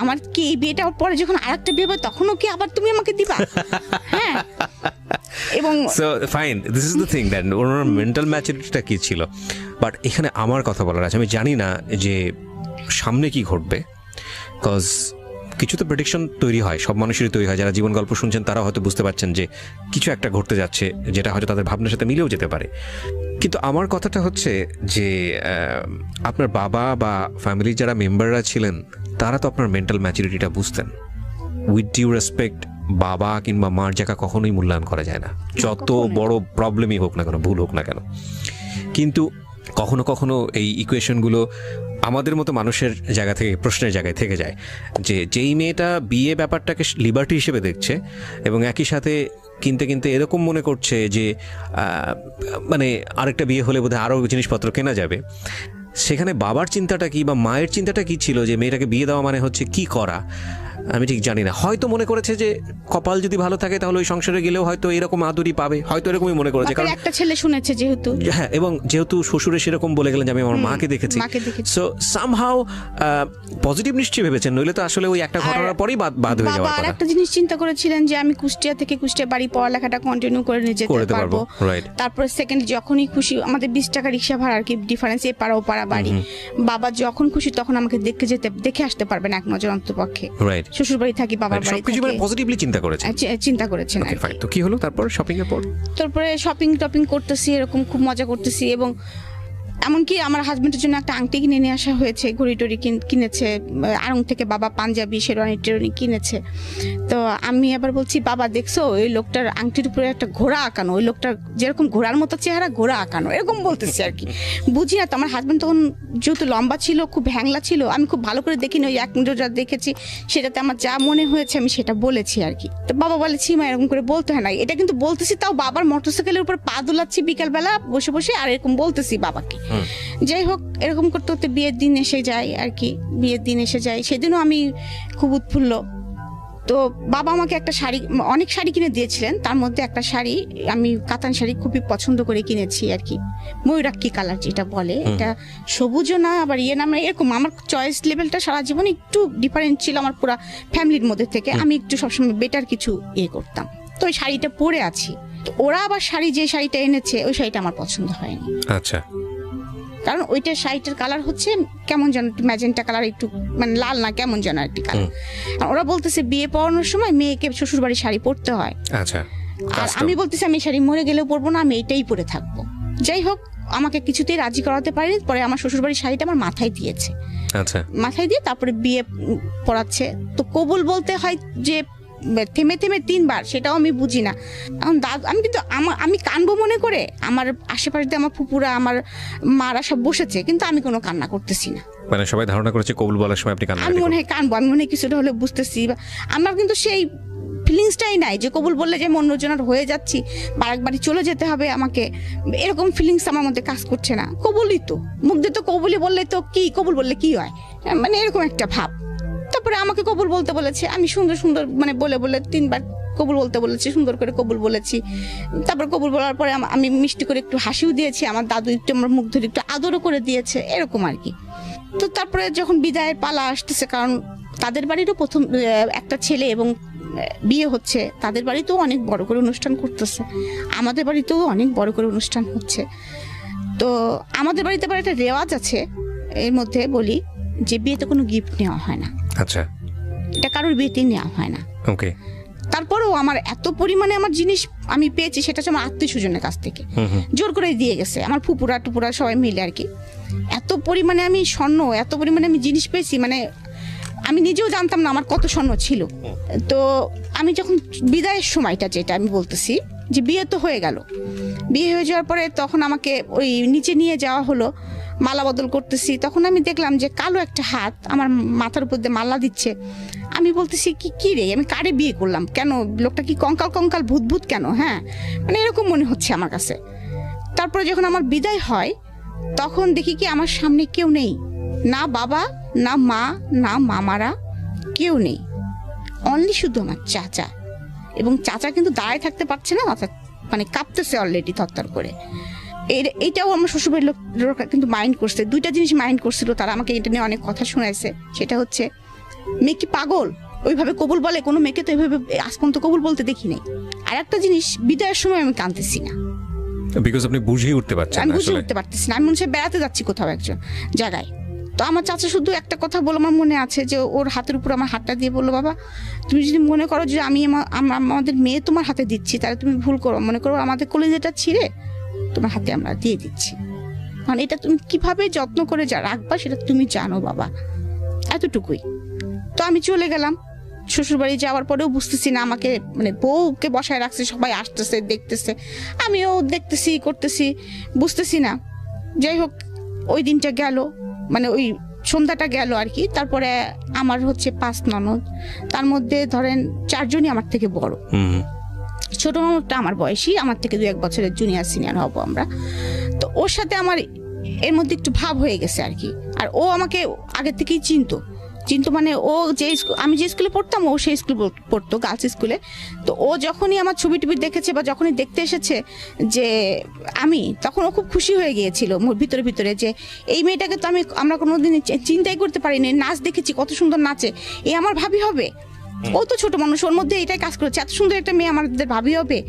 আমার কি এই বিয়েটা পরে যখন আরেকটা বিয়ে হবে তখনও কি আবার তুমি আমাকে দিবা? হ্যাঁ, এবং so fine, this is the thing that ওনার মেন্টাল ম্যাচুরিটিটা কি ছিল। বাট এখানে আমার কথা বলার আছে, আমি জানি না যে সামনে কি ঘটবে, কজ কিছু তো প্রেডিকশন তৈরি হয়, সব মানুষেরই তৈরি হয়। যারা জীবন গল্প শুনছেন তারা হয়তো বুঝতে পারছেন যে কিছু একটা ঘটতে যাচ্ছে, যেটা হয়তো তাদের ভাবনার সাথে মিলেও যেতে পারে। কিন্তু আমার কথাটা হচ্ছে যে আপনার বাবা বা ফ্যামিলির যারা মেম্বাররা ছিলেন তারা তো আপনার মেন্টাল ম্যাচুরিটিটা বুঝতেন। উইথ ডিউ রেসপেক্ট, বাবা কিংবা মার জায়গা কখনোই মূল্যায়ন করা যায় না, যত বড় প্রবলেমই হোক না কেন, ভুল হোক না কেন। কিন্তু কখনো কখনো এই ইকুয়েশনগুলো আমাদের মতো মানুষের জায়গা থেকে, প্রশ্নের জায়গায় থেকে যায় যে যেই মেয়েটা বিয়ে ব্যাপারটাকে লিবার্টি হিসেবে দেখছে এবং একই সাথে কিনতে কিনতে এরকম মনে করছে যে মানে আরেকটা বিয়ে হলে বোধহয় আরও জিনিসপত্র কেনা যাবে, সেখানে বাবার চিন্তাটা কি বা মায়ের চিন্তাটা কি ছিল যে মেয়েটাকে বিয়ে দেওয়া মানে হচ্ছে কি করা, আমি ঠিক জানি না, হয়তো মনে করেছে যে কপাল যদি ভালো থাকে তাহলে ওই সংসারে গেলেও হয়তো এরকম আদরই পাবে, হয়তো এরকমই মনে করেছে, কারণ একটা ছেলে শুনেছে যেহেতু। হ্যাঁ, এবং যেহেতু শ্বশুরে সেরকম বলে গেলেন যে আমি আমার মাকে দেখেছি, সো সামহাউ পজিটিভ নিশ্চয়ই ভেবেছেন, নইলে তো আসলে ওই একটা ঘটনার পরেই বাদ হয়ে যাওয়ার কথা। একটা জিনিস চিন্তা করেছিলেন যে আমি কুষ্টিয়া থেকে কুষ্টিয়া বাড়ি পড়ালেখাটা কন্টিনিউ করে নিয়ে যেতে পারবো। তারপর সেকেন্ড যখনই খুশি, আমাদের 20 টাকা রিক্সা ভাড়া আর কি ডিফারেন্স, এ পাড়া ও পাড়া বাড়ি, বাবা যখন খুশি তখন আমাকে দেখে আসতে পারবেন এক নজর অন্তপক্ষে। শ্বশুর বাড়ি থাকি, বাবার বাড়ি থাকি, পজিটিভলি চিন্তা করেছেন। তো কি হলো তারপর? শপিং এর পর তারপরে শপিং টপিং করতেছি, এরকম খুব মজা করতেছি, এবং এমনকি আমার হাজবেন্ডের জন্য একটা আংটি কিনে নিয়ে আসা হয়েছে, ঘড়ি টড়ি কিনেছে আড়ং থেকে, বাবা পাঞ্জাবি শেরওয়ানি টেরওয়ানি কিনেছে। তো আমি আবার বলছি, বাবা দেখছো ওই লোকটার আংটির উপরে একটা ঘোড়া আঁকানো, ওই লোকটার যেরকম ঘোড়ার মতো চেহারা, ঘোড়া আঁকানো, এরকম বলতেছি আর কি। বুঝি না তো, আমার হাজবেন্ড তখন যেহেতু লম্বা ছিল, খুব হ্যাংলা ছিল, আমি খুব ভালো করে দেখিনি, ওই এক নজর যা দেখেছি সেটাতে আমার যা মনে হয়েছে আমি সেটা বলেছি আর কি। তো বাবা বলে, ছিমা এরকম করে বলতে হয় না, এটা কিন্তু বলতেছি, তাও বাবার মোটরসাইকেলের উপর পা দুলাচ্ছি বিকালবেলা বসে বসে, আর এরকম বলতেছি বাবাকে। যাই হোক, এরকম করতে করতে বিয়ের দিন এসে যায় আর কি। বিয়ের দিন এসে যায়, সেদিনও আমি খুব উৎফুল্ল। তো বাবা আমাকে একটা শাড়ি, অনেক শাড়ি কিনে দিয়েছিলেন, তার মধ্যে একটা শাড়ি আমি কাতান শাড়ি খুবই পছন্দ করে কিনেছি আর কি, ময়ূরাক্ষী কালার যেটা বলে, এটা সবুজও না আবার ইয়ে না, এরকম আমার চয়েস লেভেলটা সারা জীবন একটু ডিফারেন্ট ছিল আমার পুরো ফ্যামিলির মধ্যে থেকে, আমি একটু সবসময় বেটার কিছু ইয়ে করতাম। তো ওই শাড়িটা পরে আছি, ওরা আবার শাড়ি যে শাড়িটা এনেছে ওই শাড়িটা আমার পছন্দ হয়নি। আচ্ছা, কারণ ওইটার শাড়িটার কালার হচ্ছে কেমন যেন ম্যাজেন্টা কালার, একটু মানে লাল না কেমন যেন একটি কালার। ওরা বলতেছে বিয়ে পড়ানোর সময় মেয়েকে শ্বশুর বাড়ির শাড়ি পরতে হয়। আচ্ছা, আর আমি বলতেছি আমি শাড়ি মরে গেলেও পরবো না, আমি এইটাই পরে থাকবো। যাই হোক, আমাকে কিছুতেই রাজি করাতে পারেনি। পরে আমার শ্বশুর বাড়ির শাড়িটা আমার মাথায় দিয়েছে। আচ্ছা, মাথায় দিয়ে তারপরে বিয়ে পড়াচ্ছে। তো কবুল বলতে হয় যে থেমে থেমে 3 বার, সেটাও আমি বুঝি না। এখন আমি কিন্তু আমি কানবো মনে করে, আমার আশেপাশে দিয়ে আমার ফুপুরা আমার মারা সব বসেছে, কিন্তু আমি কোনো কান্না করতেছি না। মানে সবাই ধারণা করেছে কবুল বলার সময় আপনি কান্না, আমি মনে হয় কানবো, আমি মনে হয় কিছুটা হলে বুঝতেছি। আমার কিন্তু সেই ফিলিংসটাই নাই যে কবুল বললে যে অন্যজনের হয়ে যাচ্ছি, বারাক বাড়ি চলে যেতে হবে আমাকে, এরকম ফিলিংস আমার মধ্যে কাজ করছে না। কবুলই তো, মুখ দিয়ে তো কবুলই বললে তো কি, কবুল বললে কি হয়, মানে এরকম একটা ভাব। তারপরে আমাকে কবুল বলতে বলেছে, আমি সুন্দর সুন্দর মানে বলে 3 বার কবুল বলতে বলেছি, সুন্দর করে কবুল বলেছি। তারপর কবুল বলার পরে আমি মিষ্টি করে একটু হাসিও দিয়েছি, আমার দাদু একটু আমার মুখ ধরে একটু আদরও করে দিয়েছে, এরকম আর কি। তো তারপরে যখন বিদায়ের পালা আসতেছে, কারণ তাদের বাড়িরও প্রথম একটা ছেলে এবং বিয়ে হচ্ছে, তাদের বাড়িতেও অনেক বড় করে অনুষ্ঠান করতেছে, আমাদের বাড়িতেও অনেক বড় করে অনুষ্ঠান হচ্ছে। তো আমাদের বাড়িতে আবার একটা রেওয়াজ আছে, এর মধ্যে বলি যে বিয়েতে কোনো গিফট নেওয়া হয় না। আচ্ছা, এটা কারোর বিয়েতে নেওয়া হয় না। ওকে। তারপরেও আমার এত পরিমাণে আমার জিনিস আমি পেয়েছি, সেটা হচ্ছে আমার আত্মীয় স্বজনের কাছ থেকে জোর করে দিয়ে গেছে, আমার ফুপুরা টুপুরা সবাই মিলে আর কি। এত পরিমাণে আমি স্বর্ণ, এত পরিমাণে আমি জিনিস পেয়েছি, মানে আমি নিজেও জানতাম না আমার কত স্বর্ণ ছিল। তো আমি যখন বিদায়ের সময়টা, যেটা আমি বলতেছি যে বিয়ে তো হয়ে গেল, বিয়ে হয়ে যাওয়ার পরে তখন আমাকে ওই নিচে নিয়ে যাওয়া হলো, মালা বদল করতেছি। তখন আমি দেখলাম যে কালো একটা হাত আমার মাথার উপর দিয়ে মালা দিচ্ছে। আমি বলতেছি কি রে, আমি কারে বিয়ে করলাম, কেন লোকটা কি কঙ্কাল কঙ্কাল ভূত কেন, হ্যাঁ মানে এরকম মনে হচ্ছে আমার কাছে। তারপরে যখন আমার বিদায় হয় তখন দেখি কি আমার সামনে কেউ নেই, না বাবা, না মা, না মামারা, কেউ নেই, অনলি শুধু আমার চাচা। এবং চাচা কিন্তু দাঁড়ায় থাকতে পারছে না, মানে কাঁপতেছে অলরেডি থরথর করে। এইটাও আমার শ্বশুরবাড়ির লোক কিন্তু মাইন্ড করছে, 2টা জিনিস মাইন্ড করছিল তারা, আমাকে এটা নিয়ে অনেক কথা শোনাইছে। সেটা হচ্ছে, মেয়ে কি পাগল, ওইভাবে কবুল বলে? কোনো মেয়েকে তো এইভাবে আজ পর্যন্ত কবুল বলতে দেখি নাই। আর একটা জিনিস, বিদায়ের সময় আমি কাঁদতেছি না, বিকজ আপনি বুঝেই উঠতে পারছেন না, আমি বুঝে উঠতে পারতেছি না। আমি মনে হচ্ছে বেড়াতে যাচ্ছি কোথাও একজন জায়গায়। তো আমার চাচা শুধু একটা কথা বলে, আমার মনে আছে যে ওর হাতের উপর আমার হাতটা দিয়ে বললো, বাবা তুমি যদি মনে করো যে আমি আমাদের মেয়ে তোমার হাতে দিচ্ছি, তাহলে তুমি ভুল করো, মনে করো আমাদের কলেজেটা ছিঁড়ে তোমার হাতে আমরা দিয়ে দিচ্ছি, মানে এটা তুমি কিভাবে যত্ন করে যা রাখবা সেটা তুমি জানো বাবা, এতটুকুই। তো আমি চলে গেলাম। শ্বশুরবাড়ি যাওয়ার পরেও বুঝতেছি না, আমাকে মানে বউকে বসায় রাখছে, সবাই আসতেছে দেখতেছে, আমিও দেখতেছি করতেছি, বুঝতেছি না। যাই হোক, ওই দিনটা গেল, মানে ওই সন্ধ্যাটা গেল আর কি। তারপরে আমার হচ্ছে 5 ননদ, তার মধ্যে ধরেন 4 জনই আমার থেকে বড়। ছোট ননদটা আমার বয়সী, আমার থেকে 2-1 বছরের জুনিয়র সিনিয়র হব আমরা। তো ওর সাথে আমার এর মধ্যে একটু ভাব হয়ে গেছে আর কি। আর ও আমাকে আগে থেকেই চিনতো, কিন্তু মানে ও যে আমি যে স্কুলে পড়তাম ও সেই স্কুলে পড়তো, গার্লস স্কুলে। তো ও যখনই আমার ছবি টবি দেখেছে বা যখনই দেখতে এসেছে যে আমি, তখন ও খুব খুশি হয়ে গিয়েছিল ভিতরে ভিতরে যে এই মেয়েটাকে তো আমরা কোনোদিন চিন্তাই করতে পারিনি, নাচ দেখেছি কত সুন্দর নাচে, এ আমার ভাবি হবে। ও তো ছোট মানুষ, ওর মধ্যে এটাই কাজ করেছে, এত সুন্দর একটা মেয়ে আমাদের ভাবি হবে।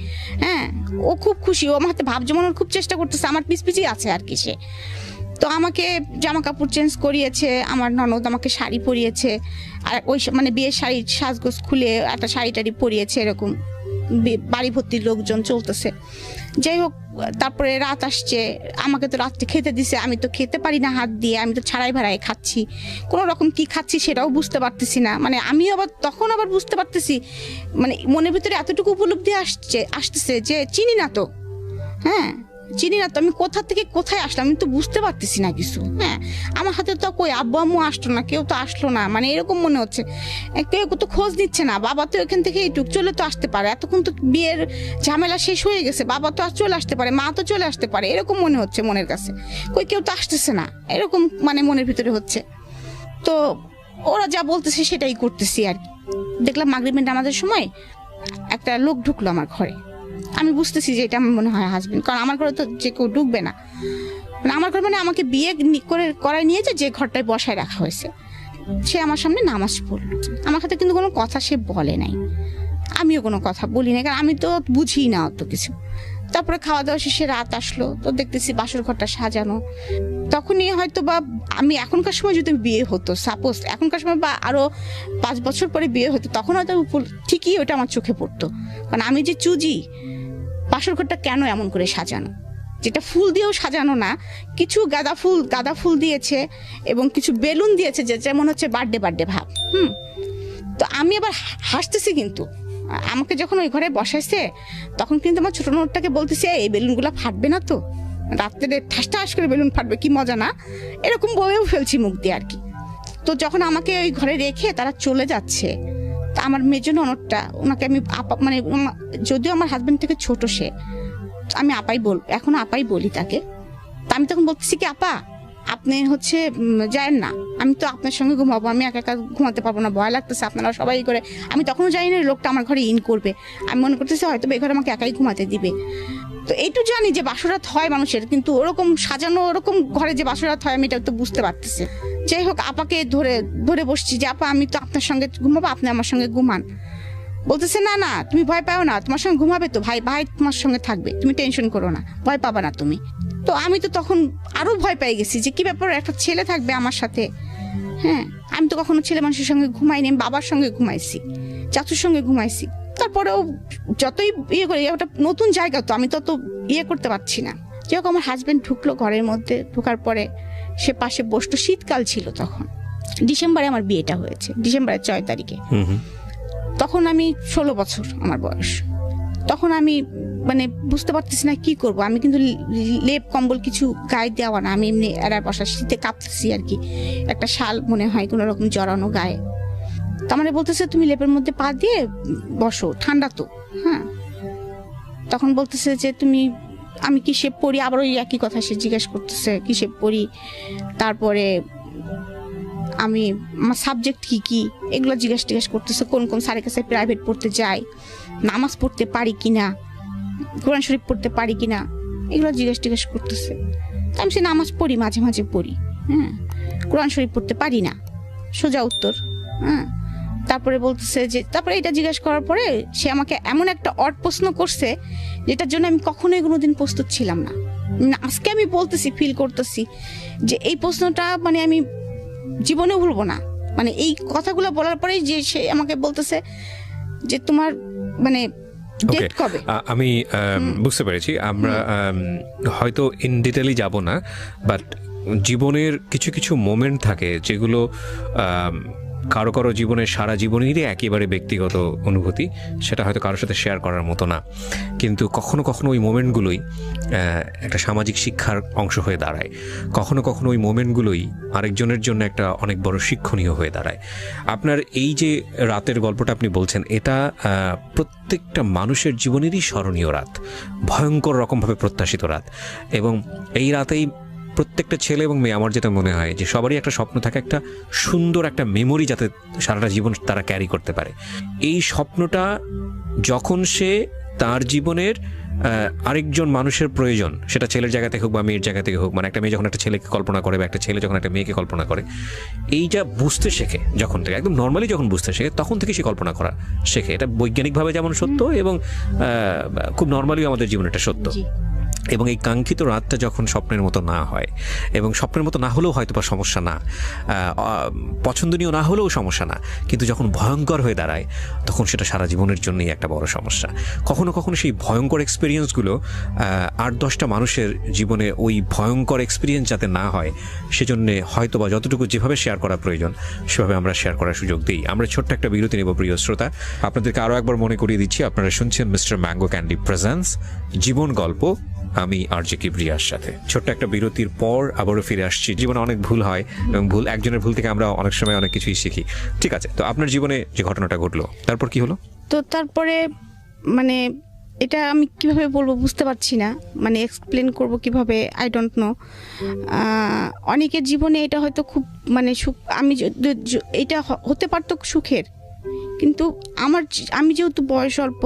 হ্যাঁ, ও খুব খুশি, ও আমার হাতে ভাব জমানোর খুব চেষ্টা করতেছে, আমার পিছিয়ে আছে আর কি সে। তো আমাকে জামা কাপড় চেঞ্জ করিয়েছে, আমার ননদ আমাকে শাড়ি পরিয়েছে, আর ওই মানে বিয়ের শাড়ি সাজগোজ খুলে একটা শাড়ি টাড়ি পরিয়েছে, এরকম বাড়ি ভর্তি লোকজন চলতেছে। যাই হোক, তারপরে রাত আসছে, আমাকে তো রাত্রে খেতে দিছে, আমি তো খেতে পারি না হাত দিয়ে, আমি তো ছাড়াই ভাড়াই খাচ্ছি, কোনো রকম কি খাচ্ছি সেটাও বুঝতে পারতেছি না। মানে আমি আবার তখন আবার বুঝতে পারতেছি, মানে মনের ভিতরে এতটুকু উপলব্ধি আসতেছে যে চিনি না তো, হ্যাঁ চিনি না তো, আমি কোথা থেকে কোথায় আসলাম আমি তো বুঝতে পারতেছি না কিছু। হ্যাঁ, আমার হাতে তো কই আব্বু আম্মু আসলো না, কেউ তো আসলো না, মানে এরকম মনে হচ্ছে, কেউ তো খোঁজ নিচ্ছে না, বাবা তো এখান থেকে এইটুক চলে তো আসতে পারে, এতক্ষণ তো বিয়ের ঝামেলা শেষ হয়ে গেছে, বাবা তো আর চলে আসতে পারে, মা তো চলে আসতে পারে, এরকম মনে হচ্ছে মনের কাছে, কই কেউ তো আসতেছে না, এরকম মানে মনের ভিতরে হচ্ছে। তো ওরা যা বলতেছে সেটাই করতেছি আর কি। দেখলাম মাগরিবের নামাজের সময় একটা লোক ঢুকলো আমার ঘরে, আমি বুঝতেছি যে এটা আমার মনে হয় হাজবেন্ড, কারণ আমার ঘরে তো যে কেউ ঢুকবে না, মানে আমার ঘর মানে আমাকে বিয়ে করে করায় নিয়েছে যে ঘরটায় বসায় রাখা হয়েছে। সে আমার সামনে নামাজ পড়লো, আমার সাথে কিন্তু কোনো কথা সে বলে নাই, আমিও কোনো কথা বলি না, কারণ আমি তো বুঝি না অত কিছু। তারপরে খাওয়া দাওয়া শেষে রাত আসলো, তো দেখতেছি বাসর ঘরটা সাজানো। তখনই হয়তো বা আমি এখনকার সময় যদি বিয়ে হতো, সাপোজ এখনকার সময় বা আরো 5 বছর পরে বিয়ে হতো, তখন হয়তো ঠিকই ওটা আমার চোখে পড়তো, কারণ আমি যে চুজি বাসর ঘরটা কেন এমন করে সাজানো, যেটা ফুল দিয়েও সাজানো না, কিছু গাঁদা ফুল দিয়েছে এবং কিছু বেলুন দিয়েছে, যে যেমন হচ্ছে বার্থডে ভাব। তো আমি আবার হাসতেছি, কিন্তু আমাকে যখন ওই ঘরে বসাইছে তখন কিন্তু আমার ছোট নোটটাকে বলতেছে এই বেলুনগুলা ফাটবে না তো, রাত্রে ঠাস করে বেলুন ফাটবে, কি মজা না, এরকম বলেও ফেলছি মুখ দিয়ে আর কি। তো যখন আমাকে ওই ঘরে রেখে তারা চলে যাচ্ছে, তা আমার মেয়ের জন্য ননদটা, ওনাকে আমি আপা, মানে যদিও আমার হাজবেন্ড থেকে ছোট সে, আমি এখনো আপাই বলি তাকে। তা আমি তখন বলতেছি কি আপা আপনি হচ্ছে যায়েন না, আমি তো আপনার সঙ্গে ঘুমাবো, আমি একা একা ঘুমাতে পারবো না, ভয় লাগতেছে, আপনারা সবাই করে। আমি তখনও জানি না লোকটা আমার ঘরে ইন করবে, আমি মনে করতেছি হয়তো এই ঘরে আমাকে একাই ঘুমাতে দিবে। তো এইটু জানি যে বাসরাত হয় মানুষের, কিন্তু ওরকম সাজানো ওরকম ঘরে যে বাসরাত হয় আমি এটা তো বুঝতে পারতেছি। যাই হোক, আপাকে ধরে বসছি যে আপা আমি তো আপনার সঙ্গে ঘুমাবো, আপনি আমার সঙ্গে ঘুমান। বলতেছে না না তুমি ভয় পাও না, তোমার সঙ্গে ঘুমাবে তো, ভাই তোমার সঙ্গে থাকবে, তুমি টেনশন করো না, ভয় পাবা না তুমি। তো আমি তো তখন আরো ভয় পেয়ে গেছি যে কি ব্যাপার, একটা ছেলে থাকবে আমার সাথে। হ্যাঁ, আমি তো কখনো ছেলে মানুষের সঙ্গে ঘুমাইনি, আমি বাবার সঙ্গে ঘুমাইছি, চাচুর সঙ্গে ঘুমাইছি। তারপরেও যতই ইয়ে করি, ওটা নতুন জায়গা তো আমি তত ইয়ে করতে পারছি না। যাই হোক, আমার হাজবেন্ড ঢুকলো ঘরের মধ্যে, ঢোকার পরে সে পাশে বসতো, শীতকাল ছিল তখন, ডিসেম্বরে আমার বিয়েটা হয়েছে, ডিসেম্বরের 6 তারিখে। তখন আমি 16 বছর আমার বয়স। তখন আমি মানে বুঝতে পারতেছি না কি করব, আমি কিন্তু লেপ কম্বল কিছু গায়ে দেওয়া না, আমি এমনি এরা বসা, শীতে কাঁপতেছি আর কি, একটা শাল মনে হয় কোনো রকম জড়ানো গায়ে। তার মানে বলতেছে তুমি লেপের মধ্যে পা দিয়ে বসো, ঠান্ডা তো। হ্যাঁ, তখন বলতেছে যে তুমি, আমি কিসে পড়ি, আবার ওই একই কথা সে জিজ্ঞেস করতেছে কিসে পড়ি, তারপরে আমি আমার সাবজেক্ট কি এগুলো জিজ্ঞেস করতেছে, কোন স্যারের কাছে প্রাইভেট পড়তে যাই, নামাজ পড়তে পারি কিনা, কোরআন শরীফ পড়তে পারি কিনা, এগুলো জিজ্ঞেস করতেছে। আমি সে নামাজ পড়ি, মাঝে মাঝে পড়ি, হ্যাঁ, কোরআন শরীফ পড়তে পারি না, সোজা উত্তর। হ্যাঁ, তারপরে বলতেছে যে, তারপরে এটা জিজ্ঞেস করার পরে সে আমাকে এমন একটা অড প্রশ্ন করছে যেটার জন্য আমি কখনোই কোনোদিন প্রস্তুত ছিলাম না। আজকে আমি বলতেছি, ফিল করতেছি যে এই প্রশ্নটা মানে আমি জীবনে ভুলবো না। মানে এই কথাগুলো বলার পরে যে সে আমাকে বলতেছে যে তোমার মানে ডেট কবে। আমি বুঝতে পেরেছি, আমরা হয়তো ইন ডিটেইলি যাব না, বাট জীবনের কিছু মোমেন্ট থাকে যেগুলো কারো জীবনের সারা জীবনেরই একেবারে ব্যক্তিগত অনুভূতি, সেটা হয়তো কারোর সাথে শেয়ার করার মতো না, কিন্তু কখনো ওই মোমেন্টগুলোই একটা সামাজিক শিক্ষার অংশ হয়ে দাঁড়ায়, কখনো ওই মোমেন্টগুলোই আরেকজনের জন্য একটা অনেক বড় শিক্ষণীয় হয়ে দাঁড়ায়। আপনার এই যে রাতের গল্পটা আপনি বলছেন, এটা প্রত্যেকটা মানুষের জীবনেরই স্মরণীয় রাত, ভয়ঙ্কর রকমভাবে প্রত্যাশিত রাত, এবং এই রাতেই প্রত্যেকটা ছেলে এবং মেয়ে আমার যেটা মনে হয় যে সবারই একটা স্বপ্ন থাকে, একটা সুন্দর একটা মেমোরি যাতে সারাটা জীবন তারা ক্যারি করতে পারে। এই স্বপ্নটা যখন সে তার জীবনের আরেকজন মানুষের প্রয়োজন, সেটা ছেলের জায়গা থেকে হোক বা মেয়ের জায়গা থেকে হোক, মানে একটা মেয়ে যখন একটা ছেলেকে কল্পনা করে বা একটা ছেলে যখন একটা মেয়েকে কল্পনা করে, এইটা বুঝতে শেখে যখন থেকে, একদম নর্মালি যখন বুঝতে শেখে তখন থেকে সে কল্পনা করা শেখে। এটা বৈজ্ঞানিকভাবে যেমন সত্য এবং খুব নর্মালিও আমাদের জীবনে এটা সত্য। এবং এই কাঙ্ক্ষিত রাতটা যখন স্বপ্নের মতো না হয়, এবং স্বপ্নের মতো না হলেও হয়তো বা সমস্যা না, পছন্দনীয় না হলেও সমস্যা না, কিন্তু যখন ভয়ঙ্কর হয়ে দাঁড়ায় তখন সেটা সারা জীবনের জন্যই একটা বড় সমস্যা। কখনো কখনো সেই ভয়ঙ্কর এক্সপিরিয়েন্সগুলো 8-10টা মানুষের জীবনে ওই ভয়ঙ্কর এক্সপিরিয়েন্স যাতে না হয় সেজন্যে হয়তো বা যতটুকু যেভাবে শেয়ার করা প্রয়োজন সেভাবে আমরা শেয়ার করার সুযোগ দিই। আমরা ছোট্ট একটা বিরতি নেব প্রিয় শ্রোতা। আপনাদেরকে আরও একবার মনে করিয়ে দিচ্ছি, আপনারা শুনছেন মিস্টার ম্যাঙ্গো ক্যান্ডি প্রেজেন্স জীবন গল্প, আমি আরজে কিবরিয়ার সাথে। ছোট্ট একটা বিরতির পর আবারও ফিরে আসছি। জীবনে অনেক ভুল হয় এবং একজনের ভুল থেকে আমরা অনেক সময় অনেক কিছুই শিখি। ঠিক আছে, তো আপনার জীবনে যে ঘটনাটা ঘটলো তারপর কি হলো? তো তারপরে মানে এটা আমি কিভাবে বলবো বুঝতে পারছি না, মানে এক্সপ্লেন করব কিভাবে, আই ডোন্ট নো। অনেকের জীবনে এটা হয়তো খুব মানে সুখ, এটা হতে পারতো সুখের, কিন্তু আমি যেহেতু বয়স অল্প,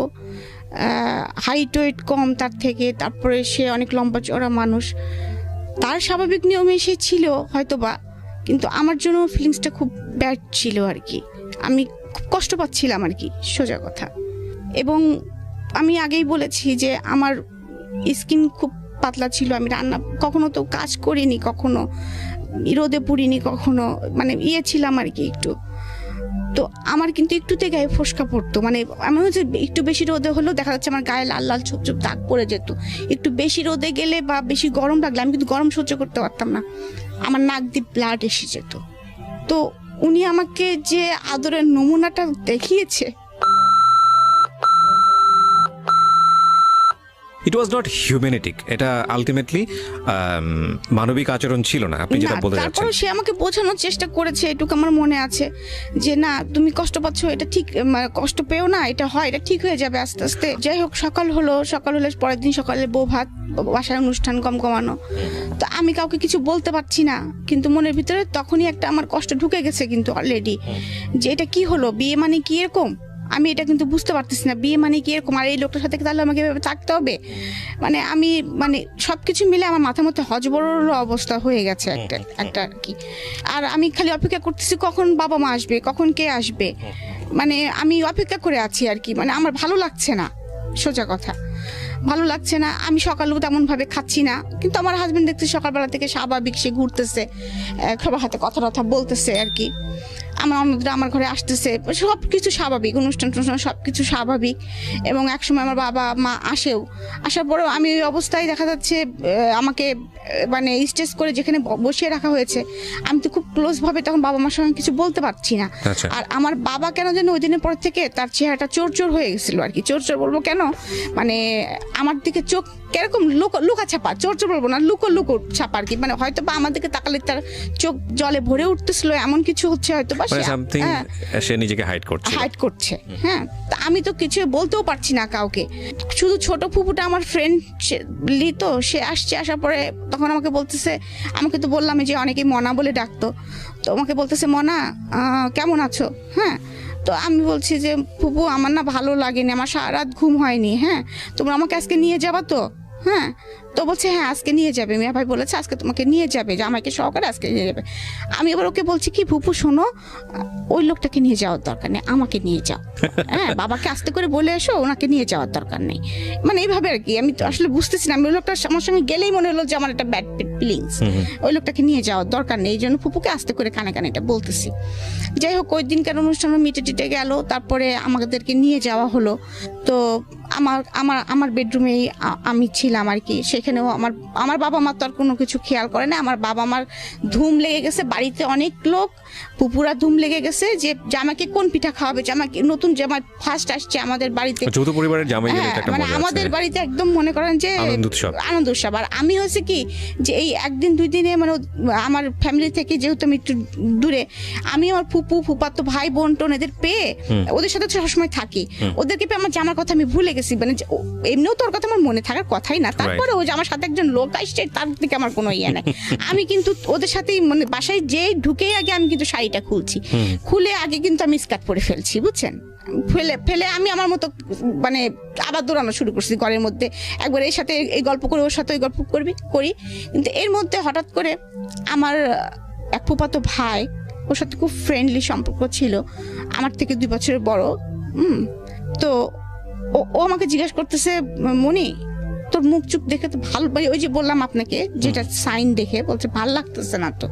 হাইট ওয়েট কম তার থেকে, তারপরে সে অনেক লম্বা চড়া মানুষ, তার স্বাভাবিক নিয়মে সে ছিল হয়তো বা, কিন্তু আমার জন্য ফিলিংসটা খুব ব্যাড ছিল আর কি। আমি খুব কষ্ট পাচ্ছিলাম আর কি, সোজা কথা। এবং আমি আগেই বলেছি যে আমার স্কিন খুব পাতলা ছিল, আমি রান্না কখনো তো কাজ করিনি, কখনো রোদে পুড়িনি, কখনো মানে ছিলাম আর কি একটু। তো আমার কিন্তু একটুতে গায়ে ফোসকা পড়তো, মানে এমন হচ্ছে একটু বেশি রোদে হলেও দেখা যাচ্ছে আমার গায়ে লাল লাল ছোপ ছোপ দাগ পড়ে যেত। একটু বেশি রোদে গেলে বা বেশি গরম লাগলে আমি কিন্তু গরম সহ্য করতে পারতাম না, আমার নাক দিয়ে ব্লাড এসে যেত। তো উনি আমাকে যে আদরের নমুনাটা দেখিয়েছে, ইট ওয়াজ নট হিউম্যানিটিক, এটা আলটিমেটলি মানবিক আচরণ ছিল না, আপনি যেটা বলতে যাচ্ছেন। তারপর সে আমাকে বোঝানোর চেষ্টা করেছে, এটুকু আমার মনে আছে, যে না তুমি কষ্ট পাচ্ছ, এটা ঠিক, কষ্ট পেও না, এটা হয়, এটা ঠিক হয়ে যাবে আস্তে আস্তে। যাই হোক, সকাল হলে পরের দিন সকালে বউ ভাত, বাসার অনুষ্ঠান কম কমানো। তো আমি কাউকে কিছু বলতে পারছি না, কিন্তু মনের ভিতরে তখনই একটা আমার কষ্ট ঢুকে গেছে কিন্তু অলরেডি, যে এটা কি হলো, বিয়ে মানে কি এরকম, আমি এটা কিন্তু বুঝতে পারতেছি না, বিয়ে মানে কি এরকম, আর এই লোকটার সাথে তাহলে আমাকে এভাবে থাকতে হবে। মানে আমি মানে সবকিছু মিলে আমার মাথার মধ্যে হজবরল অবস্থা হয়ে গেছে একটা আর কি। আর আমি খালি অপেক্ষা করতেছি কখন বাবা মা আসবে, কখন কে আসবে, মানে আমি অপেক্ষা করে আছি আর কি। মানে আমার ভালো লাগছে না, সোজা কথা ভালো লাগছে না। আমি সকালেও তেমন ভাবে খাচ্ছি না, কিন্তু আমার হাজবেন্ড দেখছি সকালবেলা থেকে স্বাভাবিক, সে ঘুরতেছে, সবার হাতে কথা বলতেছে আর কি। আমার অন্যরা আমার ঘরে আসতেছে, সব কিছু স্বাভাবিক, অনুষ্ঠান সব কিছু স্বাভাবিক। এবং একসময় আমার বাবা মা আসার পরেও আমি ওই অবস্থায় দেখা যাচ্ছে আমাকে মানে স্টেজ করে যেখানে বসিয়ে রাখা হয়েছে, আমি তো খুব ক্লোজভাবে তখন বাবা মার সঙ্গে কিছু বলতে পারছি না। আর আমার বাবা কেন যেন ওই দিনের পর থেকে তার চেহারাটা চোর হয়ে গেছিল আর কি। চোর বলবো কেন, মানে আমার দিকে চোখ কিরকম লুকা ছাপা, চোর বলবো না, লুকো ছাপা আর কি। মানে হয়তো বা আমার দিকে তাকালে তার চোখ জলে ভরে উঠতেছিল, এমন কিছু হচ্ছে হয়তো বা, সে নিজেকে হাইড করছে। হ্যাঁ, আমি তো কিছু বলতেও পারছি না কাউকে। শুধু ছোট ফুপুটা আমার ফ্রেন্ড তো, সে আসার পরে তখন আমাকে বলতেছে, আমাকে তো বললাম যে অনেকে মনা বলে ডাকতো, তো আমাকে বলতেছে মনা কেমন আছো। হ্যাঁ, তো আমি বলছি যে ফুপু আমার না ভালো লাগেনি, আমার সারা রাত ঘুম হয়নি। হ্যাঁ, তোমরা আমাকে আজকে নিয়ে যাবা তো? হ্যাঁ, তো বলছে হ্যাঁ আজকে নিয়ে যাবে, মিয়া ভাই বলেছে আজকে তোমাকে নিয়ে যাবে, যে আমাকে সহকারে আজকে নিয়ে যাবে। আমি এবার ওকে বলছি কি, ফুপু শোনো, ওই লোকটাকে নিয়ে যাওয়ার দরকার নেই, আমাকে নিয়ে যাও। হ্যাঁ, বাবাকে আস্তে করে বলে এসো, ওনাকে নিয়ে যাওয়ার দরকার নেই। মানে এইভাবে আর কি। আমি তো আসলে বুঝতেছি না, ওই লোকটা আমার সঙ্গে গেলেই মনে হলো যে আমার একটা ব্যাড ফিলিংস, ওই লোকটাকে নিয়ে যাওয়ার দরকার নেই। এই জন্য ফুপুকে আস্তে করে কানে এটা বলতেছি। যাই হোক, ওই দিনকার অনুষ্ঠান মিটে গেল, তারপরে আমাদেরকে নিয়ে যাওয়া হলো। তো আমার বেডরুমেই আমি ছিলাম আর কি। সেখানেও আমার বাবা মা তো আর কোনো কিছু খেয়াল করে না। আমার বাবা মার ধুম লেগে গেছে, বাড়িতে অনেক লোক, পুপুরা ধুম লেগে গেছে যে জামাইকে কোন পিঠা খাওয়াবে, জামাইকে নতুন জামাই ফার্স্ট আসছে আমাদের বাড়িতে, যৌথ পরিবারের জামাই, মানে আমাদের বাড়িতে একদম মনে করেন যে আনন্দ উৎসব। আর আমি হয়েছে কি যে এই একদিন দুই দিনে মানে আমার ফ্যামিলি থেকে যেহেতু আমি একটু দূরে, আমি আমার ফুপাতো ভাই বোন টোন এদের পেয়ে ওদের সাথে সবসময় থাকি, ওদেরকে পেয়ে আমার জামার কথা আমি ভুলে গেছি। বলতেছি মানে এমনিও তোর কথা আমার মনে থাকার কথাই না, তারপরে ওই যে আমার সাথে একজন লোক আসছে তার থেকে আমার কোনো ইয়ে নাই। আমি কিন্তু ওদের সাথেই মানে বাসায় যে ঢুকেই আগে আমি কিন্তু শাড়িটা খুলে আগে কিন্তু আমি স্কার্ট পরে ফেলছি, বুঝছেন, ফেলে আমি আমার মতো মানে আবার দৌড়ানো শুরু করছি ঘরের মধ্যে, একবার এর সাথে এই গল্প করে ওর সাথে ওই গল্প করি। কিন্তু এর মধ্যে হঠাৎ করে আমার এক ফুফাতো ভাই, ওর সাথে খুব ফ্রেন্ডলি সম্পর্ক ছিল, আমার থেকে 2 বছরের বড়। তো ও আমাকে জিজ্ঞাসা করতেছে, মনি তোর মুখ চুপ দেখে তো ভালো, ওই যে বললাম আপনাকে যেটা সাইন দেখে বলছে ভালো লাগতেছে না তো।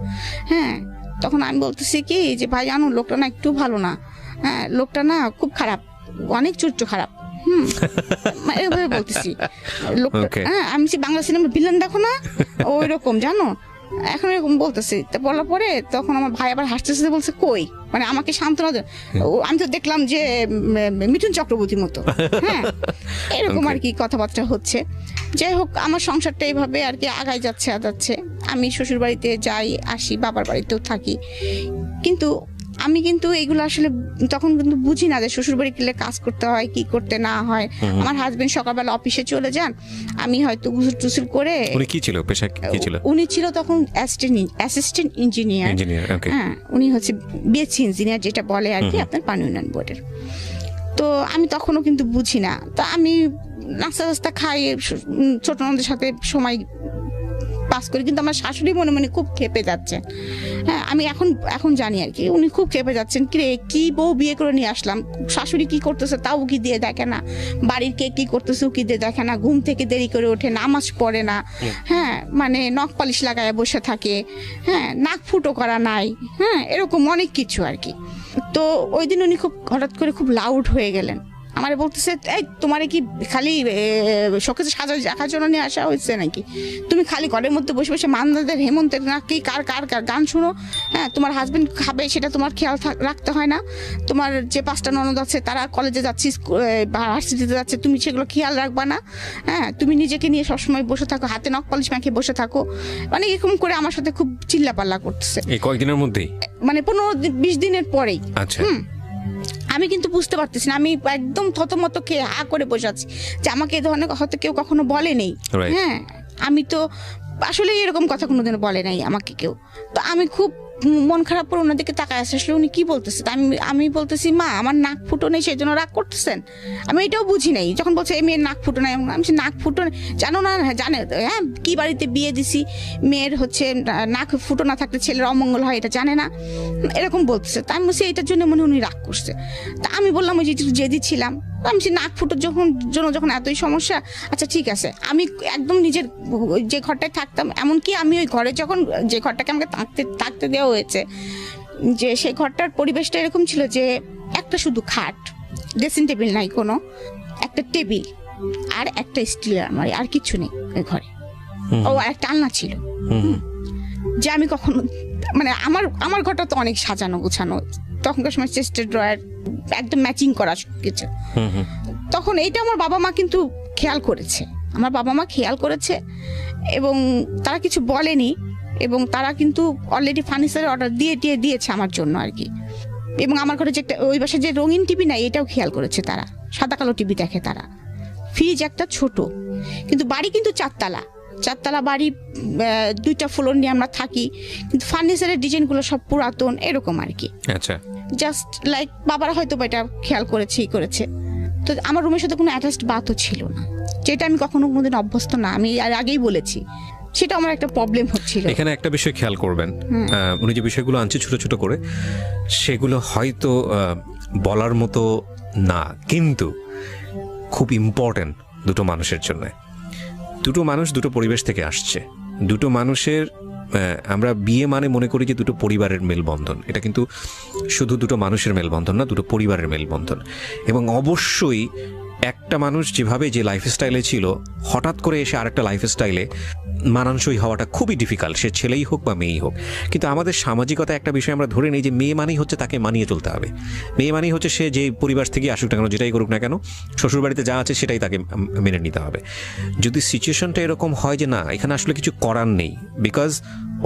হ্যাঁ, তখন আমি বলতেছি কি যে ভাই জানো লোকটা না একটু ভালো না, হ্যাঁ লোকটা না খুব খারাপ, অনেক চরিত্র খারাপ। এভাবে বলতেছি লোকটা। হ্যাঁ, আমি বাংলা সিনেমা ভিলেন দেখো না ওই রকম, জানো, এখন এরকম বলতেছি। তা বলার পরে তখন আমার ভাই আবার হাসতে বলছে কই, মানে আমাকে সান্ত্বনা দেয়। আমি তো দেখলাম যে মিঠুন চক্রবর্তীর মতো। হ্যাঁ, এরকম আর কি কথাবার্তা হচ্ছে। যাই হোক, আমার সংসারটা এইভাবে আর কি আগায় যাচ্ছে। আমি শ্বশুর বাড়িতে যাই আসি, বাবার বাড়িতেও থাকি, কিন্তু আমি কিন্তু এইগুলো আসলে তখন কিন্তু বুঝি না যে শ্বশুর বাড়ি গেলে কাজ করতে হয় কি করতে না হয়। আমার হাজবেন্ড সকালবেলা অফিসে চলে যান, আমি হয়তো গুসল করে। উনি কি ছিল, পেশা কি ছিল? উনি ছিল তখন অ্যাসিস্ট্যান্ট ইঞ্জিনিয়ার। হ্যাঁ, উনি হচ্ছে বিএসসি ইঞ্জিনিয়ার যেটা বলে আর কি আপনার পানি উন্নয়ন বোর্ডের। তো আমি তখনও কিন্তু বুঝি না, তা আমি নাস্তা খাই, ছোট ননদের সাথে সময় পাস করি। কিন্তু আমার শাশুড়ি মনে মনে খুব খেপে যাচ্ছে। হ্যাঁ, আমি এখন জানি আর কি উনি খুব খেপে যাচ্ছেন, কি বউ বিয়ে করে নিয়ে আসলাম, শাশুড়ি কি করতেছে তাও কি দিয়ে দেখে না, বাড়ির কে কি করতেছে কি দিয়ে দেখে না, ঘুম থেকে দেরি করে ওঠে, নামাজ পড়ে না, হ্যাঁ মানে নখ পালিশ লাগায় বসে থাকে, হ্যাঁ নাক ফুটো করা নাই, হ্যাঁ এরকম অনেক কিছু আর কি। তো ওই দিন উনি খুব হঠাৎ করে খুব লাউড হয়ে গেলেন, আমারে বলতেছে এই তোমারে কি খালি শোকেসে সাজা রাখার জন্য নিয়ে আসা হয়েছে নাকি, তুমি খালি ঘরের মধ্যে বসে বসে মান্দাদের হেমন্তের না কি কার গান শুনো, হ্যাঁ তোমার হাজবেন্ড খাবে সেটা তোমার খেয়াল রাখতে হয় না, তোমার যে 5টা ননদ আছে তারা কলেজে যাচ্ছে ভার্সিটিতে যাচ্ছে, তুমি সেগুলো খেয়াল রাখবা না, হ্যাঁ তুমি নিজেকে নিয়ে সবসময় বসে থাকো, হাতে নখ পলিশ মাখিয়ে বসে থাকো, মানে এরকম করে আমার সাথে খুব চিল্লাপাল্লা করতেছে। এই কয়েকদিনের মধ্যেই, মানে 15-20 দিনের পরেই। আচ্ছা, আমি কিন্তু বুঝতে পারতেছি না, আমি একদম থতমত খেয়ে হা করে বসে আছি যে আমাকে এই ধরনের কথা কেউ কখনো বলে নেই। হ্যাঁ, আমি তো আসলে এরকম কথা কোনোদিনও বলে নাই আমাকে কেউ। তো আমি খুব মন খারাপ করে ওনাদেরকে তাকায় আসলে উনি কি বলতেছে, আমি বলতেছি মা আমার নাক ফুটো নেই সেই জন্য রাগ করতেছেন, আমি এটাও বুঝি নাই। যখন বলছে এই মেয়ের নাক ফুটো নাই, আমি নাক ফুটো জানো না, জানে হ্যাঁ কি বাড়িতে বিয়ে দিছি, মেয়ের হচ্ছে নাক ফুটো না থাকলে ছেলের অমঙ্গল হয় এটা জানে না, এরকম বলতেছে। তা আমি বলছি এইটার জন্য মনে উনি রাগ করছে। তা আমি বললাম ওই যে জেদি ছিলাম, আমি নাক ফুটোর যখন এতই সমস্যা, আচ্ছা ঠিক আছে, আমি একদম নিজের যে ঘরটায় থাকতাম, এমনকি আমি ওই ঘরে যখন যে ঘরটাকে আমাকে থাকতে দেওয়া হয়েছে, যে সেই ঘরটার পরিবেশটা এরকম ছিল যে একটা শুধু খাট, ড্রেসিং টেবিল নাই কোনো, একটা টেবিল আর একটা স্টিলের আলমারি, আর কিছু নেই ওই ঘরে। ও একটা আলনা ছিল, যে আমি কখনো মানে আমার ঘরটা তো অনেক সাজানো গোছানো, তখনকার সময় চেস্টের ড্রয়ার একদম ম্যাচিং করা কিছু। তখন এইটা আমার বাবা মা কিন্তু খেয়াল করেছে, এবং তারা কিছু বলেনি, এবং তারা কিন্তু অলরেডি ফার্নিচারের অর্ডার দিয়েছে আমার জন্য আর কি। এবং আমার ঘরে যে ওই বাসায় যে রঙিন টিভি নাই এটাও খেয়াল করেছে তারা, সাদা কালো টিভি দেখে তারা, ফ্রিজ একটা ছোট, কিন্তু বাড়ি কিন্তু 4 বাড়ি, 2টা ফ্লোর নিয়ে আমরা থাকি, কিন্তু ফার্নিচারের ডিজাইনগুলো সব পুরাতন এরকম আর কি। আচ্ছা, জাস্ট লাইক বাবারা হয়তো এটা খেয়াল করেছে। তো আমার রুমের সাথে কোনো অ্যাটাচড বাথও ছিল না, যেটা আমি কখনো কোনোদিন অভ্যস্ত না, আমি আগেই বলেছি, সেটা আমার একটা প্রবলেম হচ্ছিল। এখানে একটা বিষয় খেয়াল করবেন, উনি যে বিষয়গুলো আনছে ছোট ছোট করে, সেগুলো হয়তো বলার মতো না, কিন্তু খুব ইম্পর্টেন্ট দুটো মানুষের জন্য। দুটো মানুষ দুটো পরিবেশ থেকে আসছে, দুটো মানুষের আমরা বিয়ে মানে মনে করি যে দুটো পরিবারের মেলবন্ধন, এটা কিন্তু শুধু দুটো মানুষের মেলবন্ধন না, দুটো পরিবারের মেলবন্ধন। এবং অবশ্যই একটা মানুষ যেভাবে যে লাইফস্টাইলে ছিল, হঠাৎ করে এসে আরেকটা লাইফস্টাইলে মানানসই হওয়াটা খুবই ডিফিকাল্ট, সে ছেলেই হোক বা মেয়েই হোক। কিন্তু আমাদের সামাজিকতা একটা বিষয় আমরা ধরে নিই যে মেয়ে মানেই হচ্ছে তাকে মানিয়ে চলতে হবে, মেয়ে মানেই হচ্ছে সে যে পরিবার থেকে আসুক না কেন, যেটাই করুক না কেন, শ্বশুরবাড়িতে যা আছে সেটাই তাকে মেনে নিতে হবে। যদি সিচুয়েশনটা এরকম হয় যে না এখানে আসলে কিছু করার নেই, বিকজ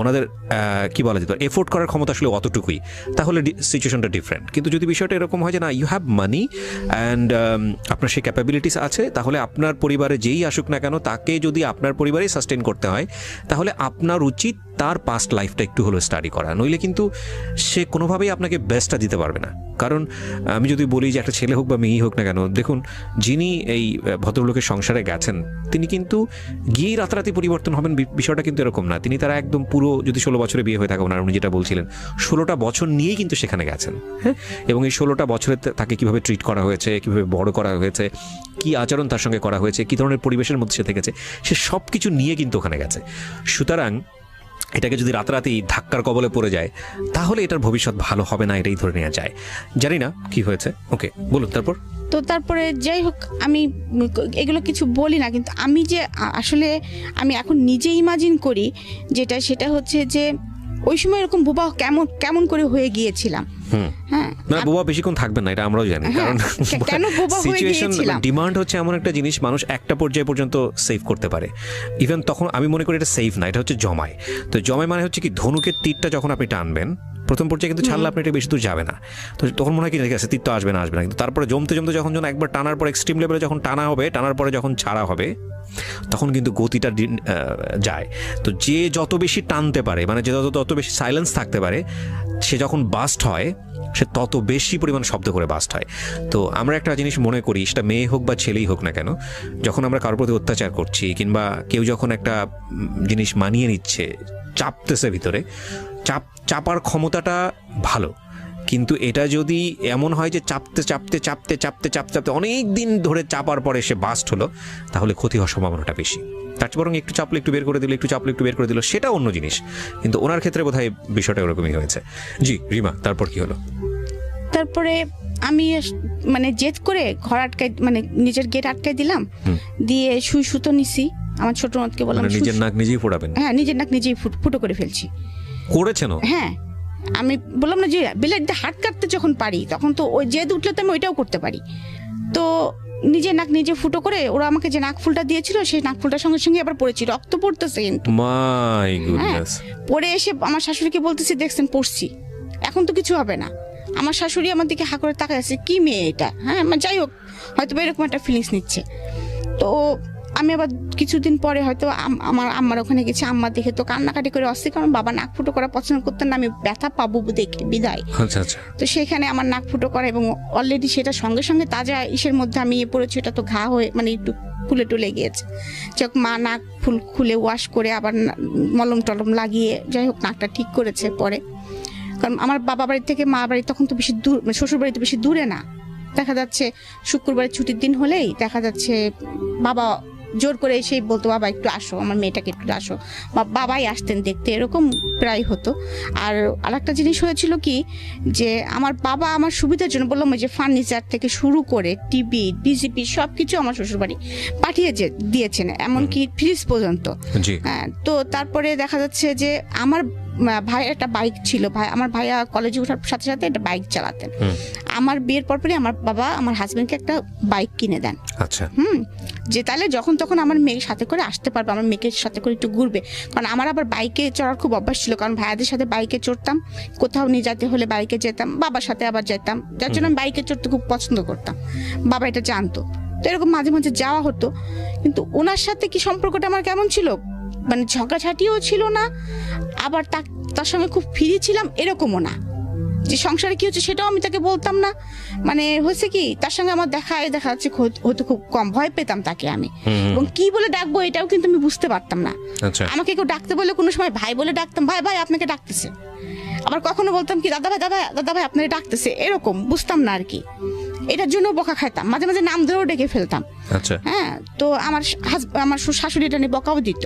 ওনাদের কি বলা যেত এফোর্ট করার ক্ষমতা আসলে অতটুকুই, তাহলে সিচুয়েশনটা ডিফারেন্ট। কিন্তু যদি বিষয়টা এরকম হয় যে না ইউ হ্যাভ মানি অ্যান্ড আপনার সেই ক্যাপাবিলিটিস আছে, তাহলে আপনার পরিবারে যেই আসুক না কেন তাকে যদি আপনার পরিবারেই সাস্টেন করতে হয়, তাহলে আপনার উচিত তার পাস্ট লাইফটা একটু হলেও স্টাডি করা, নইলে কিন্তু সে কোনোভাবেই আপনাকে বেস্টটা দিতে পারবে না। কারণ আমি যদি বলি যে একটা ছেলে হোক বা মেয়েই হোক না কেন, দেখুন যিনি এই ভদ্রলোকের সংসারে গেছেন তিনি কিন্তু গিয়েই রাতারাতি পরিবর্তন হবেন, বিষয়টা কিন্তু এরকম না। তিনি তারা একদম পুরো, যদি 16 বছরে বিয়ে হয়ে থাকে ওনার, উনি যেটা বলছিলেন 16টা বছর নিয়েই কিন্তু সেখানে গেছেন, হ্যাঁ। এবং এই 16টা বছরে তাকে কীভাবে ট্রিট করা হয়েছে, কীভাবে বড় করা হয়েছে, কী আচরণ তার সঙ্গে করা হয়েছে, কী ধরনের পরিবেশের মধ্যে সে থেকেছে, সে সব কিছু নিয়ে কিন্তু ওখানে গেছে। সুতরাং এটাকে যদি রাতারাতি ধাক্কার কবলে পড়ে যায় তাহলে এটার ভবিষ্যৎ ভালো হবে না, এটাই ধরে নেওয়া যায়। জানি না কি হয়েছে, ওকে বলুন তারপর। তো তারপরে যাই হোক আমি এগুলো কিছু বলি না, কিন্তু আমি যে আসলে আমি এখন নিজে ইমাজিন করি যেটা, সেটা হচ্ছে যে ওই সময় এরকম বোবা কেমন করে হয়ে গিয়েছিলাম। হ্যাঁ, না বোবা বেশিক্ষণ থাকবেন না, এটা আমরাও জানি। কারণ সিচুয়েশন ডিমান্ড হচ্ছে এমন একটা জিনিস, মানুষ একটা পর্যায়ে পর্যন্ত সেভ করতে পারে। ইভেন তখন আমি মনে করি এটা সেভ না, এটা হচ্ছে জমায়। তো জমায় মানে হচ্ছে কি, ধনুকের তীরটা যখন আপনি টানবেন প্রথম পর্যায়ে কিন্তু ছাড়লে আপনি এটা বেশি দূর যাবে না, তো তখন মনে হয় কি ঠিক আছে তীর তো আসবে না, কিন্তু তারপরে জমতে জমতে যখন একবার টানার পর এক্সট্রিম লেভেলে যখন টানা হবে, টানার পরে যখন ছাড়া হবে তখন কিন্তু গতিটা যায়। তো যে যত বেশি টানতে পারে, মানে যে যত বেশি সাইলেন্স থাকতে পারে, সে যখন বাস্ট হয় সে তত বেশি পরিমাণ শব্দ করে বাস্ট হয়। তো আমরা একটা জিনিস মনে করি, সেটা মেয়ে হোক বা ছেলেই হোক না কেন, যখন আমরা কারোর প্রতি অত্যাচার করছি কিংবা কেউ যখন একটা জিনিস মানিয়ে নিচ্ছে, চাপতেছে ভিতরে, চাপার ক্ষমতাটা ভালো। কিন্তু এটা যদি এমন হয় যে চাপতে চাপতে চাপতে চাপতে চাপতে চাপতে অনেক দিন ধরে চাপার পরে সে বাস্ট হলো, তাহলে ক্ষতি হওয়ার সম্ভাবনাটা বেশি। তার চেয়ে বরং একটু চাপলে একটু বের করে দিল, একটু চাপলে একটু বের করে দিল, সেটা অন্য জিনিস। কিন্তু ওনার ক্ষেত্রে বোধহয় বিষয়টা ওরকমই হয়েছে। জি রিমা, তারপর কি হলো? তারপরে আমি মানে জেদ করে ঘর আটকাই, মানে নিজের গেট আটকাই দিলাম, দিয়ে সুতো নিছি। আমার ছোট নদকে বললাম নিজের নাক নিজেই ফোড়াবেন। হ্যাঁ, নিজের নাক নিজেই ফুটো করে ফেলছি। করেছেন? হ্যাঁ, আমি বললাম না যে বিলেট দিয়ে হাত কাটতে যখন পারি তখন তো ওই জেদ উঠলে তো আমি ওইটাও করতে পারি। তো নিজে নাক নিজে ফুটো করে, ওরা আমাকে যে নাক ফুলটা দিয়েছিল সেই নাক ফুলটার সঙ্গে সঙ্গে আবার পড়েছি, রক্ত পড়তেছে কিন্তু। My goodness. পরে এসে আমার শাশুড়িকে বলতেছি, দেখছেন পড়ছি, এখন তো কিছু হবে না। আমার শাশুড়ি আমার দিকে হা করে তাকায় আছে, কি মেয়ে এটা। হ্যাঁ, যাই হোক, হয়তো এরকম একটা ফিলিংস নিচ্ছে। তো আমি আবার কিছুদিন পরে হয়তো আমার আম্মার ওখানে গেছি, আম্মা দেখে তো কান্নাকাটি করে আসছে, কারণ বাবা নাক ফুটো করা পছন্দ করতেন না, আমি ব্যথা পাবো দেখে বিদায়। আচ্ছা আচ্ছা। তো সেখানে আমার নাক ফুটো করা, এবং অলরেডি সেটা সঙ্গে সঙ্গে তাজা ইসের মধ্যে আমি পড়েছি, ওটা তো ঘা হয়ে মানে একটু ফুলে টুলে গিয়েছে। যাক, মা নাক ফুল খুলে ওয়াশ করে আবার মলম টলম লাগিয়ে যাই হোক নাকটা ঠিক করেছে পরে। কারণ আমার বাবা বাড়ি থেকে মা বাড়ি তখন তো বেশি দূর, শ্বশুর বাড়ি তো বেশি দূরে না। দেখা যাচ্ছে শুক্রবারের ছুটির দিন হলেই দেখা যাচ্ছে বাবা জোর করে এসেই বলতো, বাবা একটু আসো, আমার মেয়েটাকে একটু আসো, বাবাই আসতেন দেখতে, এরকম প্রায় হতো। আর আরেকটা জিনিস হয়েছিল কি, যে আমার বাবা আমার সুবিধার জন্য বললাম যে ফার্নিচার থেকে শুরু করে টিভি বিজিপি সব কিছু আমার শ্বশুরবাড়ি পাঠিয়ে দিয়েছেন, এমনকি ফ্রিজ পর্যন্ত। হ্যাঁ, তো তারপরে দেখা যাচ্ছে যে আমার ভাইয়ের একটা বাইক ছিল, আমার ভাইয়া কলেজে ওঠার সাথে সাথে একটা বাইক চালাতেন। আমার বিয়ের পরপরই আমার বাবা আমার হাজবেন্ডকে একটা বাইক কিনে দেন। আচ্ছা। যে তাহলে যখন তখন আমার মেয়ের সাথে করে আসতে পারবে, আমার মেয়েকে সাথে করে একটু ঘুরবে। কারণ আমার আবার বাইকে চড়ার খুব অভ্যাস ছিল, কারণ ভাইয়াদের সাথে বাইকে চড়তাম, কোথাও নিয়ে যেতে হলে বাইকে যেতাম, বাবার সাথে আবার যেতাম, যার জন্য আমি বাইকে চড়তে খুব পছন্দ করতাম। বাবা এটা জানতো, তো এরকম মাঝে মাঝে যাওয়া হতো। কিন্তু ওনার সাথে কি সম্পর্কটা আমার কেমন ছিল, মানে ঝগড়াঝাটিও ছিল না, আবার তার সঙ্গে খুব ফ্রি ছিলাম এরকমও না। যে সংসারে কি হচ্ছে সেটাও আমি তাকে বলতাম না। মানে হয়েছে কি, তার সঙ্গে আমার দেখা যাচ্ছে হয়তো খুব কম, ভয় পেতাম তাকে আমি, এবং কি বলে ডাকবো এটাও কিন্তু আমি বুঝতে পারতাম না। আমাকে কেউ ডাকতে বললে কোনো সময় ভাই বলে ডাকতাম, ভাই ভাই আপনাকে ডাকতেছে। আবার কখনো বলতাম কি দাদা ভাই দাদা ভাই আপনাকে ডাকতেছে, এরকম বুঝতাম না আর কি। এটার জন্য বকা খাইতাম, মাঝে মাঝে নাম ধরেও ডেকে ফেলতাম। হ্যাঁ, তো আমার শাশুড়ি এটা নিয়ে বকাও দিত।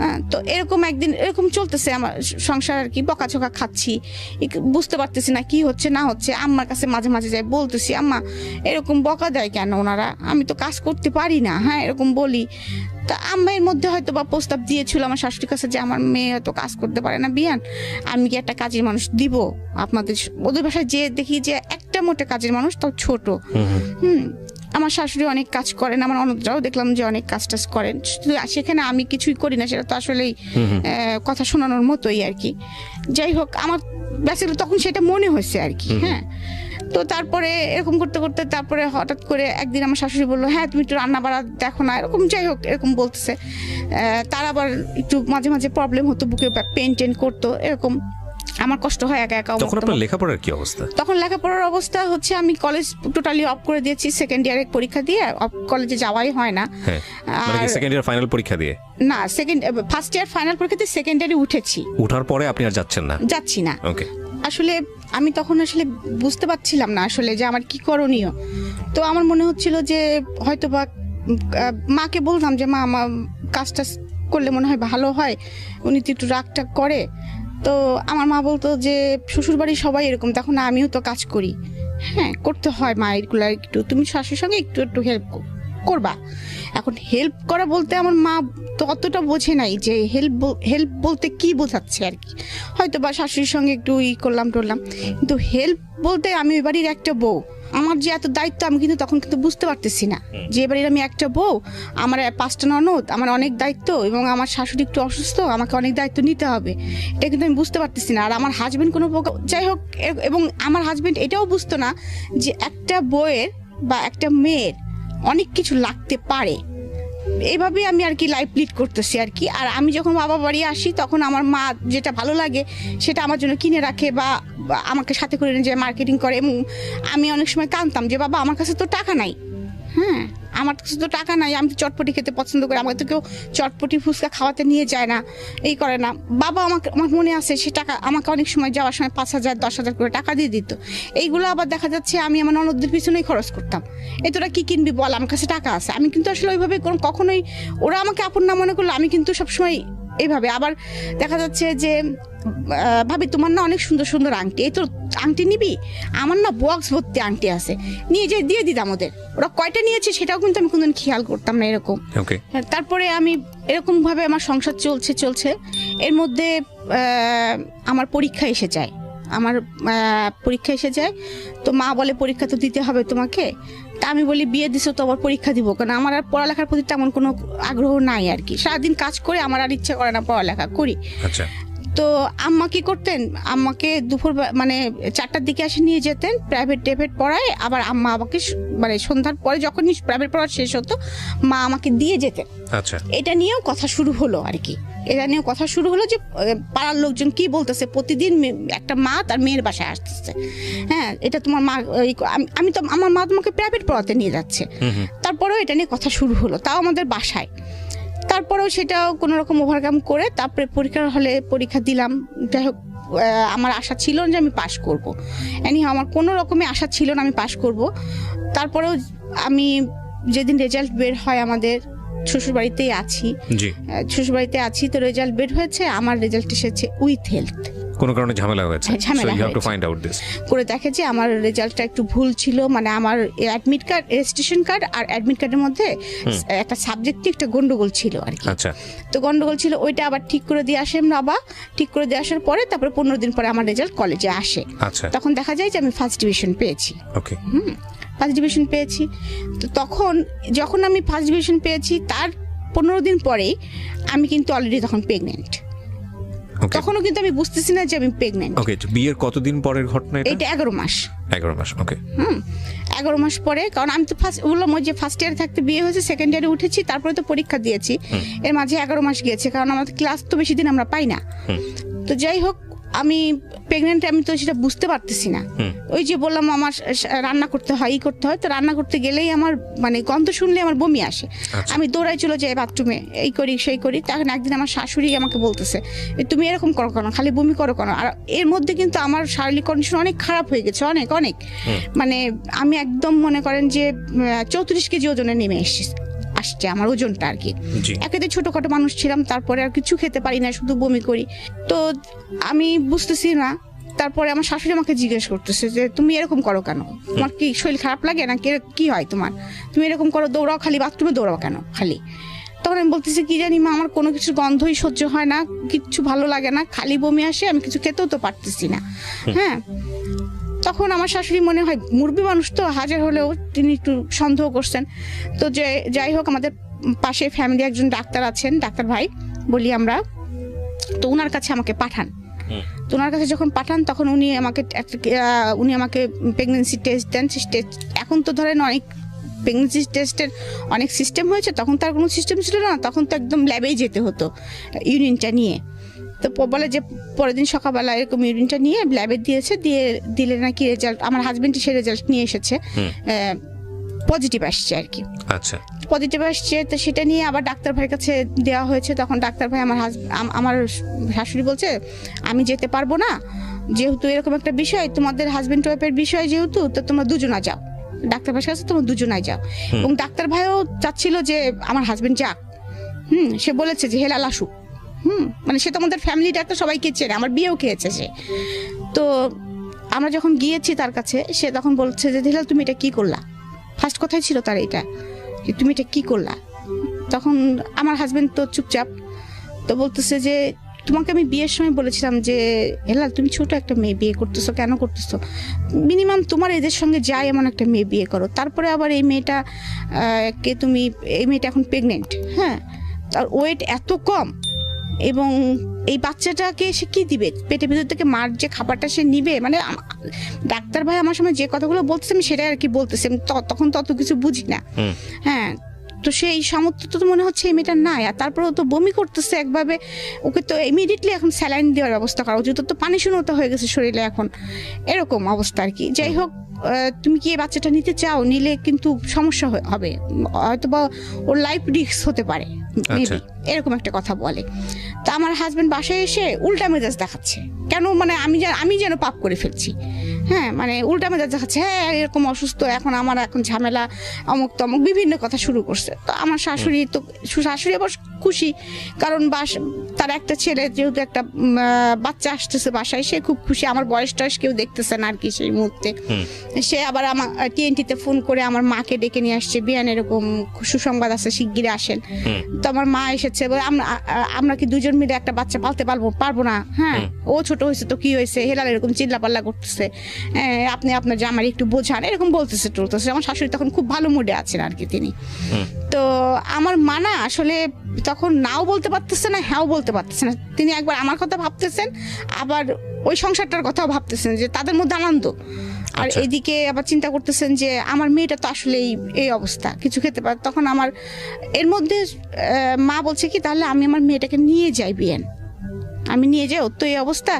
হ্যাঁ, তো এরকম একদিন এরকম চলতেছে আমার সংসার আর কি, বকাঝকা খাচ্ছি, বুঝতে পারতেছি না কি হচ্ছে না হচ্ছে। আম্মার কাছে মাঝে মাঝে যাই, বলতেছি আম্মা এরকম বকা দেয় কেন ওনারা, আমি তো কাজ করতে পারি না। হ্যাঁ, এরকম বলি। তা আম্মাইয়ের মধ্যে হয়তো বা প্রস্তাব দিয়েছিল আমার শাশুড়ির কাছে যে আমার মেয়ে হয়তো কাজ করতে পারে না বিয়ান, আমি কি একটা কাজের মানুষ দিব আপনাদের। ওদের বাসায় যে দেখি যে একটা মোটে কাজের মানুষ, তাও ছোট। আমার শাশুড়ি অনেক কাজ করেন, আমার অনদরাও দেখলাম যে অনেক কাজ টাজ করেন, সেখানে আমি কিছুই করি না, সেটা তো আসলেই কথা শোনানোর মতোই আর কি। যাই হোক, আমার বেসিক্যালি তখন সেটা মনে হয়েছে আর কি। হ্যাঁ, তো তারপরে এরকম করতে করতে তারপরে হঠাৎ করে একদিন আমার শাশুড়ি বললো, হ্যাঁ তুমি একটু রান্না বাড়া দেখো না, এরকম। যাই হোক, এরকম বলতেছে। তার আবার একটু মাঝে মাঝে প্রবলেম হতো, বুকে পেন টেন করতো, এরকম। আমার কষ্ট হয় একা একা। তখন আপনার লেখাপড়ার কি অবস্থা? তখন লেখাপড়ার অবস্থা হচ্ছে আমি কলেজ টোটালি অফ করে দিয়েছি, সেকেন্ড ইয়ারে পরীক্ষা দিয়ে কলেজে যাওয়াই হয় না। মানে কি সেকেন্ড ইয়ার ফাইনাল পরীক্ষা দিয়ে? না, ফার্স্ট ইয়ার ফাইনাল পরীক্ষাতে সেকেন্ড ইয়ারে উঠেছি। ওঠার পরে আপনি আর যাচ্ছেন না? যাচ্ছি না। ওকে। আসলে আমি তখন আসলে বুঝতে পারছিলাম না আসলে যে আমার কি করণীয়। তো আমার মনে হচ্ছিল যে হয়তো বা মাকে বলতাম যে মা, আমার কাজটা করলে মনে হয় ভালো হয়, উনি তো একটু রাগটাগ করে। তো আমার মা বলতো যে শ্বশুরবাড়ির সবাই এরকম, তখন আমিও তো কাজ করি। হ্যাঁ, করতে হয় মা এগুলো, একটু তুমি শাশুড়ির সঙ্গে একটু একটু হেল্প করবা। এখন হেল্প করা বলতে আমার মা তো অতটা বোঝে নাই যে হেল্প বলতে কি বোঝাচ্ছে আর কি। হয়তো বা শাশুড়ির সঙ্গে একটু করলাম টরলাম, কিন্তু হেল্প বলতে আমি ওই বাড়ির একটা বউ, আমার যে এত দায়িত্ব আমি কিন্তু তখন কিন্তু বুঝতে পারতেছি না যে এবারে আমি একটা বউ, আমার 5টা ননদ, আমার অনেক দায়িত্ব, এবং আমার শাশুড়ি একটু অসুস্থ, আমাকে অনেক দায়িত্ব নিতে হবে, এটা কিন্তু আমি বুঝতে পারতেছি না। আর আমার হাজবেন্ড কোনো যাই হোক, এবং আমার হাজবেন্ড এটাও বুঝতো না যে একটা বউয়ের বা একটা মেয়ের অনেক কিছু লাগতে পারে। এইভাবেই আমি আর কি লাইফ লিড করতেছি আর কি। আর আমি যখন বাবা বাড়ি আসি তখন আমার মা যেটা ভালো লাগে সেটা আমার জন্য কিনে রাখে, বা আমাকে সাথে করে নিয়ে যায়, মার্কেটিং করে। এবং আমি অনেক সময় কাঁদতাম যে বাবা আমার কাছে তো টাকা নাই। হ্যাঁ, আমার কাছে তো টাকা নাই, আমি তো চটপটি খেতে পছন্দ করি, আমাকে তো কেউ চটপটি ফুচকা খাওয়াতে নিয়ে যায় না, এই করে না। বাবা আমাকে, আমার মনে আছে সে টাকা আমাকে অনেক সময় যাওয়ার সময় 5,000 10,000 করে টাকা দিয়ে দিত। এইগুলো আবার দেখা যাচ্ছে আমি আমার ননদদের পিছনেই খরচ করতাম। এই তোরা কি কিনবি বল, আমার কাছে টাকা আছে। আমি কিন্তু আসলে ওইভাবে কখনোই, ওরা আমাকে আপন না মনে করলো, আমি কিন্তু সবসময় এইভাবে। আবার দেখা যাচ্ছে যে ভাবি তোমার না অনেক সুন্দর সুন্দর আংটি, এই তো আংটি নিবি, আমার না বক্স ভর্তি আংটি আছে, নিয়ে যে দিয়ে দিতাম ওদের। ওরা কয়টা নিয়েছে সেটাও কিন্তু আমি কোনদিন খেয়াল করতাম না, এরকম। তারপরে আমি এরকম ভাবে আমার সংসার চলছে। এর মধ্যে আমার পরীক্ষা এসে যায়, তো মা বলে পরীক্ষা তো দিতে হবে তোমাকে। তা আমি বলি বিয়ে দিছো তো আবার পরীক্ষা দিব, কারণ আমার আর পড়ালেখার প্রতি তেমন কোনো আগ্রহ নাই আর কি। সারাদিন কাজ করে আমার আর ইচ্ছা করে না পড়ালেখা করি। আচ্ছা। তো আম্মা কি করতেন, আম্মাকে দুপুর মানে 4টার দিকে এসে নিয়ে যেতেন, প্রাইভেট পড়ায়। আবার আম্মা আমাকে মানে সন্ধ্যার পরে যখন প্রাইভেট পড়া শেষ হতো মা আমাকে দিয়ে যেতেন। আচ্ছা। এটা নিয়েও কথা শুরু হলো আর কি। এটা নিয়েও কথা শুরু হলো যে পাড়ার লোকজন কি বলতেছে, প্রতিদিন একটা মা তার মেয়ের বাসায় আসতেছে। হ্যাঁ, এটা তোমার মা, আমি তো আমার মা তোমাকে প্রাইভেট পড়াতে নিয়ে যাচ্ছে। তারপরেও এটা নিয়ে কথা শুরু হলো, তাও আমাদের বাসায়। তারপরেও সেটাও কোনো রকম ওভারকাম করে তারপরে পরীক্ষার হলে পরীক্ষা দিলাম। যাই হোক, আমার আশা ছিল না যে আমি পাশ করব, আমার কোনো রকমে আশা ছিল না আমি পাশ করব। তারপরেও আমি যেদিন রেজাল্ট বের হয়, আমাদের শ্বশুরবাড়িতেই আছি, তো রেজাল্ট বের হয়েছে, আমার রেজাল্ট এসেছে উইথ হেলথ। কোনো কারণে ঝামেলা হয়েছে, so you have to find out this. করে দেখে যে আমার রেজাল্টটা একটু ভুল ছিল, মানে আমার অ্যাডমিট কার্ড, রেজিস্ট্রেশন কার্ড আর অ্যাডমিট কার্ডের মধ্যে একটা সাবজেক্টে একটা গন্ডগোল ছিল আর কি। আচ্ছা। তো গন্ডগোল ছিল, ওইটা আবার ঠিক করে দিয়ে আসেন বাবা। ঠিক করে দিয়ে আসার পরে তারপরে 15 দিন পরে আমার রেজাল্ট কলেজে আসে। আচ্ছা। তখন দেখা যায় যে আমি ফার্স্ট ডিভিশন পেয়েছি। ওকে। ফার্স্ট ডিভিশন পেয়েছি। তো তখন যখন আমি ফার্স্ট ডিভিশন পেয়েছি তার 15 দিন পরেই আমি কিন্তু অলরেডি তখন প্রেগনেন্ট। তখনও কিন্তু আমি বুঝতেছি না যে আমি প্রেগনেন্ট। ওকে, বিয়ের কতদিন পরের ঘটনা এটা? 11 মাস। 11 মাস। ওকে। 11 মাস পরে, কারণ আমি তো বললাম ওই যে ফার্স্ট ইয়ারে থাকতে বিয়ে হয়েছে, সেকেন্ড ইয়ারে উঠেছি, তারপরে তো পরীক্ষা দিয়েছি, এর মাঝে 11 মাস গিয়েছে, কারণ আমাদের ক্লাস তো বেশি দিন আমরা পাই না। তো যাই হোক, আমি প্রেগনেন্ট, আমি তো সেটা বুঝতে পারতেছি না। ওই যে বললাম আমার রান্না করতে হয়, তো রান্না করতে গেলেই আমার মানে গন্ধ শুনলে আমার বমি আসে। আমি দৌড়াই চলে যাই বাথরুমে, এই করি সেই করি। তখন একদিন আমার শাশুড়ি আমাকে বলতেছে, তুমি এরকম করো কেন, খালি বমি করো কেন? আর এর মধ্যে কিন্তু আমার শারীরিক কন্ডিশন অনেক খারাপ হয়ে গেছে, অনেক মানে আমি একদম মনে করেন যে 34 কেজি ওজনে নেমে আসছে আমার ওজনটা আর কি। একেতে ছোটখাটো মানুষ ছিলাম, তারপরে আর কিছু খেতে পারি না, শুধু বমি করি। তো আমি বুঝতেছি না। তারপরে আমার শাশুড়ি আমাকে জিজ্ঞেস করতেছে যে তুমি এরকম করো কেন, তোমার কি শরীর খারাপ লাগে না, কি হয় তোমার, তুমি এরকম করো, দৌড়াও খালি, বাথরুমে দৌড়াও কেন খালি? তখন আমি বলতেছি কি জানি মা, আমার কোনো কিছুর গন্ধই সহ্য হয় না, কিচ্ছু ভালো লাগে না, খালি বমি আসে, আমি কিছু খেতেও তো পারতেছি না। হ্যাঁ, তখন আমার শাশুড়ি মনে হয় মুরবি মানুষ তো, হাজার হলেও তিনি একটু সন্দেহ করছেন। তো যাই হোক, আমাদের পাশে ফ্যামিলি একজন ডাক্তার আছেন, ডাক্তার ভাই বলি আমরা, তো ওনার কাছে আমাকে পাঠান। তো ওনার কাছে যখন পাঠান তখন উনি আমাকে প্রেগনেন্সি টেস্ট দেন। এখন তো ধরেন অনেক প্রেগনেন্সি টেস্টের অনেক সিস্টেম হয়েছে, তখন তার কোনো সিস্টেম ছিল না, তখন তো একদম ল্যাবেই যেতে হতো ইউরিনটা নিয়ে। তো বলে যে পরের দিন সকালবেলা এরকম ইউরিনটা নিয়ে ল্যাবে দিলে নাকি রেজাল্ট, আমার হাজবেন্ডই সে রেজাল্ট নিয়ে এসেছে, পজিটিভ আসছে আর কি। আচ্ছা, পজিটিভ আসছে, তো সেটা নিয়ে আবার ডাক্তার ভাইয়ের কাছে দেওয়া হয়েছে। তখন ডাক্তার ভাই আমার শাশুড়ি বলছে আমি যেতে পারবো না, যেহেতু এরকম একটা বিষয়, তোমাদের হাজবেন্ড ওয়াইফের বিষয় যেহেতু, তো তোমরা দুজনা যাও, ডাক্তার ভাইয়ের কাছে তোমরা দুজনাই যাও। এবং ডাক্তার ভাইও চাচ্ছিল যে আমার হাজবেন্ড যাক। সে বলেছে যে হেলাল আসুক। মানে সে তো আমাদের ফ্যামিলি ডাক্তার, সবাইকে চেনে, আমার বিয়েও খেয়েছে সে। তো আমরা যখন গিয়েছি তার কাছে, সে তখন বলছে যে হেলাল তুমি এটা কি করলা, ফার্স্ট কথাই ছিল তার এইটা, যে তুমি এটা কি করলা। তখন আমার হাজবেন্ড তো চুপচাপ, তো বলতেছে যে তোমাকে আমি বিয়ের সময় বলেছিলাম যে হেলাল তুমি ছোট একটা মেয়ে বিয়ে করতেছো, কেন করতেছো, মিনিমাম তোমার এদের সঙ্গে যায় এমন একটা মেয়ে বিয়ে করো। তারপরে আবার এই মেয়েটা এখন প্রেগনেন্ট, হ্যাঁ, তার ওয়েট এত কম, এবং এই বাচ্চাটাকে সে কি দিবে, পেটের ভিতর থেকে মার যে খাবারটা সে নিবে। মানে ডাক্তার ভাই আমার সময় যে কথাগুলো বলতেছে আমি সেটাই আর কি বলতেছি, তখন তত কিছু বুঝি না। হ্যাঁ, তো সেই সামর্থ্য তো মনে হচ্ছে এই মেয়েটার নাই। আর তারপরেও তো বমি করতেছে একভাবে, ওকে তো ইমিডিয়েটলি এখন স্যালাইন দেওয়ার ব্যবস্থা করা উচিত, তো পানি শূন্যতা হয়ে গেছে শরীরে এখন, এরকম অবস্থা আর কি। যাই হোক, তুমি কি এই বাচ্চাটা নিতে চাও, নিলে কিন্তু সমস্যা হবে, হয়তো বা ওর লাইফ রিস্ক হতে পারে, মেবি এরকম একটা কথা বলে। তা আমার হাজবেন্ড বাসায় এসে উল্টা মেজাজ দেখাচ্ছে, কেন মানে আমি যেন পাপ করে ফেলছি। হ্যাঁ, মানে উল্টা মেজাজ দেখাচ্ছে, হ্যাঁ এরকম অসুস্থ, এখন আমার এখন ঝামেলা, অমুক তমুক বিভিন্ন কথা শুরু করছে। তো আমার শাশুড়ি আবার খুশি, কারণ তার একটা ছেলে, যেহেতু একটা বাচ্চা আসতেছে বাসায়, সে খুব খুশি। আমার বয়স টয়স কেউ দেখতেছে না আর কি সেই মুহূর্তে। সে আবার আমার TNT-তে ফোন করে আমার মাকে ডেকে নিয়ে আসছে, বিয়ান এরকম সুসংবাদ আছে, শিগগিরই আসেন। তো আমার মা এসেছে, আমরা কি দুজন মিলে একটা বাচ্চা পালতে পারবো না? হ্যাঁ, ও ছোট হয়েছে তো কি হয়েছে, হেলাল এরকম চিল্লাপাল্লা করতেছে, আপনি আপনার জামাই একটু বোঝান, এরকম বলতেছে টলতেছে। আমার শাশুড়ি তখন খুব ভালো মুডে আছেন আর কি তিনি। তো আমার মা না আসলে তখন নাও বলতে পারতেছে না, হ্যাঁও বলতে পারতেছে না। তিনি একবার আমার কথা ভাবতেছেন, আবার ওই সংসারটার কথাও ভাবতেছেন, যে তাদের মধ্যে আনন্দ, আর এদিকে আবার চিন্তা করতেছেন যে আমার মেয়েটা তো আসলে এই অবস্থা, কিছু খেতে পারে। তখন আমার এর মধ্যে মা বলছে কি, তাহলে আমি আমার মেয়েটাকে নিয়ে যাই বিয়ান, আমি নিয়ে যাই, ওর তো এই অবস্থা।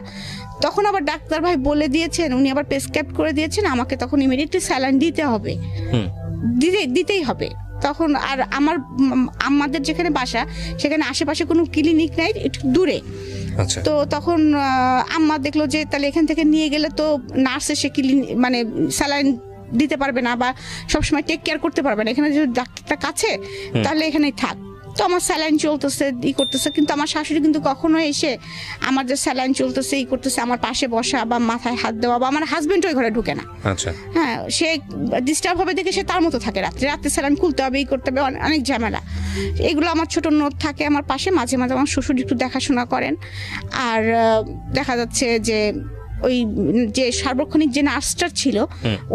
তখন আবার ডাক্তার ভাই বলে দিয়েছেন, উনি আবার প্রেসক্রাইব করে দিয়েছেন আমাকে, তখন ইমিডিয়েটলি স্যালাইন দিতে হবে, দিতেই হবে। তখন আর আমাদের যেখানে বাসা, সেখানে আশেপাশে কোনো ক্লিনিক নাই, একটু দূরে। তো তখন আম্মা দেখলো যে তাহলে এখান থেকে নিয়ে গেলে তো নার্স এসে মানে স্যালাইন দিতে পারবে না, বা সবসময় টেক কেয়ার করতে পারবে না, এখানে যদি ডাক্তারটা কাছে, তাহলে এখানেই থাক। তো আমার স্যালাইন চলতেছে, করতেছে, কিন্তু আমার শাশুড়ি কিন্তু কখনো এসে আমার যে স্যালাইন চলতেছে করতেছে আমার পাশে বসা বা মাথায় হাত দেওয়া, বা আমার হাজবেন্ড ওই ঘরে ঢুকে না। হ্যাঁ, সে ডিস্টার্ব হবে দেখে সে তার মতো থাকে, রাত্রে স্যালাইন খুলতে হবে, করতে হবে, অনেক ঝামেলা। এগুলো আমার ছোট নোট থাকে আমার পাশে, মাঝে মাঝে আমার শ্বশুর একটু দেখাশোনা করেন। আর দেখা যাচ্ছে যে ওই যে সার্বক্ষণিক যে নার্সটা ছিল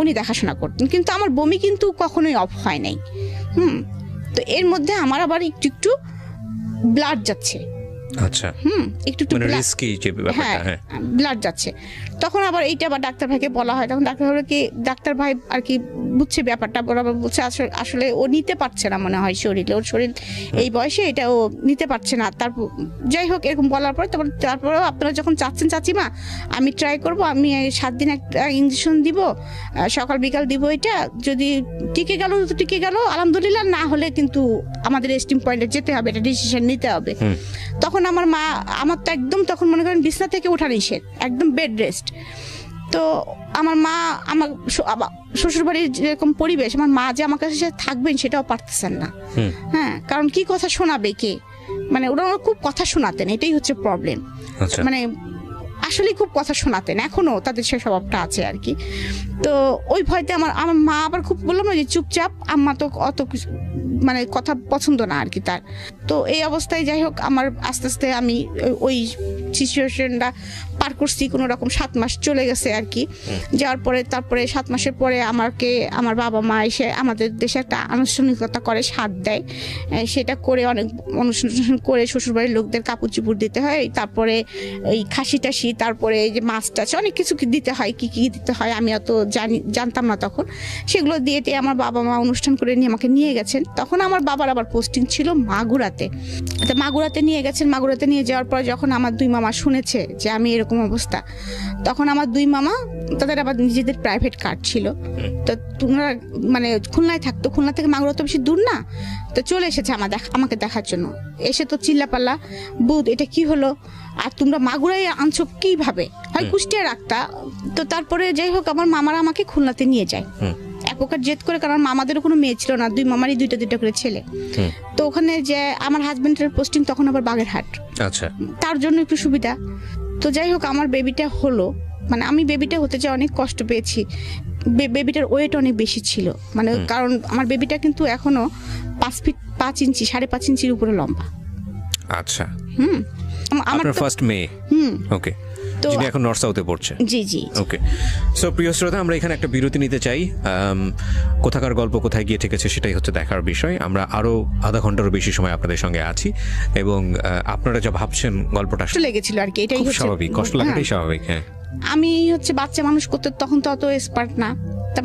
উনি দেখাশোনা করতেন, কিন্তু আমার বমি কিন্তু কখনোই অফ হয় নাই। তো এর মধ্যে আমার আবার একটু ব্লাড যাচ্ছে, আচ্ছা, একটু রিস্কি যে ব্যাপারটা, হ্যাঁ ব্লাড যাচ্ছে। তখন আবার এইটা আবার ডাক্তার ভাইকে বলা হয়, তখন ডাক্তার ভাই আর কি বুঝছে ব্যাপারটা, বরাবর বলছে আসলে ও নিতে পারছে না মনে হয় শরীরে, ওর শরীর এই বয়সে এটা ও নিতে পারছে না। তারপর যাই হোক এরকম বলার পরে তারপরেও আপনারা যখন চাচ্ছেন চাচিমা আমি ট্রাই করব, আমি 7 দিন একটা ইঞ্জেকশন দিব, সকাল বিকাল দিব, এটা যদি টিকে গেল তো টিকে গেল আলহামদুলিল্লাহ, না হলে কিন্তু আমাদের এস্টিম পয়েন্টে যেতে হবে, এটা ডিসিশন নিতে হবে। তখন আমার মা, আমার তো একদম তখন মনে করেন বিছনা থেকে ওঠা নিষেধ, একদম বেড রেস্ট। তো আমার মা, আমার শ্বশুরবাড়ির যেরকম পরিবেশ, আমার মা যে আমার কাছে থাকবেন সেটাও পারতেছেন না। হ্যাঁ, কারণ কি কথা শোনাবে কে, মানে ওরা খুব কথা শোনাতেন, এটাই হচ্ছে প্রবলেম। মানে আসলে খুব কথা শোনাতেন, এখনো তাদের সেই স্বভাবটা আছে আর কি। তো ওই ভয়তে আমার মা আবার খুব বললাম না যে চুপচাপ, আম্মা তো অত মানে কথা পছন্দ না আর কি তার। তো এই অবস্থায় যাই হোক আমার আস্তে আস্তে আমি ওই সিচুয়েশনটা পার করছি, কোনো রকম 7 মাস চলে গেছে আর কি। যাওয়ার পরে তারপরে 7 মাসের পরে আমাকে আমার বাবা মা এসে আমাদের দেশে একটা আনুষ্ঠানিকতা করে, সাথ দেয়। সেটা করে অনেক অনুষ্ঠান করে শ্বশুরবাড়ির লোকদের কাপড় চুপড় দিতে হয়, তারপরে এই খাসি টাসি, তারপরে এই যে মাছ টাছ অনেক কিছু দিতে হয়, কি কি দিতে হয় আমি অত জানতাম না তখন। সেগুলো দিয়ে আমার বাবা মা অনুষ্ঠান করে নিয়ে আমাকে নিয়ে গেছেন। তখন আমার বাবার আবার পোস্টিং ছিল মাগুরাতে। তো মাগুরাতে নিয়ে গেছেন। মাগুরাতে নিয়ে যাওয়ার পর যখন আমার 2 মামা শুনেছে যে আমি এরকম অবস্থা, তখন আমার 2 মামা, তাদের আবার নিজেদের প্রাইভেট কার ছিল, তো তোমরা মানে খুলনায় থাকতো, খুলনা থেকে মাগুরা তো বেশি দূর না, তো চলে এসেছে আমাকে দেখার জন্য। এসে তো চিল্লাপাল্লা, বুধ এটা কি হলো, আর তোমরা মাগুরায় আনছো কিভাবে, হয় কুষ্টিয়া রাখতা। তো তারপরে যাই হোক আমার মামারা আমাকে খুলনাতে নিয়ে যায় এক প্রকার জেদ করে, কারণ মামাদেরও কোনো মেয়ে ছিল না, 2 মামারই 2টা করে ছেলে। তো ওখানে যে আমার হাজবেন্ডের পোস্টিং তখন আবার বাগেরহাট, আচ্ছা, তার জন্য একটু সুবিধা। তো যাই হোক আমার বেবিটা হলো, মানে আমি বেবিটা হতে যে অনেক কষ্ট পেয়েছি। বেবিটার ওয়েট অনেক বেশি ছিল, মানে কারণ আমার বেবিটা কিন্তু এখনো 5 ফিট 5 ইঞ্চি 5.5 ইঞ্চির উপরে লম্বা। আচ্ছা, আমার ফার্স্ট মেয়ে। ওকে, যিনি এখন নর্থ সাউথে পড়ছে। জি জি, ওকে। সো প্রিয় শ্রোতা, আমরা এখানে একটা বিরতি নিতে চাই। কোথাকার গল্প কোথায় গিয়ে ঠেকেছে সেটাই হচ্ছে দেখার বিষয়। আমরা আরো আধা ঘন্টারও বেশি সময় আপনাদের সঙ্গে আছি, এবং আপনারা যা ভাবছেন গল্পটা লেগেছিল আর কি, এটাই স্বাভাবিক, কষ্ট লাগাটাই স্বাভাবিক। হ্যাঁ, আমি বাচ্চা মানুষ করতে তখন তো অত এক্সপার্ট না, তা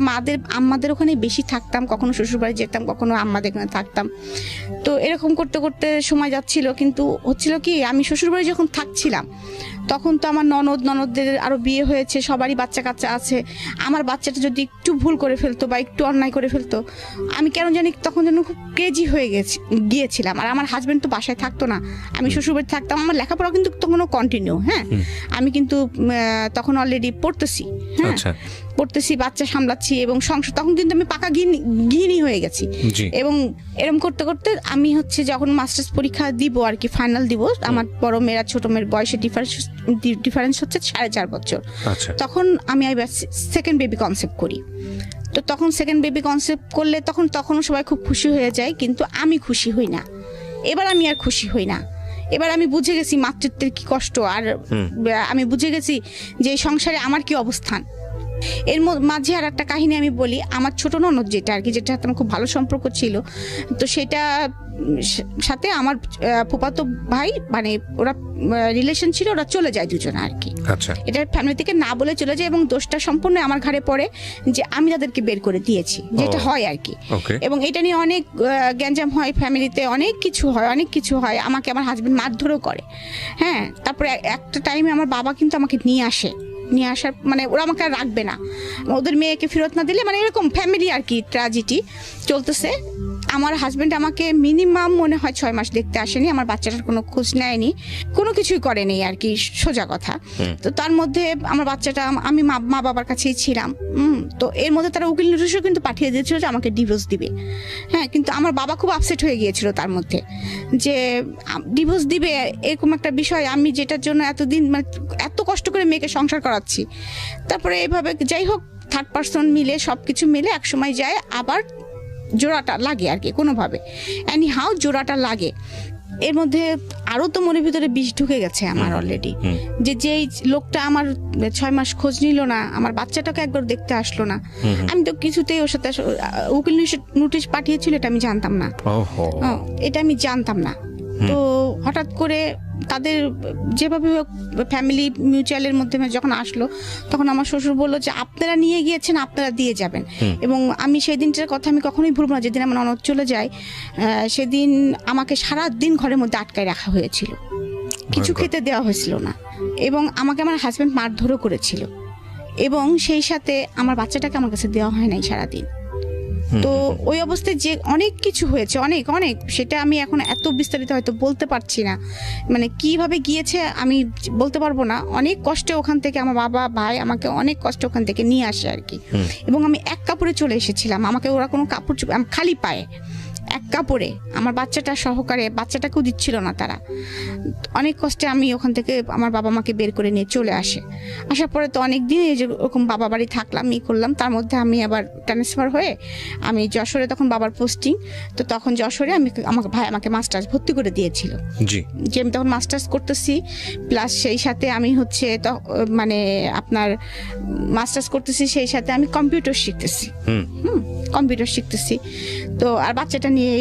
আম্মাদের ওখানে বেশি থাকতাম, কখনো শ্বশুরবাড়ি যেতাম, কখনো আম্মাদের ওখানে থাকতাম। তো এরকম করতে করতে সময় যাচ্ছিল, কিন্তু হচ্ছিল কি আমি শ্বশুরবাড়ি যখন থাকছিলাম তখন তো আমার ননদদের আরো বিয়ে হয়েছে, সবারই বাচ্চা কাচ্চা আছে। আমার বাচ্চাটা যদি একটু ভুল করে ফেলতো বা একটু অন্যায় করে ফেলতো, আমি কেন জানি তখন যেন খুব ক্রেজি হয়ে গিয়েছিলাম। আর আমার হাজবেন্ড তো বাসায় থাকতো না, আমি শ্বশুরবাড়ি থাকতাম। আমার লেখাপড়া কিন্তু তখনও কন্টিনিউ। হ্যাঁ, আমি কিন্তু তখন অলরেডি পড়তেছি, হ্যাঁ পড়তেছি, বাচ্চা সামলাচ্ছি এবং সংসার, তখন কিন্তু আমি পাকা গৃহিণী হয়ে গেছি। এবং এরকম করতে করতে আমি যখন মাস্টার্স পরীক্ষা দিব আর কি, ফাইনাল দিব, আমার বড় মেয়েরা ছোট মেয়ের বয়সে ডিফারেন্স হচ্ছে 4.5 বছর। তখন আমি সেকেন্ড বেবি কনসেপ্ট করি। তো তখন সেকেন্ড বেবি কনসেপ্ট করলে তখনও সবাই খুব খুশি হয়ে যায়, কিন্তু আমি খুশি হই না। এবার আমি আর খুশি হই না। এবার আমি বুঝে গেছি মাতৃত্বের কি কষ্ট, আর আমি বুঝে গেছি যে এই সংসারে আমার কি অবস্থান। এর মাঝে আর একটা কাহিনী আমি বলি। আমার ছোট ননদ যেটা আর কি, যেটা আমার খুব ভালো সম্পর্ক ছিল, তো সেটা সাথে আমার ফুফাতো ভাই, মানে ওরা রিলেশন ছিল, ওরা চলে যায় দুজনে আর কি। আচ্ছা, এটা ফ্যামিলি থেকে না বলে চলে যায়, এবং দোষটা সম্পূর্ণ আমার ঘাড়ে পড়ে যে আমি তাদেরকে বের করে দিয়েছি, যেটা হয় আর কি। এবং এটা নিয়ে অনেক গ্যাঞ্জাম হয় ফ্যামিলিতে, অনেক কিছু হয়। আমাকে আমার হাজবেন্ড মারধরও করে। হ্যাঁ, তারপরে একটা টাইমে আমার বাবা কিন্তু আমাকে নিয়ে আসার মানে ওরা আমাকে আর রাখবে না, ওদের মেয়েকে ফেরত না দিলে, মানে এরকম ফ্যামিলি আর কি ট্র্যাজেডি চলতেছে। আমার হাজবেন্ড আমাকে মিনিমাম মনে হয় 6 মাস দেখতে আসেনি, আমার বাচ্চাটার কোনো খোঁজ নেয়নি, কোনো কিছুই করেনি আর কি, সোজা কথা। তো তার মধ্যে আমার বাচ্চাটা, আমি মা বাবার কাছেই ছিলাম। তো এর মধ্যে তারা উকিল নোটিশও কিন্তু পাঠিয়ে দিয়েছিল যে আমাকে ডিভোর্স দিবে। হ্যাঁ, কিন্তু আমার বাবা খুব আপসেট হয়ে গিয়েছিল তার মধ্যে, যে ডিভোর্স দিবে এরকম একটা বিষয়, আমি যেটার জন্য এতদিন মানে এত কষ্ট করে মেয়েকে সংসার করাচ্ছি। তারপরে এইভাবে যাই হোক থার্ড পার্সন মিলে সবকিছু মিলে একসময় যায় আবার জোড়াটা লাগে আর কি, কোনোভাবে এনিহাউ জোড়াটা লাগে। এর মধ্যে আরো তো মনের ভিতরে বিষ ঢুকে গেছে আমার অলরেডি, যেই লোকটা আমার 6 মাস খোঁজ নিল না, আমার বাচ্চাটাকে একবার দেখতে আসলো না, আমি তো কিছুতেই ওর সাথে উকিল নোটিশ পাঠিয়েছিল, এটা আমি জানতাম না। এটা আমি জানতাম না। তো হঠাৎ করে তাদের যেভাবে ফ্যামিলি মিউচুয়ালের মধ্যে যখন আসলো, তখন আমার শ্বশুর বললো যে আপনারা নিয়ে গিয়েছেন, আপনারা দিয়ে যাবেন। এবং আমি সেই দিনটার কথা আমি কখনোই ভুলব না, যেদিন আমার ননদ চলে যায়, সেদিন আমাকে সারা দিন ঘরের মধ্যে আটকায় রাখা হয়েছিল, কিছু খেতে দেওয়া হয়েছিল না, এবং আমাকে আমার হাজবেন্ড মারধরও করেছিল, এবং সেই সাথে আমার বাচ্চাটাকে আমার কাছে দেওয়া হয় নাই সারাদিন। তো ওই অবস্থায় যে অনেক কিছু হয়েছে, অনেক সেটা আমি এখন এত বিস্তারিত হয়তো বলতে পারছি না, মানে কিভাবে গিয়েছে আমি বলতে পারবো না। অনেক কষ্টে ওখান থেকে আমার বাবা ভাই আমাকে অনেক কষ্ট ওখান থেকে নিয়ে আসে আর কি। এবং আমি এক কাপড়ে চলে এসেছিলাম, আমাকে ওরা কোনো কাপড় খালি পায়ে এক কাপড়ে আমার বাচ্চাটা সহকারে, বাচ্চাটাকেও দিচ্ছিল না তারা। অনেক কষ্টে আমি ওখান থেকে আমার বাবা মাকে বের করে নিয়ে চলে আসে। আসার পরে তো অনেক দিন এই যে ওরকম বাবা বাড়ি থাকলাম, করলাম। তার মধ্যে আমি আবার ট্রান্সফার হয়ে আমি যশোরে, তখন বাবার পোস্টিং, তো তখন যশোরে আমাকে ভাই আমাকে মাস্টার্স ভর্তি করে দিয়েছিল। জি, যে আমি তখন মাস্টার্স করতেছি, প্লাস সেই সাথে আমি হচ্ছে মানে আপনার মাস্টার্স করতেছি, সেই সাথে আমি কম্পিউটার শিখতেছি। কম্পিউটার শিখতেছি, তো আর বাচ্চাটা নিয়ে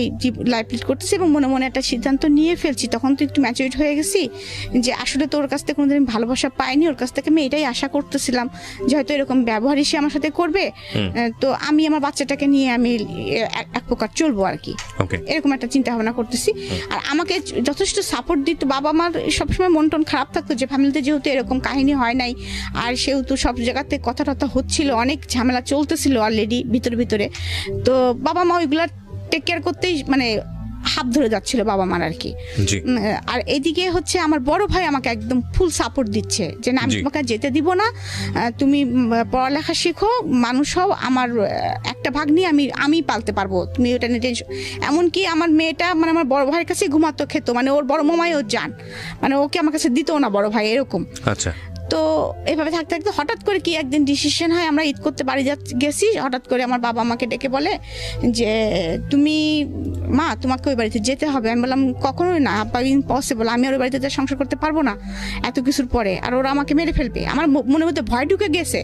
লাইফ লিড করতেছি এবং মনে মনে একটা সিদ্ধান্ত নিয়ে ফেলছি। তখন তো একটু ম্যাচুরিট হয়ে গেছি যে আসলে তো ওর কাছ থেকে কোনোদিন ভালোবাসা পাইনি, ওর কাছ থেকে আমি এটাই আশা করতেছিলাম যে হয়তো এরকম ব্যবহারই সে আমার সাথে করবে, তো আমি আমার বাচ্চাটাকে নিয়ে আমি এক প্রকার চলবো আর কি, এরকম একটা চিন্তা ভাবনা করতেছি। আর আমাকে যথেষ্ট সাপোর্ট দিত বাবা মার। সবসময় মন টন খারাপ থাকতো যে ফ্যামিলিতে যেহেতু এরকম কাহিনী হয় নাই, আর সেহেতু সব জায়গাতে কথা টথা হচ্ছিল, অনেক ঝামেলা চলতেছিল অলরেডি ভিতরে, তো বাবা মা ওইগুলা টেক কেয়ার করতেই মানে হাত ধরে যাচ্ছিল বাবা মার আর কি। আর এদিকে হচ্ছে আমার বড় ভাই আমাকে একদম ফুল সাপোর্ট দিচ্ছে যে না, আমি তোমাকে যেতে দিব না, তুমি পড়ালেখা শিখো, মানুষ হও, আমার একটা ভাগ নিয়ে আমি পালতে পারবো, তুমি ওটা নিয়ে টেনশন। এমনকি আমার মেয়েটা মানে আমার বড় ভাইয়ের কাছে ঘুমাতো, খেতো, মানে ওর বড় মামাইও যান, মানে ওকে আমার কাছে দিত না বড় ভাই, এরকম। আচ্ছা। তো এভাবে থাকতে থাকতে হঠাৎ করে কি একদিন ডিসিশন হয়, আমরা ঈদ করতে বাড়ি গেছি, হঠাৎ করে আমার বাবা আমাকে ডেকে বলে যে তুমি মা, তোমাকে ওই বাড়িতে যেতে হবে। আমি বললাম কখনোই না, ইম্পসিবল, আমি ওই বাড়িতে সংসার করতে পারবো না এত কিছুর পরে, আর ওরা আমাকে মেরে ফেলবে। আমার মনের মধ্যে ভয় ঢুকে গেছে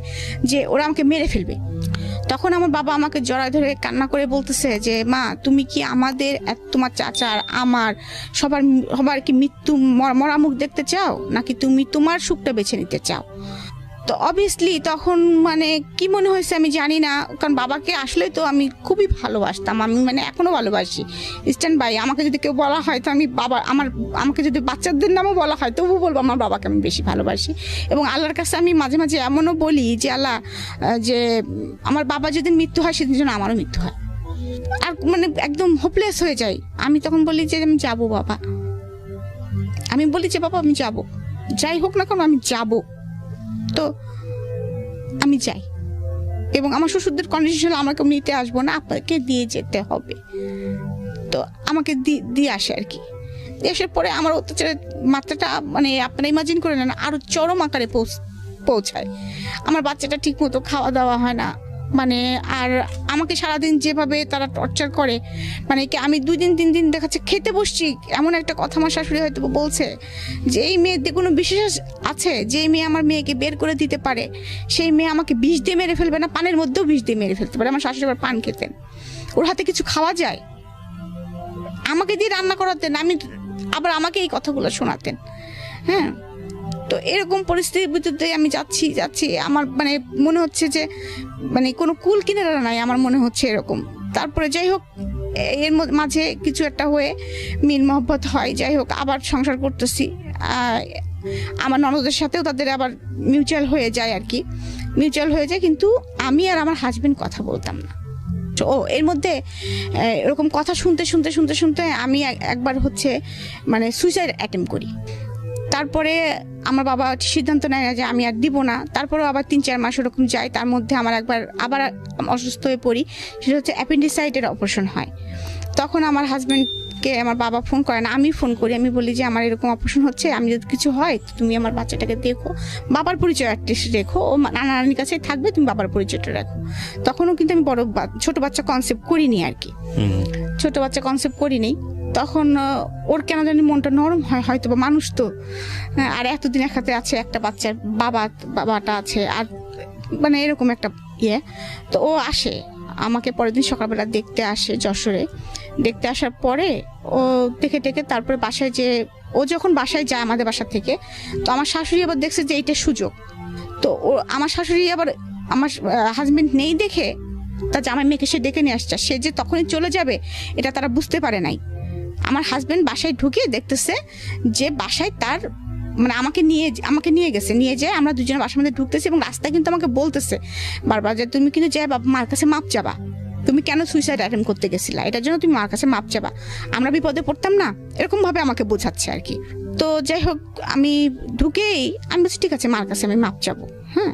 যে ওরা আমাকে মেরে ফেলবে। তখন আমার বাবা আমাকে জড়ায় ধরে কান্না করে বলতেছে যে মা, তুমি কি আমাদের, তোমার চাচার, আমার সবার কি মৃত্যু মরা মুখ দেখতে চাও, নাকি তুমি তোমার সুখটা বেছে নিতে চাও? তো অবভিয়াসলি তখন মানে কি মনে হয়েছে আমি জানি না, কারণ বাবাকে আসলে তো আমি খুবই ভালোবাসতাম, আমি মানে এখনো ভালোবাসি। স্ট্যান্ড বাই, আমাকে যদি কেউ বলা হয় তো আমি আমাকে যদি বাচ্চাদের নামও বলা হয় তবু বলবো আমার বাবাকে আমি বেশি ভালোবাসি। এবং আল্লাহর কাছে আমি মাঝে মাঝে এমনও বলি যে আল্লাহ, যে আমার বাবা যেদিন মৃত্যু হয় সেদিন যেন আমারও মৃত্যু হয়। আর মানে একদম হোপলেস হয়ে যাই। আমি তখন বলি যে আমি যাবো বাবা, আমি বলি যে বাবা আমি যাবো, যাই হোক না কেন আমি যাবো। তো আমি যাই, এবং আমার শ্বশুরদের কন্ডিশন আমাকে নিতে আসবো না, আপনাকে দিয়ে যেতে হবে। তো আমাকে দিয়ে আসে আর কি। এসে পরে আমার অত্যাচারের মাত্রাটা মানে আপনারা ইমাজিন করে নেন, আরো চরম আকারে পৌঁছায়। আমার বাচ্চাটা ঠিক মতো খাওয়া দাওয়া হয় না, মানে আর আমাকে সারাদিন যেভাবে তারা টর্চার করে, মানে কি আমি 2 দিন 3 দিন দেখাচ্ছে খেতে বসছি, এমন একটা কথা আমার শাশুড়ি হয়তো বলছে যে এই মেয়েদের কোনো বিশেষ আছে, যে মেয়ে আমার মেয়েকে বের করে দিতে পারে সেই মেয়ে আমাকে বিষ দিয়ে মেরে ফেলবে না, পানের মধ্যেও বিষ দিয়ে মেরে ফেলতে পারে। আমার শাশুড়ি আবার পান খেতেন, ওর হাতে কিছু খাওয়া যায়, আমাকে দিয়ে রান্না করাতেন, আমি আবার আমাকে এই কথাগুলো শোনাতেন। হ্যাঁ, তো এরকম পরিস্থিতির ভিতরে আমি যাচ্ছি, আমার মানে মনে হচ্ছে যে মানে কোনো কুল কিনারা নাই, আমার মনে হচ্ছে এরকম। তারপরে যাই হোক এর মাঝে কিছু একটা হয়ে মিল মহব্বত হয়, যাই হোক আবার সংসার করতেছি। আমার ননদের সাথেও তাদের আবার মিউচুয়াল হয়ে যায় আর কি, মিউচুয়াল হয়ে যায়, কিন্তু আমি আর আমার হাজবেন্ড কথা বলতাম না। ও এর মধ্যে এরকম কথা শুনতে আমি একবার হচ্ছে মানে সুইসাইড অ্যাটেম্প করি। তারপরে আমার বাবা সিদ্ধান্ত নেয় যে আমি আর দিব না। তারপরেও আবার 3-4 মাস ওরকম যায়, তার মধ্যে আমার আবার অসুস্থ হয়ে পড়ি, সেটা হচ্ছে অ্যাপেন্ডিসাইটের অপারেশন হয়। তখন আমার হাজব্যান্ডকে আমার বাবা ফোন করে না, আমি ফোন করি, আমি বলি যে আমার এরকম অপারেশন হচ্ছে, আমি যদি কিছু হয় তুমি আমার বাচ্চাটাকে দেখো, বাবার পরিচয় অ্যাটলিস্ট রেখো, ও নানার কাছে থাকবে, তুমি বাবার পরিচয়টা রাখো। তখনও কিন্তু আমি ছোট বাচ্চা কনসেপ্ট করিনি আর কি, ছোট বাচ্চা কনসেপ্ট করিনি। তখন ওর কেন জানি মনটা নরম হয়, হয়তো বা মানুষ তো, আর এতদিন একসাথে আছে, একটা বাচ্চার বাবাটা আছে, আর মানে এরকম একটা ইয়ে। তো ও আসে আমাকে পরের দিন সকালবেলা দেখতে আসে যশোরে। দেখতে আসার পরে ও দেখে তারপরে বাসায়, যে ও যখন বাসায় যায় আমাদের বাসা থেকে, তো আমার শাশুড়ি আবার দেখছে যে এইটা সুযোগ। তো ও আমার শাশুড়ি আবার আমার হাজবেন্ড নেই দেখে তার জামাই মেয়েকে সে ডেকে নিয়ে আসছে, সে যে তখনই চলে যাবে এটা তারা বুঝতে পারে নাই। আমার হাজবেন্ড বাসায় ঢুকে দেখতেছে যে বাসায় তার মানে আমাকে নিয়ে গেছে, নিয়ে যায় আমরা দুজনে বাসার মধ্যে ঢুকতেছি, এবং রাস্তায় কিন্তু আমাকে বলতেছে বারবার যে তুমি কিন্তু যাই বাবা মার কাছে মাপ চাবা, তুমি কেন সুইসাইড অ্যাটেম্প করতে গেছিলা, এটার জন্য তুমি মার কাছে মাপ চাবা, আমরা বিপদে পড়তাম না, এরকম ভাবে আমাকে বোঝাচ্ছে আর কি। তো যাই হোক আমি ঢুকেই আমি বলছি ঠিক আছে মার কাছে আমি মাপ চাবো। হ্যাঁ,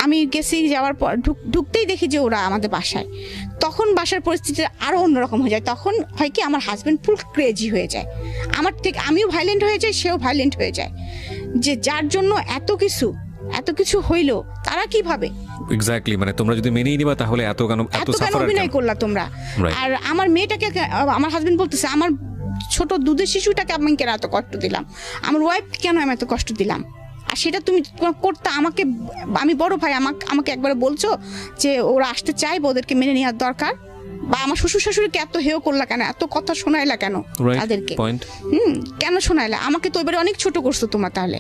আমি গেছি, যাওয়ার পর ঢুকতেই দেখি যে ওরা আমাদের বাসায়। তখন বাসার পরিস্থিতি আরও অন্যরকম হয়ে যায়। তখন হয় কি, আমার হাজব্যান্ড ফুল ক্রেজি হয়ে যায় আমার থেকে, আমিও ভাইলেন্ট হয়ে যাই, সেও ভাইলেন্ট হয়ে যায়, যে যার জন্য এত কিছু হইলো তারা কিভাবে এক্স্যাক্টলি, মানে তোমরা যদি মেনেই নিবা তাহলে এত কেন অভিনয় করলা তোমরা। আর আমার মেয়েটাকে, আমার হাজবেন্ড বলতেছে আমার ছোট দুধের শিশুটাকে আমি কেন এত কষ্ট দিলাম, আমার ওয়াইফ কেন আমি এত কষ্ট দিলাম, আর সেটা তুমি করতে আমাকে, আমি বড় ভাই, আমাকে একবারে বলছো যে ওরা আসতে চাইবে, ওদেরকে মেনে নেওয়ার দরকার, বা আমার শ্বশুর শাশুড়িকে এত হেয় করলা কেন, এত কথা শোনাইলা কেন তাদেরকে, কেন শোনাইলা আমাকে? তো এবারে অনেক ছোট করছো তোমরা। তাহলে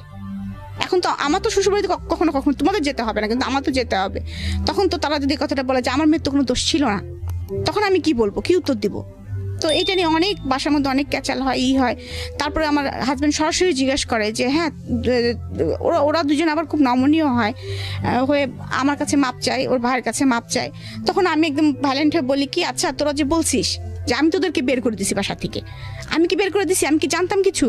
এখন তো আমার তো শ্বশুরবাড়িতে কখনো তোমাদের যেতে হবে না, কিন্তু আমার তো যেতে হবে। তখন তো তারা যদি কথাটা বলে যে আমার মেয়ের তো কোনো দোষ ছিল না, তখন আমি কি বলবো, কি উত্তর দিব? তো এটা নিয়ে অনেক বাসার মধ্যে অনেক ক্যাচাল হয়, হয়। তারপরে আমার হাজব্যান্ড সরাসরি জিজ্ঞেস করে যে হ্যাঁ, ওরা দুজন আবার খুব নমনীয় হয় হয়ে আমার কাছে মাপ চাই, ওর ভাইয়ের কাছে মাপ চাই। তখন আমি একদম ভাইলেন্ট হয়ে বলি কি, আচ্ছা তোরা যে বলছিস যে আমি তোদেরকে বের করে দিছি বাসা থেকে, আমি কি বের করে দিছি? আমি কি জানতাম কিছু?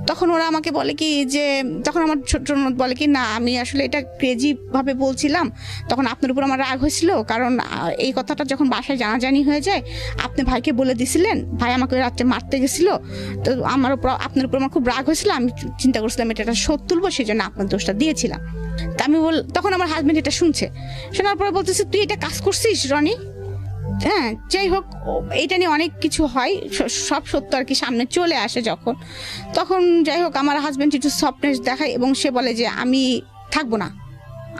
তখন ওরা আমাকে বলে কি যে, তখন আমার ছোট ননদ বলে কি, না আমি আসলে এটা ক্রেজি ভাবে বলছিলাম, তখন আপনার উপর আমার রাগ হয়েছিল, কারণ এই কথাটা যখন বাসায় জানাজানি হয়ে যায়, আপনি ভাইকে বলে দিছিলেন, ভাই আমাকে রাত্রে মারতে গেছিল, তো আমার উপর, আপনার উপর আমার খুব রাগ হয়েছিল, আমি চিন্তা করছিলাম এটা শোধ তুলবো, সেই জন্য আপনার দোষটা দিয়েছিলাম। তা আমি তখন আমার হাজবেন্ড এটা শুনছে, শোনার পরে বলতেছে তুই এটা কাজ করছিস রনি। হ্যাঁ, যাই হোক, এটা নিয়ে অনেক কিছু হয়, সব সত্য আর কি সামনে চলে আসে যখন, তখন যাই হোক আমার হাজবেন্ড একটু সফটনেস দেখায় এবং সে বলে যে আমি থাকবো না,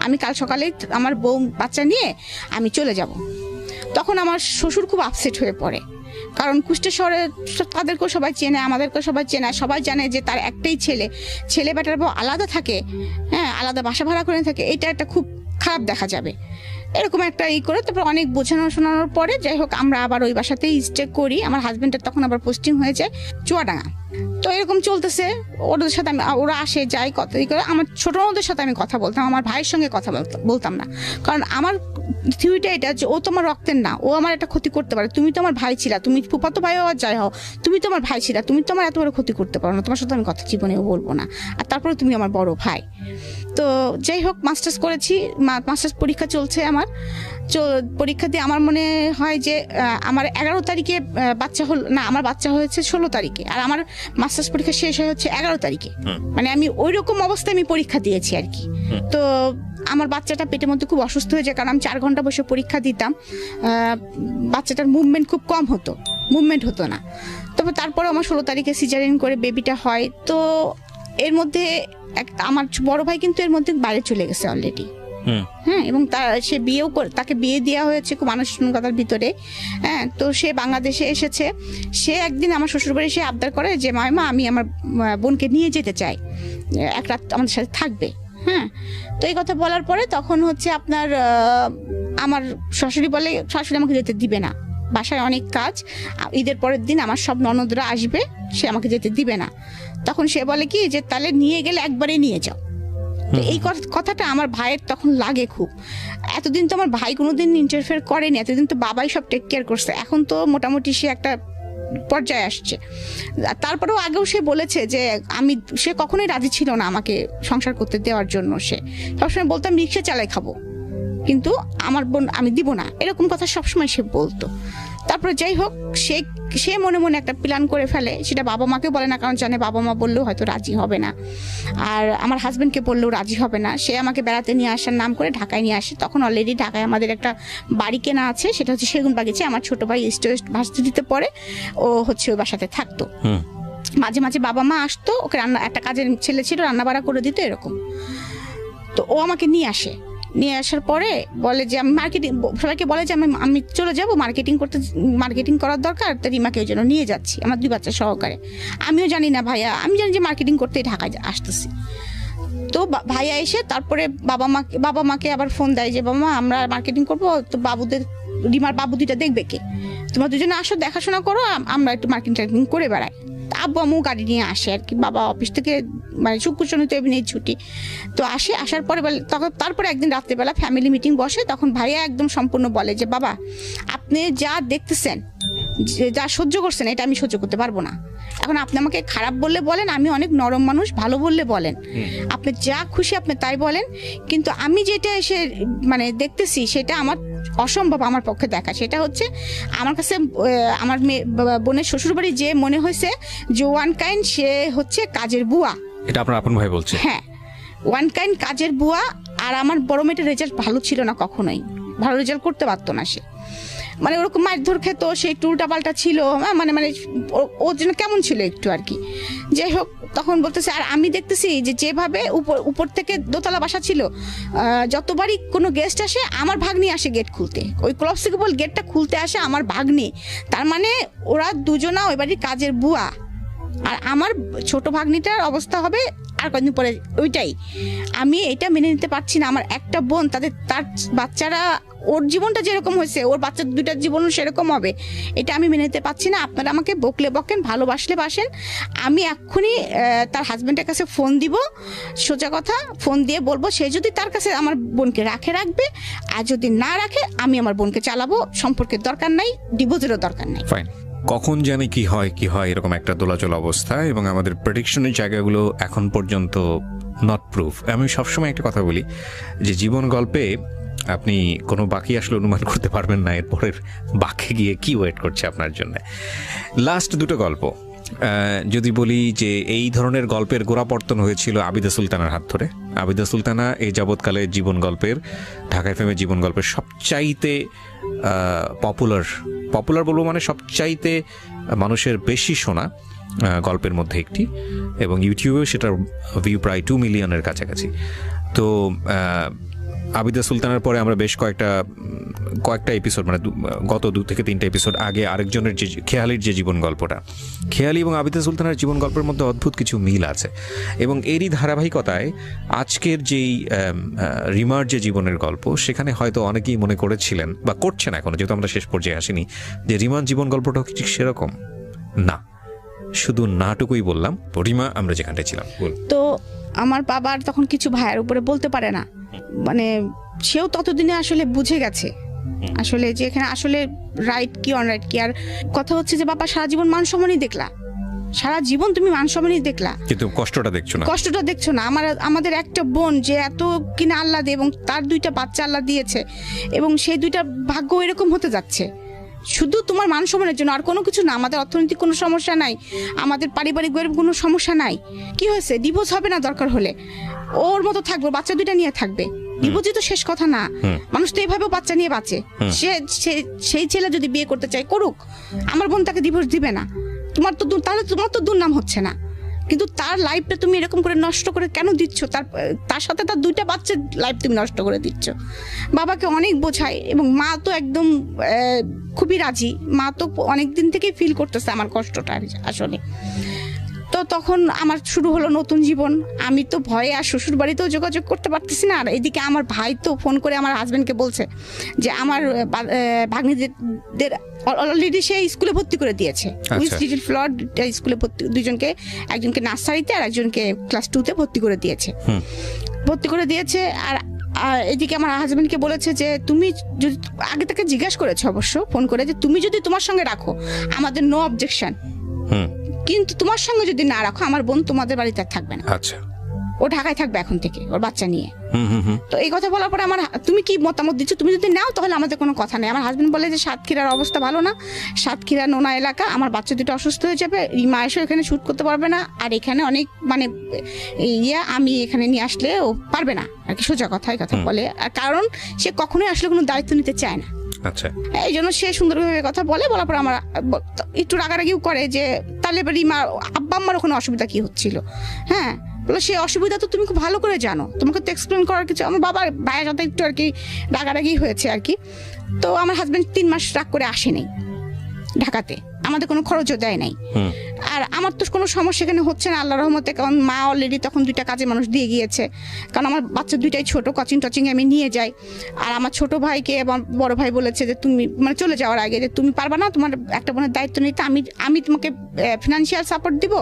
আমি কাল সকালে আমার বউ বাচ্চা নিয়ে আমি চলে যাব। তখন আমার শ্বশুর খুব আপসেট হয়ে পড়ে, কারণ কুষ্টিয়া শহরে তাদেরকেও সবাই চেনে, আমাদেরকেও সবাই চেনে, সবাই জানে যে তার একটাই ছেলে বেটার বউ আলাদা থাকে, হ্যাঁ, আলাদা বাসা ভাড়া করে থাকে, এটা একটা খুব খারাপ দেখা যাবে, এরকম একটা করে। তারপর অনেক বোঝানো শোনানোর পরে যাই হোক আমরা আবার ওই বাসাতেই স্টে করি। আমার হাজবেন্ডের তখন আবার পোস্টিং হয়ে যায় চুয়াডাঙ্গা। তো এরকম চলতেছে, ওদের সাথে ওরা আসে যায়, কত করে। আমার ছোট নদের সাথে আমি কথা বলতাম, আমার ভাইয়ের সঙ্গে কথা বলতাম না, কারণ আমার থিওরিটা এটা যে ও তোমার রক্তের না, ও আমার একটা ক্ষতি করতে পারে, তুমি তো আমার ভাই ছিলা, তুমি ফুফাতো ভাই হওয়ার যাই হও, তুমি তো আমার ভাই ছিলা, তুমি তো আমার এত বড় ক্ষতি করতে পারো না, তোমার সাথে আমি কথা জীবনেও বলবো না, আর তারপরে তুমি আমার বড় ভাই। তো যাই হোক মাস্টার্স করেছি, মাস্টার্স পরীক্ষা চলছে আমার, পরীক্ষা দিয়ে আমার মনে হয় যে আমার 11 তারিখে বাচ্চা হল না, আমার বাচ্চা হয়েছে 16 তারিখে, আর আমার মাস্টার্স পরীক্ষা শেষ হয়ে হচ্ছে 11 তারিখে, মানে আমি ওই রকম অবস্থায় আমি পরীক্ষা দিয়েছি আর কি। তো আমার বাচ্চাটা পেটের মধ্যে খুব অসুস্থ হয়ে যায়, কারণ আমি 4 ঘন্টা বসে পরীক্ষা দিতাম, বাচ্চাটার মুভমেন্ট খুব কম হতো, মুভমেন্ট হতো না। তবে তারপরে আমার 16 তারিখে সিজারিন করে বেবিটা হয়। তো এর মধ্যে আমার বড় ভাই কিন্তু এর মধ্যে বাইরে চলে গেছে অলরেডি, হ্যাঁ, এবং সে তাকে বিয়ে দেওয়া হয়েছে খুব আনুষ্ঠানিকতার ভিতরে, হ্যাঁ। তো সে বাংলাদেশে এসেছে, সে একদিন আমার শ্বশুরবাড়ি এসে আবদার করে যে মামা আমি আমার বোনকে নিয়ে যেতে চাই, এক রাত আমাদের সাথে থাকবে, হ্যাঁ। তো এই কথা বলার পরে তখন হচ্ছে আপনার আমার শাশুড়ি আমাকে যেতে দিবে না, বাসায় অনেক কাজ, ঈদের পরের দিন আমার সব ননদরা আসবে, সে আমাকে যেতে দিবে না। তখন সে বলে কি যে তাহলে নিয়ে গেলে একবারে নিয়ে যাও। তো এই কথাটা আমার ভাইয়ের তখন লাগে খুব, এতদিন তো আমার ভাই কোনোদিন ইন্টারফেয়ার করেনি, এতদিন তো বাবাই সব টেক কেয়ার করছে, এখন তো মোটামুটি সে একটা পর্যায়ে আসছে। তারপরেও আগেও সে বলেছে যে সে কখনোই রাজি ছিল না আমাকে সংসার করতে দেওয়ার জন্য, সে সবসময় বলতাম রিক্সা চালাই খাবো, কিন্তু আমার বোন আমি দিব না, এরকম কথা সবসময় সে বলতো। তারপরে যাই হোক সে মনে মনে একটা প্ল্যান করে ফেলে, সেটা বাবা মাকে বলে না, কারণ জানে বাবা মা বললেও হয়তো রাজি হবে না, আর আমার হাজবেন্ডকে বললেও রাজি হবে না। সে আমাকে বেড়াতে নিয়ে আসার নাম করে ঢাকায় নিয়ে আসে। তখন অলরেডি ঢাকায় আমাদের একটা বাড়ি কেনা আছে, সেটা হচ্ছে সেগুনবাগিচে, আমার ছোট ভাই ইস্ট ওয়েস্ট ভার্সিটিতে পড়ে, ও হচ্ছে ওই বাসাতে থাকতো। মাঝে মাঝে বাবা মা আসতো, ওকে একটা কাজের ছেলে ছিল, রান্না বাড়া করে দিত এরকম। তো ও আমাকে নিয়ে আসার পরে বলে যে আমি সবাইকে বলে যে আমি চলে যাব মার্কেটিং করার দরকার, তো রিমাকে ওই জন্য নিয়ে যাচ্ছি আমার 2 বাচ্চা সহকারে। আমিও জানি না ভাইয়া, আমি জানি যে মার্কেটিং করতেই ঢাকায় আসতেছি। তো ভাইয়া এসে তারপরে বাবা মাকে আবার ফোন দেয় যে বাবা মা আমরা মার্কেটিং করবো, তো রিমার বাবু 2টা দেখবে কে, তোমরা দুজনে আসো, দেখাশোনা করো, আমরা একটু মার্কেটিং করে বেড়াই। আব্বু আম্মু গাড়ি নিয়ে আসে আর কি, বাবা অফিস থেকে মানে শুক্র শনি তো এমনি ছুটি, তো আসার পরে তারপরে একদিন রাত্রেবেলা ফ্যামিলি মিটিং বসে, তখন ভাইয়া একদম সম্পূর্ণ বলে যে বাবা আপনি যা দেখতেছেন, যা সহ্য করছেন, এটা আমি সহ্য করতে পারবো না, এখন আপনি আমাকে খারাপ বললে বলেন, আমি অনেক নরম মানুষ, ভালো বললে বলেন, আপনি যা খুশি আপনি তাই বলেন, কিন্তু আমি যেটা এসে মানে দেখতেছি সেটা আমার অসম্ভব আমার পক্ষে দেখা। সেটা হচ্ছে আমার কাছে আমার বোনের শ্বশুরবাড়ি যে মনে হয়েছে যে ওয়ান কাইন্ড সে হচ্ছে কাজের বুয়া। এটা আপনার আপন ভাই বলছে? হ্যাঁ, ওয়ান কাইন্ড কাজের বুয়া। আর আমার বড় মেয়েটার রেজাল্ট ভালো ছিল না, কখনোই ভালো রেজাল্ট করতে পারতো না সে, মানে ওরকম মারধর খেত, সে একটু উল্টাপাল্টা ছিল, মানে মানে ওর জন্য কেমন ছিল একটু আর কি। যাই হোক, তখন বলতেছে, আর আমি দেখতেছি যে যেভাবে উপর থেকে দোতলা বাসা ছিল, যতবারই কোনো গেস্ট আসে আমার ভাগ্নি আসে গেট খুলতে, ওই ক্লপসিকেবল গেটটা খুলতে আসে আমার ভাগ্নি। তার মানে ওরা দুজনা ওই বাড়ির কাজের বুয়া। আর আমার ছোট ভাগ্নিটার অবস্থা হবে আর কদিন পরে ওইটাই। আমি এটা মেনে নিতে পারছি না। আমার একটা বোন, তার বাচ্চারা, ওর জীবনটা যেরকম হয়েছে ওর বাচ্চা দুইটার জীবনও সেরকম হবে, এটা আমি মেনে নিতে পারছি না। আপনারা আমাকে বকলে বকেন, ভালোবাসলে বাসেন। আমি এক্ষুনি তার হাজব্যান্ডের কাছে ফোন দিব, সোজা কথা ফোন দিয়ে বলবো, সে যদি তার কাছে আমার বোনকে রাখবে, আর যদি না রাখে আমি আমার বোনকে চালাবো। সম্পর্কের দরকার নাই, ডিভোর্সেরও দরকার নাই। ফাইন। কখন জানি কি হয় এরকম একটা দোলাচল অবস্থা, এবং আমাদের প্রেডিকশনের জায়গাগুলো এখন পর্যন্ত নট প্রুফ। আমি সবসময় একটা কথা বলি যে জীবন গল্পে আপনি কোনো বাকি আসলে অনুমান করতে পারবেন না এরপরের বাকি গিয়ে কি ওয়েট করছে আপনার জন্য। লাস্ট দুটো গল্প যদি বলি যে এই ধরনের গল্পের গোড়াপর্তন হয়েছিল আবিদা সুলতানার হাত ধরে। আবিদা সুলতানা এই যাবৎকালে জীবন গল্পের, ঢাকা এফএম জীবন গল্পের সবচাইতে পপুলার বলবো, মানে সবচাইতে মানুষের বেশি শোনা গল্পের মধ্যে একটি, এবং ইউটিউবেও সেটার ভিউ প্রায় 2 মিলিয়নের কাছাকাছি। তো আবিদা সুলতানার পরে আমরা বেশ কয়েকটা এপিসোড, মানে গত 2 থেকে 3টা এপিসোড আগে আরেকজনের যে খেয়ালির যে জীবন গল্পটা, খেয়ালি এবং আবিদা সুলতানার জীবন গল্পের মধ্যে অদ্ভুত কিছু মিল আছে। এবং এরই ধারাবাহিকতায় আজকের যেই রিমার যে জীবনের গল্প, সেখানে হয়তো অনেকেই মনে করেছিলেন বা করছেন এখনো, যেহেতু আমরা শেষ পর্যায়ে আসিনি, যে রিমার জীবন গল্পটাও ঠিক সেরকম না। শুধু নাটুকুই বললাম। রিমা, আমরা যেখানটায় ছিলাম, তো আমার বাবার তখন কিছু ভাইয়ের উপরে বলতে পারে না, মানে সেও ততদিনে আসলে বুঝে গেছে আসলে যে এখানে আসলে রাইট কি অনরাইট কি। আর কথা হচ্ছে যে বাবা সারা জীবন মান সম্মানই দেখলা, সারা জীবন তুমি মান সম্মানই দেখলা, কিন্তু কষ্টটা দেখছো না। আমাদের একটা বোন যে এত কিনা আল্লাহ দিয়ে, এবং তার 2টা বাচ্চা আল্লাহ দিয়েছে, এবং সেই 2টা ভাগ্য এরকম হতে যাচ্ছে শুধু তোমার মান সম্মানের জন্য, আর কোনো কিছু না। আমাদের অর্থনৈতিক কোনো সমস্যা নাই, আমাদের পারিবারিক কোনো সমস্যা নাই। কি হয়েছে, ডিভোর্স হবে না, দরকার হলে ওর মতো থাকবে, বাচ্চা 2টা নিয়ে থাকবে। ডিভোর্সই তো শেষ কথা না, মানুষ তো এইভাবেও বাচ্চা নিয়ে বাঁচে। সেই ছেলে যদি বিয়ে করতে চায় করুক, আমার বোন তাকে ডিভোর্স দিবে না। তাহলে তোমার তো দুর্নাম হচ্ছে না, কিন্তু তার লাইফটা তুমি এরকম করে নষ্ট করে কেন দিচ্ছ? তার সাথে তার 2টা বাচ্চার লাইফ তুমি নষ্ট করে দিচ্ছ। বাবাকে অনেক বোঝায়, এবং মা তো একদম খুবই রাজি। মা তো অনেক দিন থেকেই ফিল করতেছে আমার কষ্টটা আসলে। তো তখন আমার শুরু হলো নতুন জীবন। আমি তো ভয়ে আর শ্বশুর বাড়িতেও যোগাযোগ করতে পারতেছি না। আর এদিকে আমার ভাই তো ফোন করে আমার হাজবেন্ডকে বলছে যে আমার ভাগ্নিদের অলরেডি সে স্কুলে ভর্তি করে দিয়েছে, লিটল ফ্লাওয়ার স্কুলে ভর্তি, 2জনকে, একজনকে নার্সারিতে আর একজনকে ক্লাস 2তে ভর্তি করে দিয়েছে। আর এদিকে আমার হাজবেন্ডকে বলেছে যে তুমি যদি, আগে তাকে জিজ্ঞাসা করেছে অবশ্য ফোন করে, যে তুমি যদি তোমার সঙ্গে রাখো আমাদের নো অবজেকশন, কিন্তু তোমার সঙ্গে যদি না রাখো আমার বোন তোমাদের বাড়িতে থাকবে না। আচ্ছা, ও ঢাকায় থাকবে এখন থেকে ওর বাচ্চা নিয়ে। তো এই কথা বলার পরে তুমি কি মতামত দিচ্ছ? তুমি যদি নাও তাহলে আমাদের কোনো কথা নেই। আমার হাজবেন্ড বলে যে সাতক্ষীরার অবস্থা ভালো না, সাতক্ষীরা নোনা এলাকা, আমার বাচ্চা 2টা অসুস্থ হয়ে যাবে, রিমা এসে এখানে শুট করতে পারবে না, আর এখানে অনেক মানে আমি এখানে নিয়ে আসলে ও পারবে না আর কি, সোজা কথাই কথা বলে। আর কারণ সে কখনোই আসলে কোনো দায়িত্ব নিতে চায় না। আচ্ছা, এই জন্য সে সুন্দরভাবে কথা বলার পর আমার একটু রাগারাগিও করে যে তাহলে রিমা আব্বা আম্মার ওখানে অসুবিধা কি হচ্ছিল। হ্যাঁ, বলে সে অসুবিধা তো তুমি খুব ভালো করে জানো, তোমাকে তো এক্সপ্লেন করার কিছু। আমার বাবার ভাইয়ের সাথে একটু আর কি রাগারাগি হয়েছে আর কি। তো আমার হাজবেন্ড 3 মাস রাগ করে আসেনি ঢাকাতে, আমাদের কোনো খরচও দেয় নাই। আর আমার তো কোনো সমস্যা এখানে হচ্ছে না আল্লাহর রহমতে, কারণ মা অলরেডি তখন 2টা কাজে মানুষ দিয়ে গিয়েছে। কারণ আমার বাচ্চা 2টাই ছোট, কোচিং আমি নিয়ে যাই। আর আমার ছোট ভাইকে আমার বড় ভাই বলেছে যে তুমি মানে চলে যাওয়ার আগে যে তুমি পারবা না তোমার একটা বোনের দায়িত্ব নিতে, আমি তোমাকে ফিনান্সিয়াল সাপোর্ট দিব,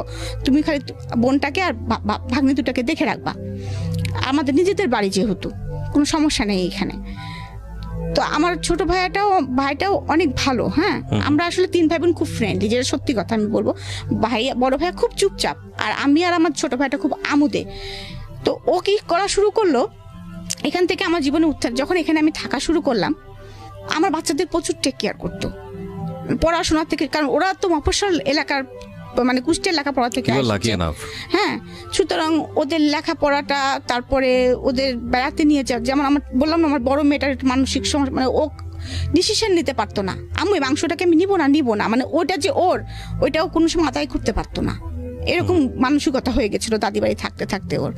তুমি খালি বোনটাকে আর ভাগ্নি 2টাকে দেখে রাখবা। আমাদের নিজেদের বাড়ি যেহেতু কোনো সমস্যা নেই এখানে। তো আমার ছোট ভাইটাও অনেক ভালো। হ্যাঁ, আমরা আসলে 3 ভাই বোন খুব ফ্রেন্ডলি, যেটা সত্যি কথা আমি বলবো। বড় ভাই খুব চুপচাপ, আর আমি আর আমার ছোট ভাইটা খুব আমোদে। তো ও কি করা শুরু করলো, এখান থেকে আমার জীবনে উত্থান, যখন এখানে আমি থাকা শুরু করলাম, আমার বাচ্চাদের প্রচুর টেক কেয়ার করতো পড়াশোনা থেকে, কারণ ওরা তো মফস্বল এলাকার, মানে কুষ্টিয়ার লেখাপড়া থেকে। হ্যাঁ, সুতরাং ওদের লেখাপড়াটা, তারপরে ওদের বেড়াতে নিয়ে যাওয়া, যেমন আমার বললাম না, আমার বড় মেয়েটার মানসিক সমস্যা, মানে ও ডিসিশন নিতে পারতো না, আমি এই মাংসটাকে আমি নিব না, মানে ওটা যে ওইটাও কোনো সময় আদায় করতে পারতো না, এরকম মানসিকতা হয়ে গেছিল দাদি বাড়ি থাকতে থাকতে ওর।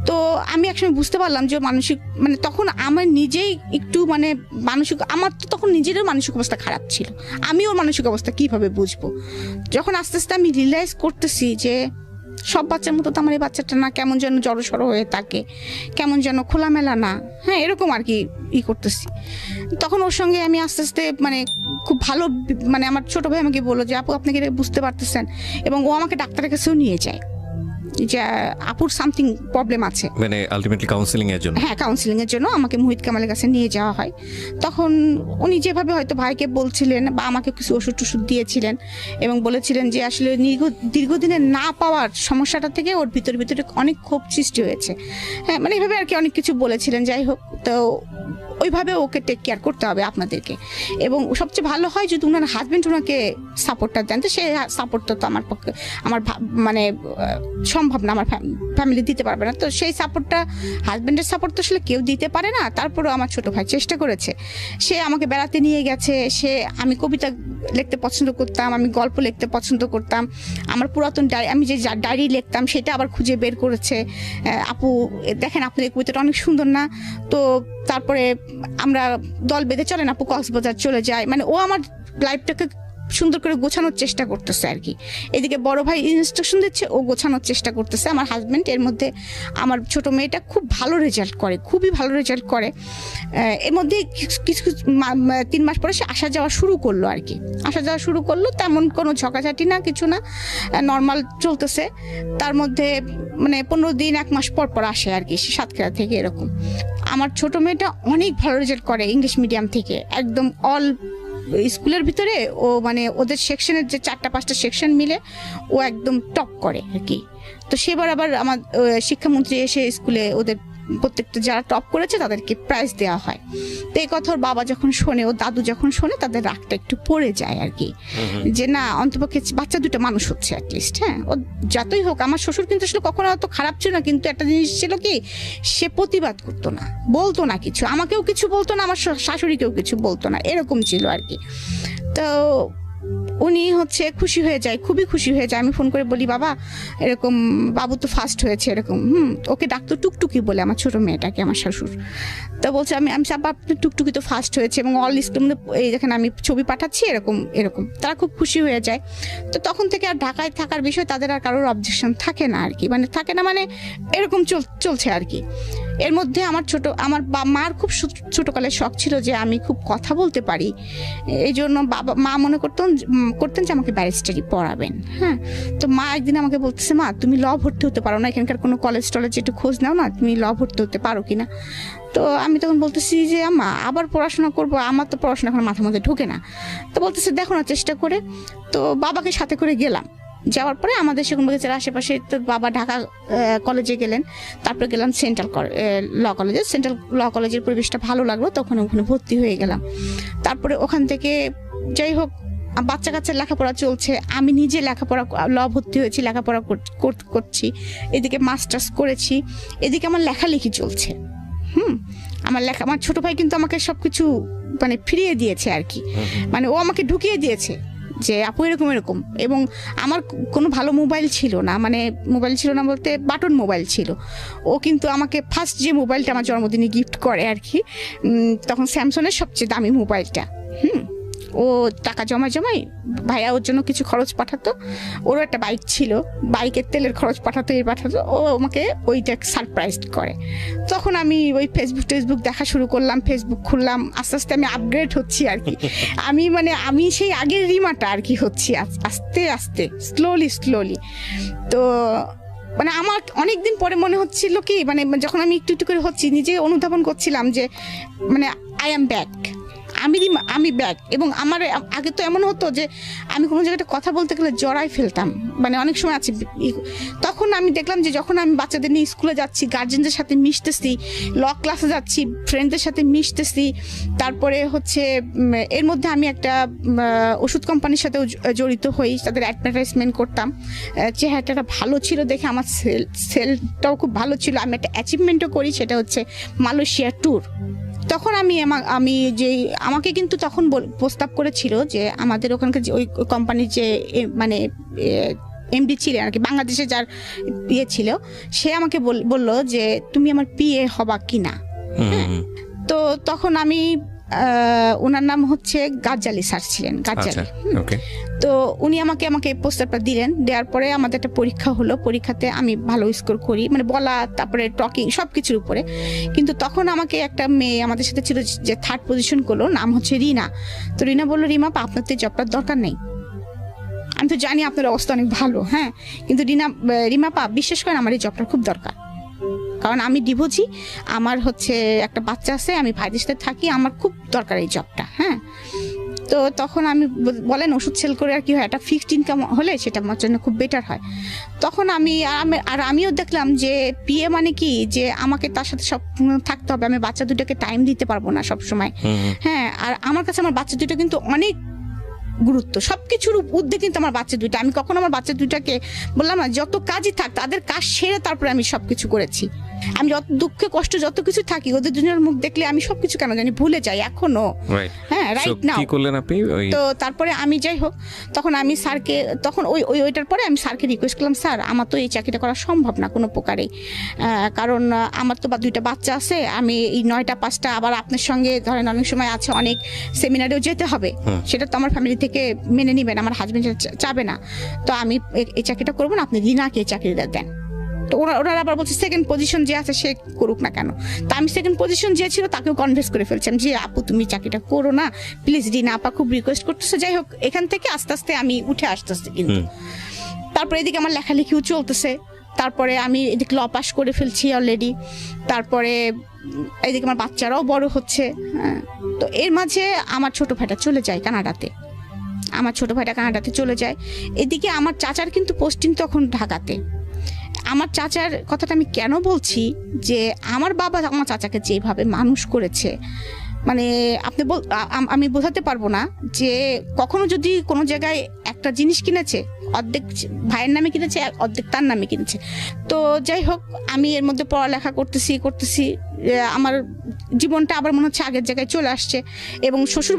তো আমি একসময় বুঝতে পারলাম যে মানসিক, মানে তখন আমার নিজেই একটু মানে মানসিক, আমার তো তখন নিজেরও মানসিক অবস্থা খারাপ ছিল, আমি ওর মানসিক অবস্থা কিভাবে বুঝবো। যখন আস্তে আস্তে আমি রিয়েলাইজ করতেছি যে সব বাচ্চার মতো তো আমার এই বাচ্চাটা না, কেমন যেন জড়সড় হয়ে থাকে, কেমন যেন খোলামেলা না, হ্যাঁ এরকম আর কি করতেছি, তখন ওর সঙ্গে আমি আস্তে আস্তে মানে খুব ভালো, মানে আমার ছোট ভাই আমাকে বললো যে আপু আপনি কি বুঝতে পারতেছেন, এবং ও আমাকে ডাক্তারের কাছেও নিয়ে যায় যে আপুর সামথিং প্রবলেম আছে, মানে আলটিমেটলি কাউন্সেলিং এর জন্য। হ্যাঁ, কাউন্সেলিং এর জন্য আমাকে মুহিত কামালের কাছে নিয়ে যাওয়া হয়। তখন উনি যেভাবে হয়তো ভাইকে বলছিলেন বা আমাকে কিছু ওষুধ টষুধ দিয়েছিলেন এবং বলেছিলেন যে আসলে দীর্ঘদিনের না পাওয়ার সমস্যাটা থেকে ওর ভিতরে অনেক ক্ষোভ সৃষ্টি হয়েছে। হ্যাঁ, মানে এইভাবে আর কি অনেক কিছু বলেছিলেন। যাই হোক, তো ওইভাবে ওকে টেক কেয়ার করতে হবে আপনাদেরকে, এবং সবচেয়ে ভালো হয় যদি ওনার হাজবেন্ড ওনাকে সাপোর্টটা দেন। তো সেই সাপোর্টটা তো আমার পক্ষে, আমার মানে সম্ভব না, আমার ফ্যামিলি দিতে পারবে না। তো সেই সাপোর্টটা, হাজবেন্ডের সাপোর্ট তো আসলে কেউ দিতে পারে না। তারপরেও আমার ছোট ভাই চেষ্টা করেছে, সে আমাকে বেড়াতে নিয়ে গেছে, আমি কবিতা লিখতে পছন্দ করতাম, আমি গল্প লিখতে পছন্দ করতাম, আমার পুরাতন আমি যে ডায়েরি লিখতাম সেটা আবার খুঁজে বের করেছে, আপু দেখেন আপনার এই কবিতাটা অনেক সুন্দর না। তো তারপরে আমরা দল বেঁধে চলেন আপু কক্সবাজার চলে যায়, মানে ও আমার লাইফটাকে সুন্দর করে গোছানোর চেষ্টা করতেছে আর কি। এদিকে বড় ভাই ইনস্ট্রাকশন দিচ্ছে, ও গোছানোর চেষ্টা করতেছে। আমার হাজবেন্ড, এর মধ্যে আমার ছোট মেয়েটা খুব ভালো রেজাল্ট করে, খুবই ভালো রেজাল্ট করে। এর মধ্যে কিছু 3 মাস পরে সে আসা যাওয়া শুরু করলো আর কি, তেমন কোনো ঝকাঝাটি না, কিছু না, নর্মাল চলতেছে। তার মধ্যে মানে 15 দিন 1 মাস পর পর আসে আর কি, সাতক্ষীরা থেকে এরকম। আমার ছোট মেয়েটা অনেক ভালো রেজাল্ট করে ইংলিশ মিডিয়াম থেকে, একদম অল স্কুলের ভিতরে ও মানে ওদের সেকশনের যে 4-5টা সেকশন মিলে ও একদম টপ করে আর কি। তো সেবার আবার আমার শিক্ষামন্ত্রী এসে স্কুলে ওদের প্রত্যেকটা যারা টপ করেছে তাদেরকে প্রাইজ দেওয়া হয়। তো এই কথা ওর বাবা যখন শোনে, ও দাদু যখন শোনে, তাদের রাগটা একটু পড়ে যায় আর কি, যে না অন্তপক্ষে বাচ্চা দুটো মানুষ হচ্ছে অ্যাটলিস্ট। হ্যাঁ, ও যতই হোক, আমার শ্বশুর কিন্তু আসলে কখনো অত খারাপ ছিল না, কিন্তু একটা জিনিস ছিল কি, সে প্রতিবাদ করতো না, বলতো না কিছু, আমাকেও কিছু বলতো না, আমার শাশুড়িকেও কিছু বলতো না, এরকম ছিল আর কি। তো উনি হচ্ছে খুশি হয়ে যায়, খুবই খুশি হয়ে যায়। আমি ফোন করে বলি বাবা এরকম বাবু তো ফার্স্ট হয়েছে এরকম, ওকে ডাকতো টুকটুকি বলে আমার ছোট মেয়েটাকে, আমার শাশুড়। তো বলছে আমি বাবা টুকটুকি তো ফার্স্ট হয়েছে, এবং অল স্কুল এই যেখানে আমি ছবি পাঠাচ্ছি এরকম তারা খুব খুশি হয়ে যায়। তো তখন থেকে আর ঢাকায় থাকার বিষয় তাদের আর কারোর অবজেকশন থাকে না আর কি, মানে থাকে না, মানে এরকম চলছে আর কি। এর মধ্যে আমার মার খুব ছোটকালের শখ ছিল যে আমি খুব কথা বলতে পারি, এই জন্য মা মনে করতেন যে আমাকে ব্যারিস্টারি পড়াবেন। হ্যাঁ, তো মা একদিন আমাকে বলতেছে, মা তুমি ল ভর্তি হতে পারো না, এখানকার কোনো কলেজ টলেজ একটু খোঁজ নাও না, তুমি ল ভর্তি হতে পারো কিনা। তো আমি তখন বলতেছি যে মা আবার পড়াশোনা করবো, আমার তো পড়াশোনা এখন মাথার মধ্যে ঢোকে না। তো বলতেছে দেখো না চেষ্টা করে। তো বাবাকে সাথে করে গেলাম, যাওয়ার পরে আমাদের সেগুন বাগিচার আশেপাশে, তো বাবা ঢাকা কলেজে গেলেন, তারপরে গেলাম সেন্ট্রাল ল কলেজে। সেন্ট্রাল ল কলেজের পরিবেশটা ভালো লাগলো, তখন ওখানে ভর্তি হয়ে গেলাম। তারপরে ওখান থেকে যাই হোক বাচ্চা কাচ্চার লেখাপড়া চলছে, আমি নিজে লেখাপড়া ল ভর্তি হয়েছি, লেখাপড়া করছি, এদিকে মাস্টার্স করেছি, এদিকে আমার লেখালেখি চলছে। আমার ছোট ভাই কিন্তু আমাকে সবকিছু মানে ফিরিয়ে দিয়েছে আর কি, মানে ও আমাকে ঢুকিয়ে দিয়েছে যে আপু এরকম। এবং আমার কোনো ভালো মোবাইল ছিল না, মানে মোবাইল ছিল না বলতে বাটন মোবাইল ছিল। ও কিন্তু আমাকে ফার্স্ট যে মোবাইলটা আমার জন্মদিনে গিফট করে আর কি, তখন স্যামসংয়ের সবচেয়ে দামি মোবাইলটা। ও টাকা জমাই ভাইয়া ওর জন্য কিছু খরচ পাঠাতো, ওরও একটা বাইক ছিল, বাইকের তেলের খরচ পাঠাতো, ও আমাকে ওইটা সারপ্রাইজ করে। তখন আমি ওই ফেসবুক দেখা শুরু করলাম, ফেসবুক খুললাম, আস্তে আস্তে আমি আপগ্রেড হচ্ছি আর কি। আমি সেই আগের রিমাটা আর কি হচ্ছি, আস্তে আস্তে স্লোলি। তো মানে আমার অনেকদিন পরে মনে হচ্ছিল কি, মানে যখন আমি একটু করে হচ্ছি, নিজে অনুধাবন করছিলাম যে মানে আই এম ব্যাক, আমি ব্যাক। এবং আমার আগে তো এমন হতো যে আমি কোনো জায়গায় কথা বলতে গেলে জড়াই ফেলতাম, মানে অনেক সময় আছে। তখন আমি দেখলাম যে যখন আমি বাচ্চাদের নিয়ে স্কুলে যাচ্ছি, গার্জেনদের সাথে মিশতেছি, ল ক্লাসে যাচ্ছি, ফ্রেন্ডদের সাথে মিশতেছি, তারপরে হচ্ছে এর মধ্যে আমি একটা ওষুধ কোম্পানির সাথেও জড়িত হই, তাদের অ্যাডভার্টাইজমেন্ট করতাম। চেহারাটা ভালো ছিল দেখে আমার সেলটাও খুব ভালো ছিল। আমি একটা অ্যাচিভমেন্টও করি, সেটা হচ্ছে মালয়েশিয়া ট্যুর। তখন আমি যে আমাকে কিন্তু তখন প্রস্তাব করেছিল যে আমাদের ওখানকার যে ওই কোম্পানির যে মানে এমডি ছিলেন আর কি, বাংলাদেশে যার ইয়ে ছিল, সে আমাকে বললো যে তুমি আমার পিএ হবা কিনা। তো তখন আমি ওনার নাম হচ্ছে গাজ্জালি স্যার ছিলেন, গাজ্জালি। তো উনি আমাকে প্রস্তাবটা দিলেন। দেওয়ার পরে আমাদের একটা পরীক্ষা হলো, পরীক্ষাতে আমি ভালো স্কোর করি, মানে বলা, তারপরে টকিং, সব কিছুর উপরে। কিন্তু তখন আমাকে একটা মেয়ে আমাদের সাথে ছিল যে থার্ড পজিশন করলো, নাম হচ্ছে রিনা। তো রিনা বললো, রিমা পা আপনার তো জবটার দরকার নেই, আমি তো জানি আপনার অবস্থা অনেক ভালো, হ্যাঁ, কিন্তু রিমা পা বিশ্বাস করেন আমার এই জবটার খুব দরকার, কারণ আমি ডিভোর্সি, আমার হচ্ছে একটা বাচ্চা আছে, আমি ভাইদের সাথে থাকি, আমার খুব দরকার এই জবটা। হ্যাঁ, তো তখন আমি বলেন ওষুধ সেল করে আর কি হয়, একটা ফিক্সড ইনকাম হলে সেটা আমার জন্য খুব বেটার হয়। তখন আমিও দেখলাম যে পিএ মানে কি, যে আমাকে তার সাথে সব থাকতে হবে, আমি বাচ্চা দুটোকে টাইম দিতে পারবো না সব সময়। হ্যাঁ, আর আমার কাছে আমার বাচ্চা দুটো কিন্তু অনেক গুরুত্ব, সবকিছুর ঊর্ধ্বে কিন্তু আমার বাচ্চা দুইটা। আমি কখনো আমার বাচ্চা দুইটাকে বললাম না, যত কাজই থাক তাদের কাজ সেরে তারপরে আমি সবকিছু করেছি। আমি যত দুঃখে কষ্ট যত কিছু থাকি, ওদের দুজনের মুখ দেখলে আমি সবকিছু কেন জানি ভুলে যাই এখনো। হ্যাঁ, রাইট নাও। তো তারপরে আমি যাই হোক, তখন আমি স্যারকে, তখন ওইটার পরে আমি স্যারকে রিকোয়েস্ট করলাম, স্যার আমার তো এই চাকরিটা করা সম্ভব না কোনো প্রকারেই, কারণ আমার তো দুইটা বাচ্চা আছে, আমি এই 9টা 5টা, আবার আপনার সঙ্গে ধরেন অনেক সময় আছে অনেক সেমিনারেও যেতে হবে, সেটা তো আমার ফ্যামিলি থেকে মেনে নিবেন, আমার হাজবেন্ড চাবে না। তো আমি এই চাকরিটা করবো না, আপনি রিনাকে এই চাকরিটা দেন। তো ওরা আবার বলছে সেকেন্ড পজিশন যে আছে সে করুক না কেন। তা আমি সেকেন্ড পজিশন যে ছিল তাকেও কনভিন্স করে ফেলছিলাম যে আপু তুমি চাকরিটা করো না প্লিজ, রিনা আপা খুব রিকোয়েস্ট করতেছে। যাই হোক, এখান থেকে আস্তে আস্তে আমি উঠে আসতেছি। কিন্তু তারপরে এদিকে আমার লেখালেখিও চলতেছে, তারপরে আমি এদিকে ল পাস করে ফেলছি অলরেডি, তারপরে এদিকে আমার বাচ্চারাও বড় হচ্ছে। তো এর মাঝে আমার ছোট ভাইটা চলে যায় কানাডাতে, চলে যায়। এদিকে আমার চাচার কিন্তু পোস্টিং তখন ঢাকাতে। আমার চাচার কথাটা আমি কেন বলছি, যে আমার বাবা আমার চাচাকে যেভাবে মানুষ করেছে, মানে আমি বোঝাতে পারবো না। যে কখনো যদি কোনো জায়গায় একটা জিনিস কিনেছে, অর্ধেক ভাইয়ের নামে কিনেছে, অর্ধেক তার নামে কিনেছে। তো যাই হোক, আমি এর মধ্যে পড়ালেখা করতেছি, আমার জীবনটা আবার মনে হচ্ছে আগের জায়গায় চলে আসছে। এবং শ্বশুর